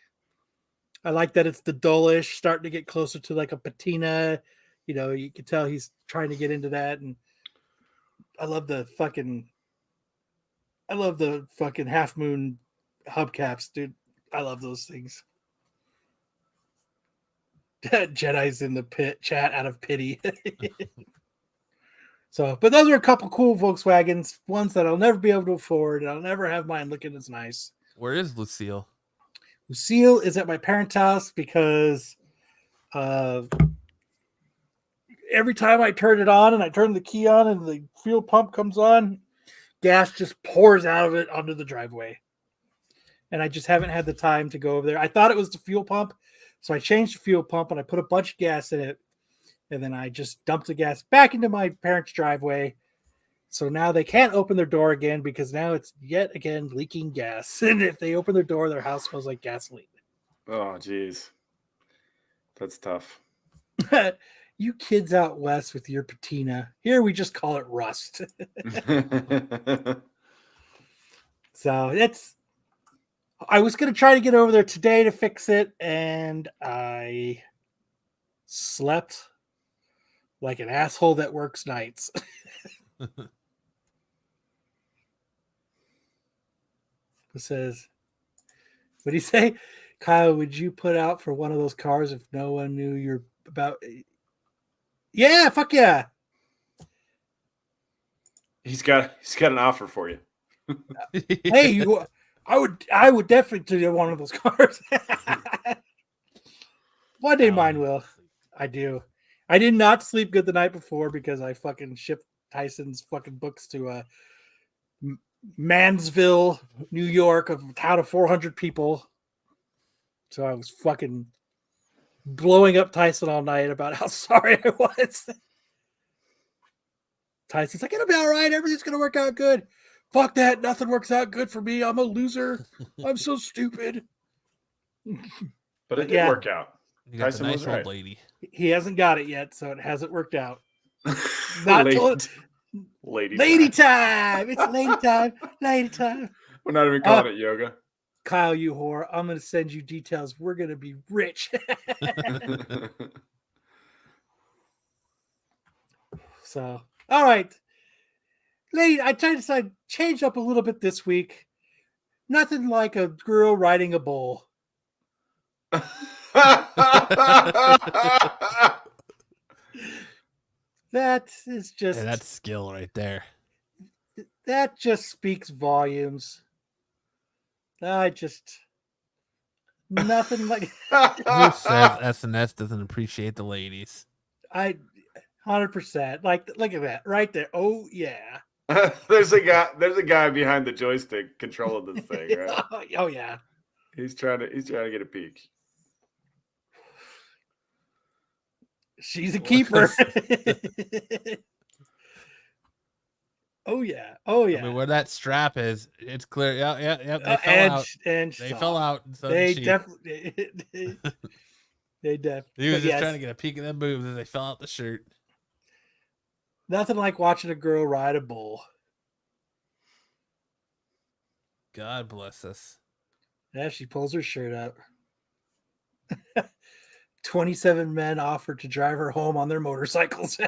I like that it's the dullish, starting to get closer to like a patina. You can tell he's trying to get into that. And I love the fucking half moon hubcaps, dude. I love those things. Jedi's in the pit chat out of pity. So, but those are a couple cool Volkswagens, ones that I'll never be able to afford, and I'll never have mine looking as nice. Where is Lucille? Lucille is at my parents' house because every time I turn it on and I turn the key on and the fuel pump comes on, gas just pours out of it onto the driveway. And I just haven't had the time to go over there. I thought it was the fuel pump, so I changed the fuel pump and I put a bunch of gas in it. And then I just dumped the gas back into my parents' driveway. So now they can't open their door again because now it's yet again leaking gas. And if they open their door, their house smells like gasoline. Oh, geez. That's tough. You kids out west with your patina. Here we just call it rust. So I was going to try to get over there today to fix it. And I slept like an asshole that works nights. It says, what do you say? Kyle, would you put out for one of those cars if no one knew you're about? Yeah, fuck yeah. He's got an offer for you. Hey, I would definitely do one of those cars. One day mine will. I do. I did not sleep good the night before because I fucking shipped Tyson's fucking books to Mansville, New York, a town of 400 people. So I was fucking blowing up Tyson all night about how sorry I was. Tyson's like, it'll be all right. Everything's going to work out good. Fuck that. Nothing works out good for me. I'm a loser. I'm so stupid. But it did work out. You got Tyson the nice was old right. lady. He hasn't got it yet, so it hasn't worked out. Lady time. It's lady time. Lady time. We're not even calling it yoga. Kyle, you whore. I'm going to send you details. We're going to be rich. So, all right. Lady, I tried to change up a little bit this week. Nothing like a girl riding a bull. That is just... Yeah, that's skill right there. That just speaks volumes. Nothing like... Who says SNS doesn't appreciate the ladies? 100%. Like, look at that right there. Oh, yeah. There's a guy behind the joystick controlling this thing, right? Oh, yeah. He's trying to get a peek. She's a keeper. Oh yeah. I mean, where that strap is, it's clear. Yeah. They fell out. So they definitely. They definitely. He was just trying to get a peek at them boobs as they fell out the shirt. Nothing like watching a girl ride a bull. God bless us. Yeah, she pulls her shirt up. 27 men offered to drive her home on their motorcycles.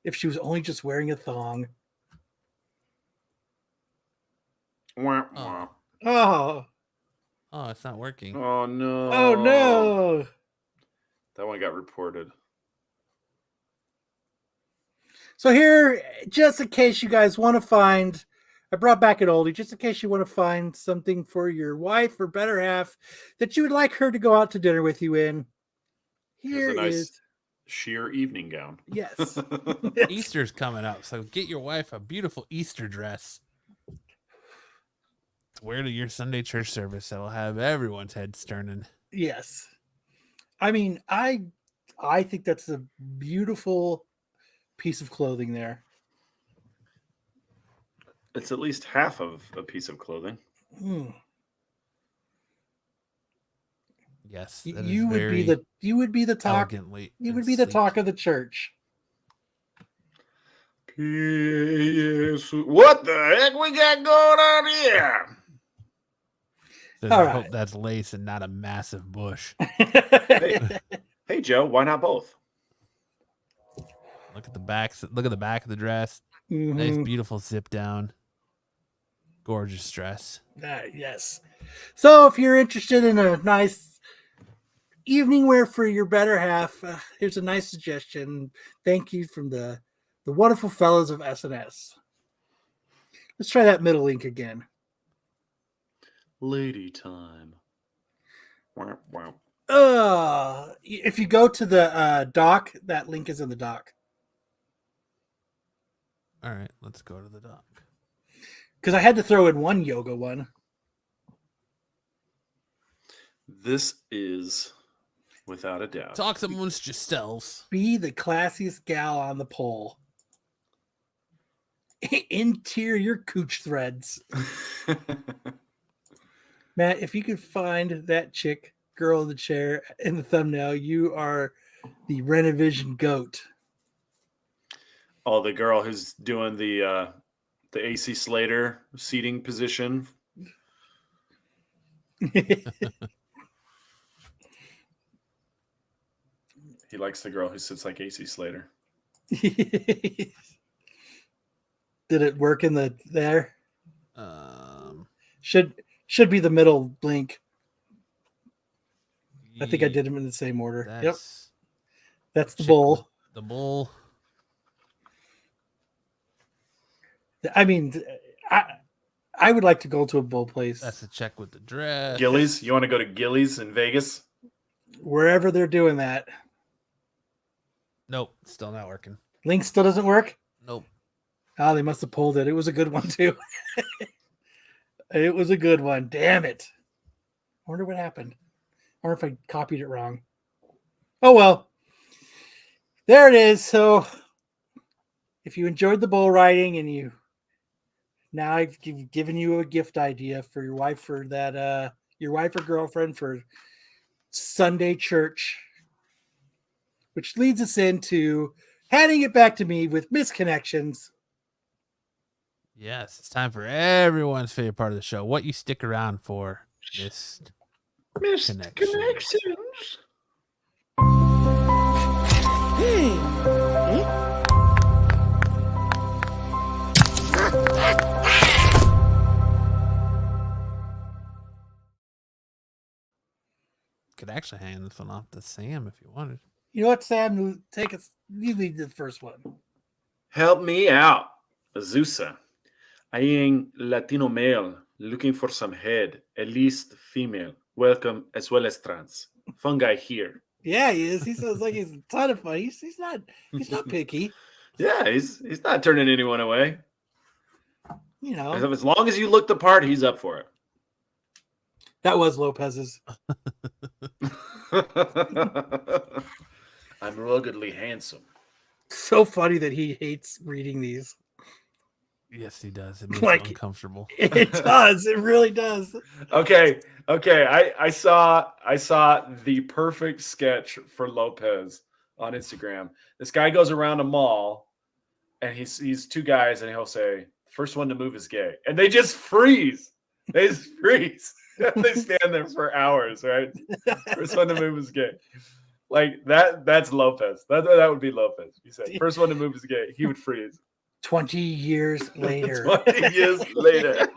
If she was only just wearing a thong. Oh, it's not working. Oh, no. Oh, no. That one got reported. So here, just in case you guys want to find I brought back an oldie just in case you want to find something for your wife or better half that you would like her to go out to dinner with you in. Here Here's a nice is sheer evening gown. yes. Easter's coming up, so get your wife a beautiful Easter dress. Wear to your Sunday church service. That'll have everyone's heads turning. Yes. I mean, I think that's a beautiful piece of clothing there. It's at least half of a piece of clothing. Yes, You would be the talk. Elegantly You would and be the sleek. talk of the church. What the heck we got going on here? Says, All I right. hope that's lace and not a massive bush. Hey, Joe, why not both? Look at the back. Look at the back of the dress. Nice, Mhm. beautiful zip down. Gorgeous dress. Yes. So if you're interested in a nice evening wear for your better half, here's a nice suggestion. Thank you from the wonderful fellows of SNS. Let's try that middle link again. Lady time. Wow, wow. If you go to the doc, that link is in the doc. All right, let's go to the dock. Because I had to throw in one yoga one. This is, without a doubt, Talk amongst yourselves. Be the classiest gal on the pole. Interior cooch threads. Matt, if you could find that chick, girl in the chair in the thumbnail, you are the Renovision goat. Oh, the girl who's doing the AC Slater seating position. He likes the girl who sits like AC Slater. Did it work in there? Should be the middle link. I think I did them in the same order. Yep. That's the bowl. The bowl. I mean, I would like to go to a bowl place. That's the check with the dress. Gillies? You want to go to Gillies in Vegas? Wherever they're doing that. Nope, still not working. Link still doesn't work? Nope. Oh, they must have pulled it. It was a good one, too. It was a good one. Damn it. I wonder what happened. I wonder if I copied it wrong. Oh, well. There it is. So, if you enjoyed the bull riding and now I've given you a gift idea for your wife for that, your wife or girlfriend for Sunday church, which leads us into handing it back to me with misconnections. Yes, it's time for everyone's favorite part of the show. What you stick around for, Misconnections. Could actually hand this one off to Sam if you wanted. You know what, Sam? Take us. You lead the first one. Help me out, Azusa. I am Latino male looking for some head, at least female. Welcome as well as trans. Fun guy here. Yeah, he is. He sounds like he's a ton of fun. He's not picky. Yeah, he's not turning anyone away. You know, As long as you look the part, he's up for it. that was Lopez's. I'm ruggedly handsome. So funny that he hates reading these. Yes, he does. It makes Like- him uncomfortable. It does. It really does. Okay. I saw the perfect sketch for Lopez on Instagram. This guy goes around a mall and he sees two guys and he'll say, "First one to move is gay," and they just freeze. They just freeze. They stand there for hours, right? First one to move is gay. Like that's Lopez. That would be Lopez. You said first one to move is gay. He would freeze. 20 years later. 20 years later.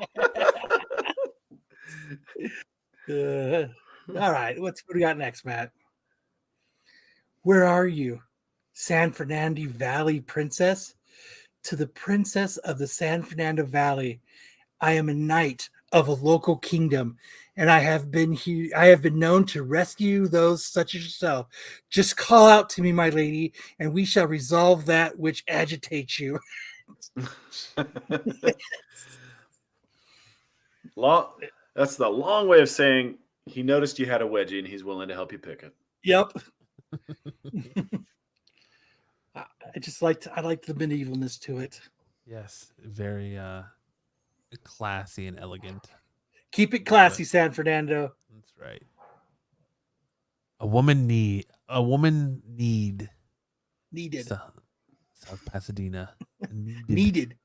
All right. What do we got next, Matt? Where are you? San Fernando Valley princess? to the princess of the San Fernando Valley. I am a knight of a local kingdom, and I have been known to rescue those such as yourself. Just call out to me, my lady, and we shall resolve that which agitates you. That's the long way of saying he noticed you had a wedgie and he's willing to help you pick it. Yep. I like the medievalness to it. Yes, very classy and elegant. Keep it classy, San Fernando. That's right. A woman need Needed. South Pasadena. Needed.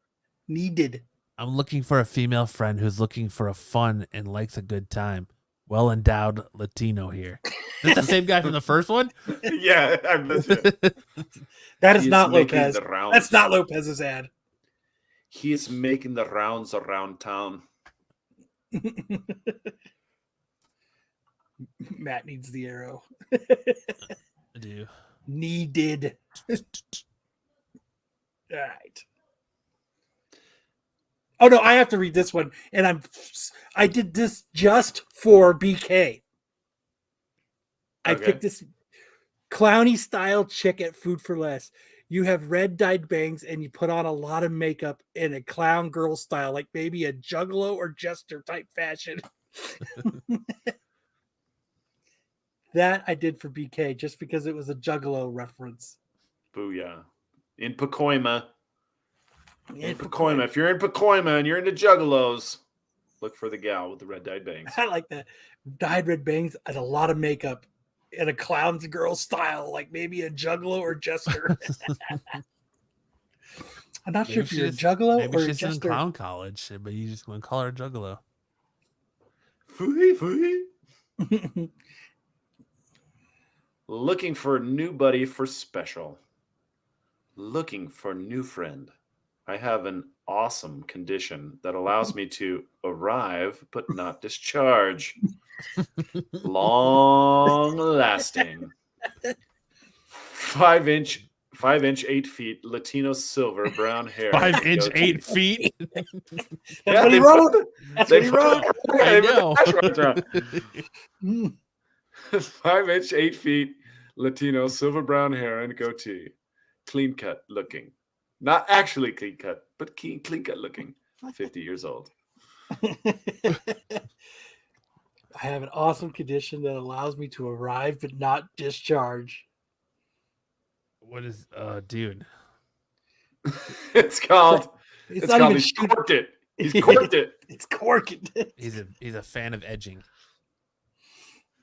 I'm looking for a female friend who's looking for a fun and likes a good time. Well endowed Latino here. Is this the same guy from the first one? Yeah, I missed it. That is not Lopez. That's not Lopez's ad. He is making the rounds around town. Matt needs the arrow. I do. Needed. All right. Oh no, I have to read this one, and I did this just for BK. I picked this clowny style chick at Food for Less. You have red dyed bangs and you put on a lot of makeup in a clown girl style, like maybe a juggalo or jester type fashion. That I did for BK just because it was a juggalo reference. Booyah. In Pacoima. In Pacoima. If you're in Pacoima and you're into juggalos, look for the gal with the red dyed bangs. I like that. Dyed red bangs and a lot of makeup in a clown's girl style, like maybe a juggalo or jester. I'm not sure if you're a juggalo maybe or a she's in jester. clown college, but you just want to call her a juggalo. Fooey. Looking for a new buddy for special. Looking for a new friend. I have an awesome condition that allows me to arrive but not discharge. Long lasting. 5 inch, 8 feet, Latino silver, brown hair. 5 inch, 8 feet. That's what he wrote. That's what he put- wrote. they I put know. the hash 5 inch, 8 feet, Latino, silver brown hair and goatee. Clean cut looking. Not actually clean cut, but clean cut looking. 50 years old. I have an awesome condition that allows me to arrive but not discharge. What is dude? It's called It's not called even he's corked it. He's corked it. It's corked. He's a fan of edging.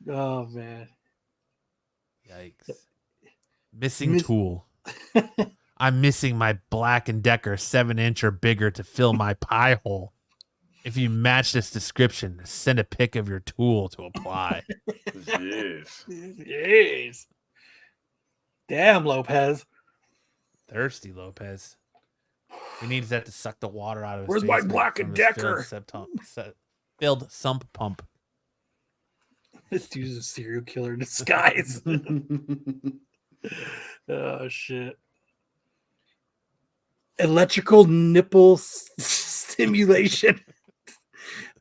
Oh man. Yikes. Missing tool. I'm missing my Black & Decker 7-inch or bigger to fill my pie hole. If you match this description, send a pic of your tool to apply. Jeez. Damn, Lopez. Thirsty Lopez. He needs that to suck the water out of his Where's my basement Black from & his Decker? Filled sump pump. This dude's a serial killer in disguise. Oh shit. Electrical nipple stimulation.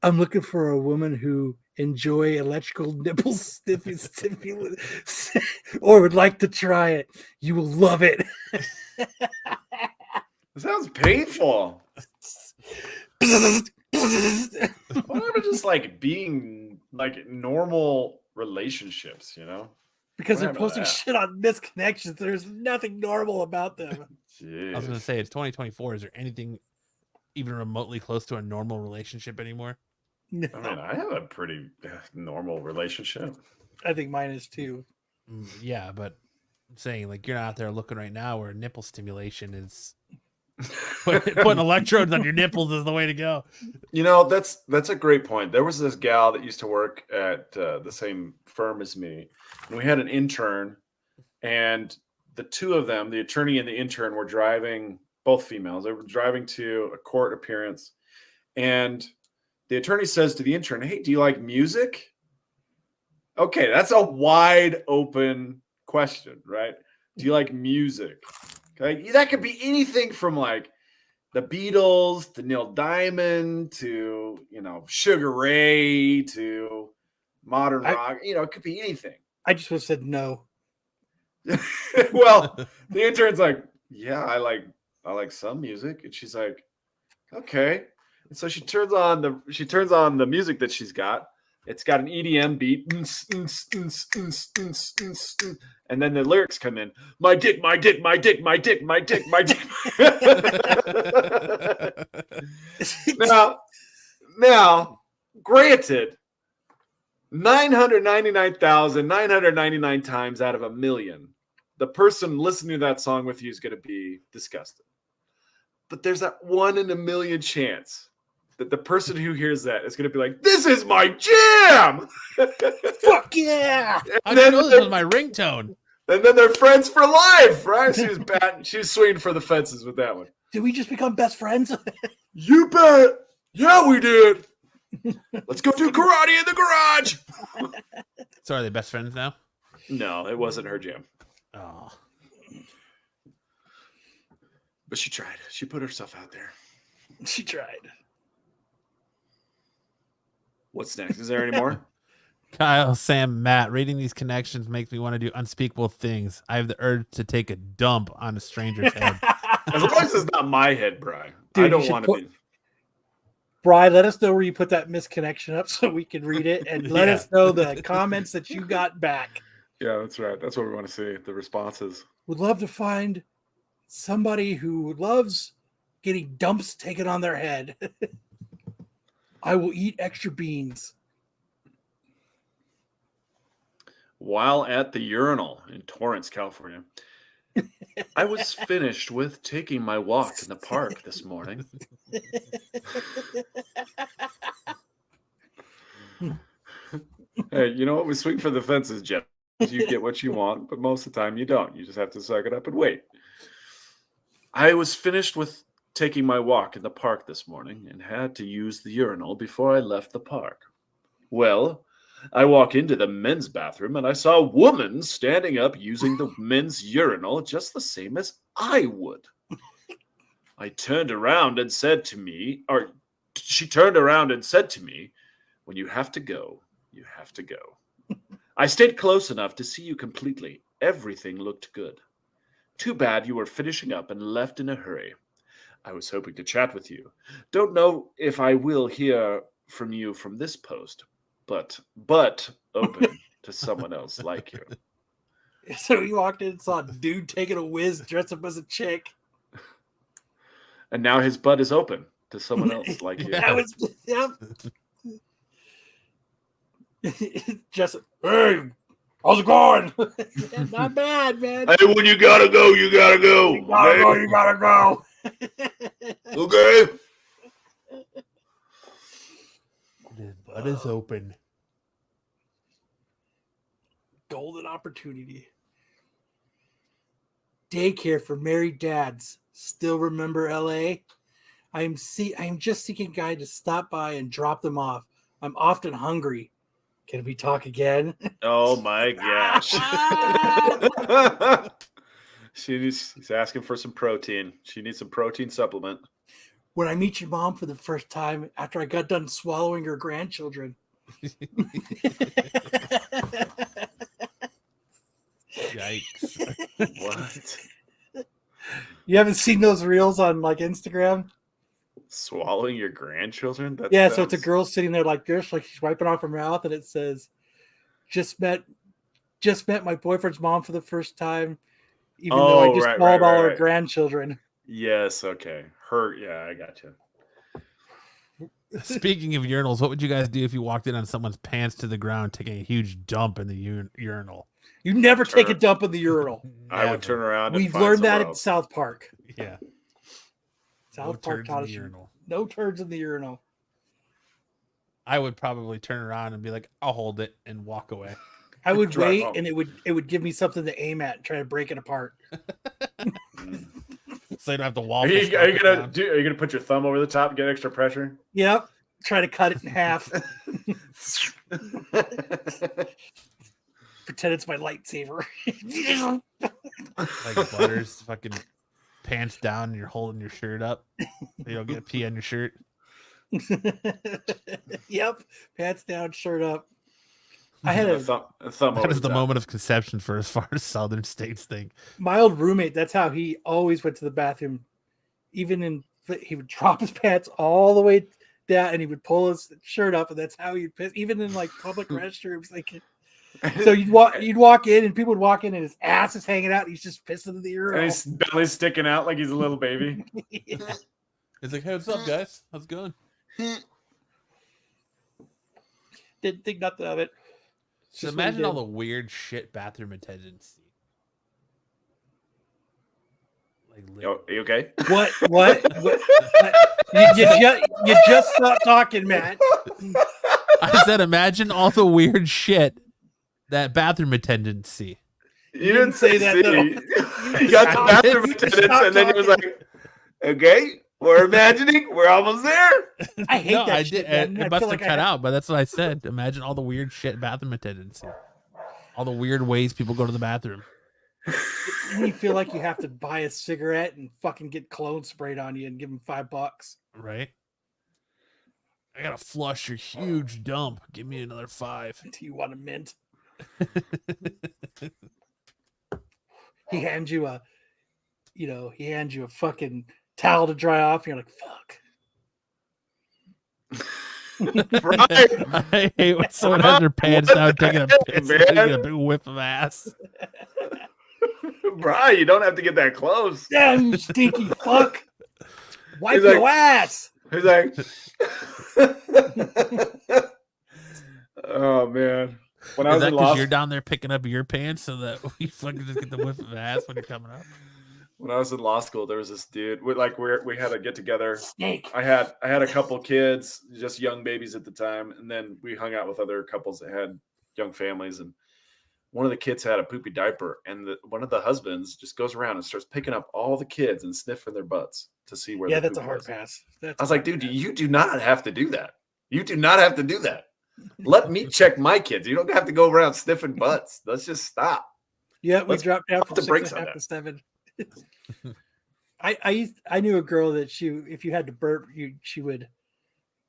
I'm looking for a woman who enjoy electrical nipple stimulation or would like to try it. You will love it. It sounds painful. Why not just like being like normal relationships, you know? Because What they're happened to posting that? shit on misconnections. There's nothing normal about them. I was going to say, it's 2024. Is there anything even remotely close to a normal relationship anymore? No, I mean, I have a pretty normal relationship. I think mine is too. Yeah, but I'm saying, like, you're not out there looking right now where nipple stimulation is putting electrodes on your nipples is the way to go. You know, that's a great point. There was this gal that used to work at the same firm as me, and we had an intern, and the two of them, the attorney and the intern, were driving, both females. They were driving to a court appearance, and the attorney says to the intern, "Hey, do you like music?" Okay, that's a wide open question, right? Do you like music? Okay, that could be anything from like the Beatles to Neil Diamond to, Sugar Ray to modern rock. It could be anything. I just would have said no. Well, the intern's like, yeah, I like some music. And she's like, okay. And so she turns on the music that she's got. It's got an EDM beat. And then the lyrics come in. My dick, my dick, my dick, my dick, my dick, my dick. Now, granted, 999,999 times out of 1,000,000, the person listening to that song with you is going to be disgusted. But there's that 1 in 1,000,000 chance that the person who hears that is going to be like, "This is my jam!" Fuck yeah! I didn't know this was my ringtone. And then they're friends for life, right? She was swinging for the fences with that one. Did we just become best friends? You bet. Yeah, we did. Let's go do karate in the garage. So are they best friends now? No, it wasn't her jam. Oh. But she tried. She put herself out there. She tried. What's next? Is there any more? Kyle, Sam, Matt, reading these connections makes me want to do unspeakable things. I have the urge to take a dump on a stranger's head. As long as it's not my head, Brian. Dude, I don't want to be. Brian, let us know where you put that misconnection up so we can read it, and let us know the comments that you got back. Yeah, that's right. That's what we want to see, the responses. Would love to find somebody who loves getting dumps taken on their head. I will eat extra beans. While at the urinal in Torrance, California, I was finished with taking my walk in the park this morning. Hey, you know what? We swing for the fences, Jeff. You get what you want, but most of the time you don't. You just have to suck it up and wait. I was finished with taking my walk in the park this morning and had to use the urinal before I left the park. Well, I walk into the men's bathroom and I saw a woman standing up using the men's urinal just the same as I would. I turned around and said to me, or she turned around and said to me, "When you have to go, you have to go." I stayed close enough to see you completely. Everything looked good. Too bad you were finishing up and left in a hurry. I was hoping to chat with you. Don't know if I will hear from you from this post, but open to someone else like you. So he walked in and saw a dude taking a whiz dressed up as a chick. And now his butt is open to someone else like you. That was, yep. Just, hey, how's it going? Not bad, man. Hey, when you gotta go, you gotta go. You gotta go, you gotta go. Okay. His butt is open. Golden opportunity. Daycare for married dads. Still remember LA? I'm just seeking a guy to stop by and drop them off. I'm often hungry. Can we talk again? Oh my gosh. He's asking for some protein. She needs some protein supplement. When I meet your mom for the first time after I got done swallowing her grandchildren. Yikes. What? You haven't seen those reels on like Instagram? Swallowing your grandchildren? That Yeah, so it's a girl sitting there like this, like she's wiping off her mouth, and it says, just met my boyfriend's mom for the first time, even though I just swallowed all her grandchildren. Yes, okay. Yeah, I got you. Speaking of urinals, what would you guys do if you walked in on someone's pants to the ground taking a huge dump in the urinal? You never take a dump in the urinal. I would turn around. We've learned that in South Park. Yeah. South Park taught us no turds in the urinal. I would probably turn around and be like, "I'll hold it," and walk away. I would wait, and it would give me something to aim at and try to break it apart. So you don't have to Are waffle. you gonna put your thumb over the top and get extra pressure? Yep. Try to cut it in half. Pretend it's my lightsaber. Like Butters fucking pants down and you're holding your shirt up. You don't get pee on your shirt. Yep, pants down, shirt up. I had a thumb That over is the top. moment of conception for as far as Southern states think. my old roommate. That's how he always went to the bathroom. Even he would drop his pants all the way down, and he would pull his shirt up, and that's how he'd piss. Even in like public restrooms, like. So you'd walk in, and people would walk in, and his ass is hanging out. And he's just pissing in the urinal. And his belly's sticking out like he's a little baby. Yeah. It's like, hey, what's up, guys? How's it going? Didn't think nothing of it. So imagine all the weird shit bathroom attendants see. Like, You okay? What? You just stopped talking, Matt. I said, imagine all the weird shit that bathroom attendants see. You didn't say that, though. You got the bathroom attendants, and then he was like, okay, we're imagining. We're almost there. I hate that I shit, did. man. It must have cut out, but that's what I said. Imagine all the weird shit bathroom attendants see. All the weird ways people go to the bathroom. You feel like you have to buy a cigarette and fucking get cologne sprayed on you and give them $5. Right? I gotta flush your huge dump. Give me another 5. Do you want a mint? He hands you a fucking towel to dry off. You're like, fuck. Right. I hate when someone has their pants down, taking a piss, and taking a big whiff of ass. Brian, you don't have to get that close. Damn, you stinky fuck. Wipe He's like- your ass. He's like, oh man. When I Is was that in because law you're down there picking up your pants so that we fucking just get the whiff of ass when you're coming up? when I was in law school, there was this dude. We had a get together. Snake. I had a couple kids, just young babies at the time, and then we hung out with other couples that had young families. And one of the kids had a poopy diaper, and one of the husbands just goes around and starts picking up all the kids and sniffing their butts to see where. Yeah, the that's a poop hard was. pass. I was like, dude, you do not have to do that. You do not have to do that. Let me check my kids. You don't have to go around sniffing butts. Let's just stop. Yeah, we Let's dropped down pump from the brakes on 6.5 to 7. I knew a girl that if you had to burp, she would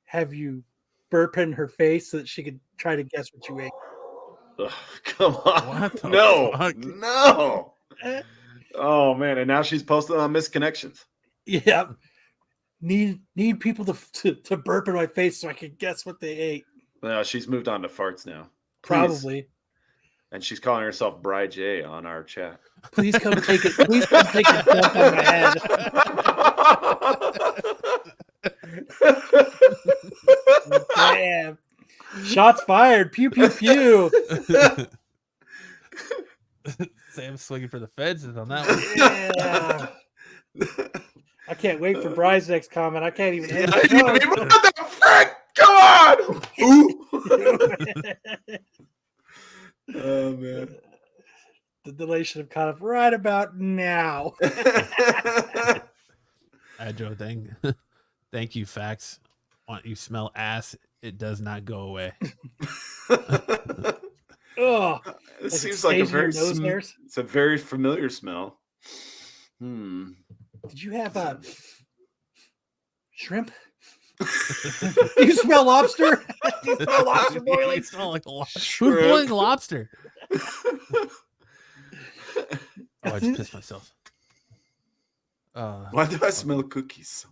have you burp in her face so that she could try to guess what you ate. Ugh, come on. What the No. fuck? No. Oh man. And now she's posted on Misconnections. Yeah. Need people to burp in my face so I can guess what they ate. No, she's moved on to farts now. Please. Probably. And she's calling herself Bri J on our chat. Please come take it. Please come take a dump on my head. Damn. Shots fired. Pew pew pew. Sam's swinging for the fences on that one. Yeah. I can't wait for Bri's next comment. I can't even end What the the frick? Come on! show. Oh man. The delay should have caught up right about now. Joe, thank you, Facts. Want you smell ass? It does not go away. Oh, It it seems like stays in your nose hairs? it's a very familiar smell. Did you have shrimp? You smell lobster? You smell lobster boiling? You smell like a lobster. Who's Shrimp. boiling lobster? Oh, I just pissed myself. Why do I smell cookies?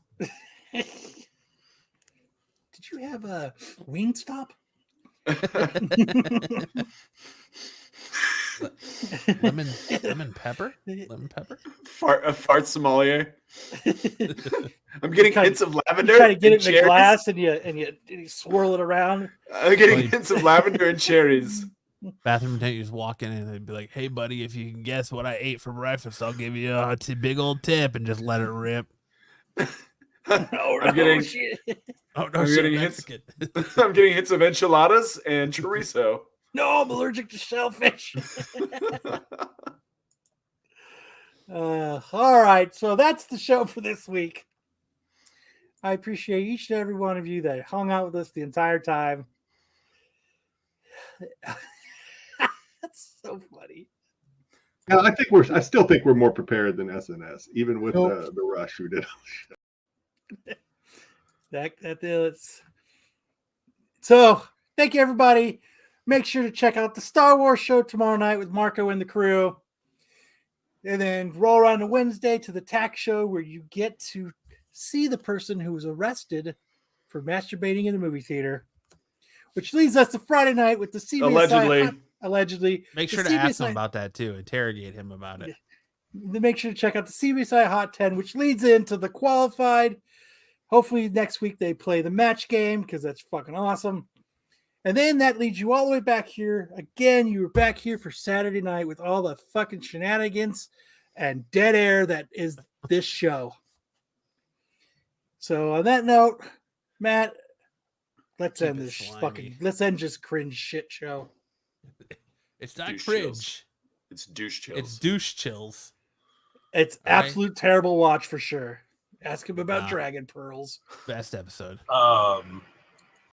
Did you have a Wingstop? lemon pepper? Lemon pepper? Fart sommelier. I'm getting hints of lavender. You try to get it in cherries. a glass and you swirl it around. I'm getting hints of lavender and cherries. Bathroom attendant just walk in and they'd be like, "Hey, buddy, if you can guess what I ate for breakfast, I'll give you a big old tip," and just let it rip. I'm getting shit. Oh no, I'm shit, getting Mexican. I'm getting hints of enchiladas and chorizo. No, I'm allergic to shellfish. All right, so that's the show for this week. I appreciate each and every one of you that hung out with us the entire time. That's so funny. Now, I still think we're more prepared than SNS, even with the Rush who did. That's so. Thank you, everybody. Make sure to check out the Star Wars show tomorrow night with Marco and the crew, and then roll around to Wednesday to the TAC show where you get to see the person who was arrested for masturbating in the movie theater, which leads us to Friday night with the CBSI. Allegedly. Make sure to ask him about that too. Interrogate him about it. Make sure to check out the CBSI Hot 10, which leads into the qualified. Hopefully next week they play the match game because that's fucking awesome. And then that leads you all the way back here. Again, you were back here for Saturday night with all the fucking shenanigans and dead air that is this show. So on that note, Matt, let's end this fucking. Let's end just cringe shit show. It's not cringe. Chills. It's douche chills. It's douche chills. It's absolute terrible watch for sure. Ask him about Dragon Pearls. Best episode.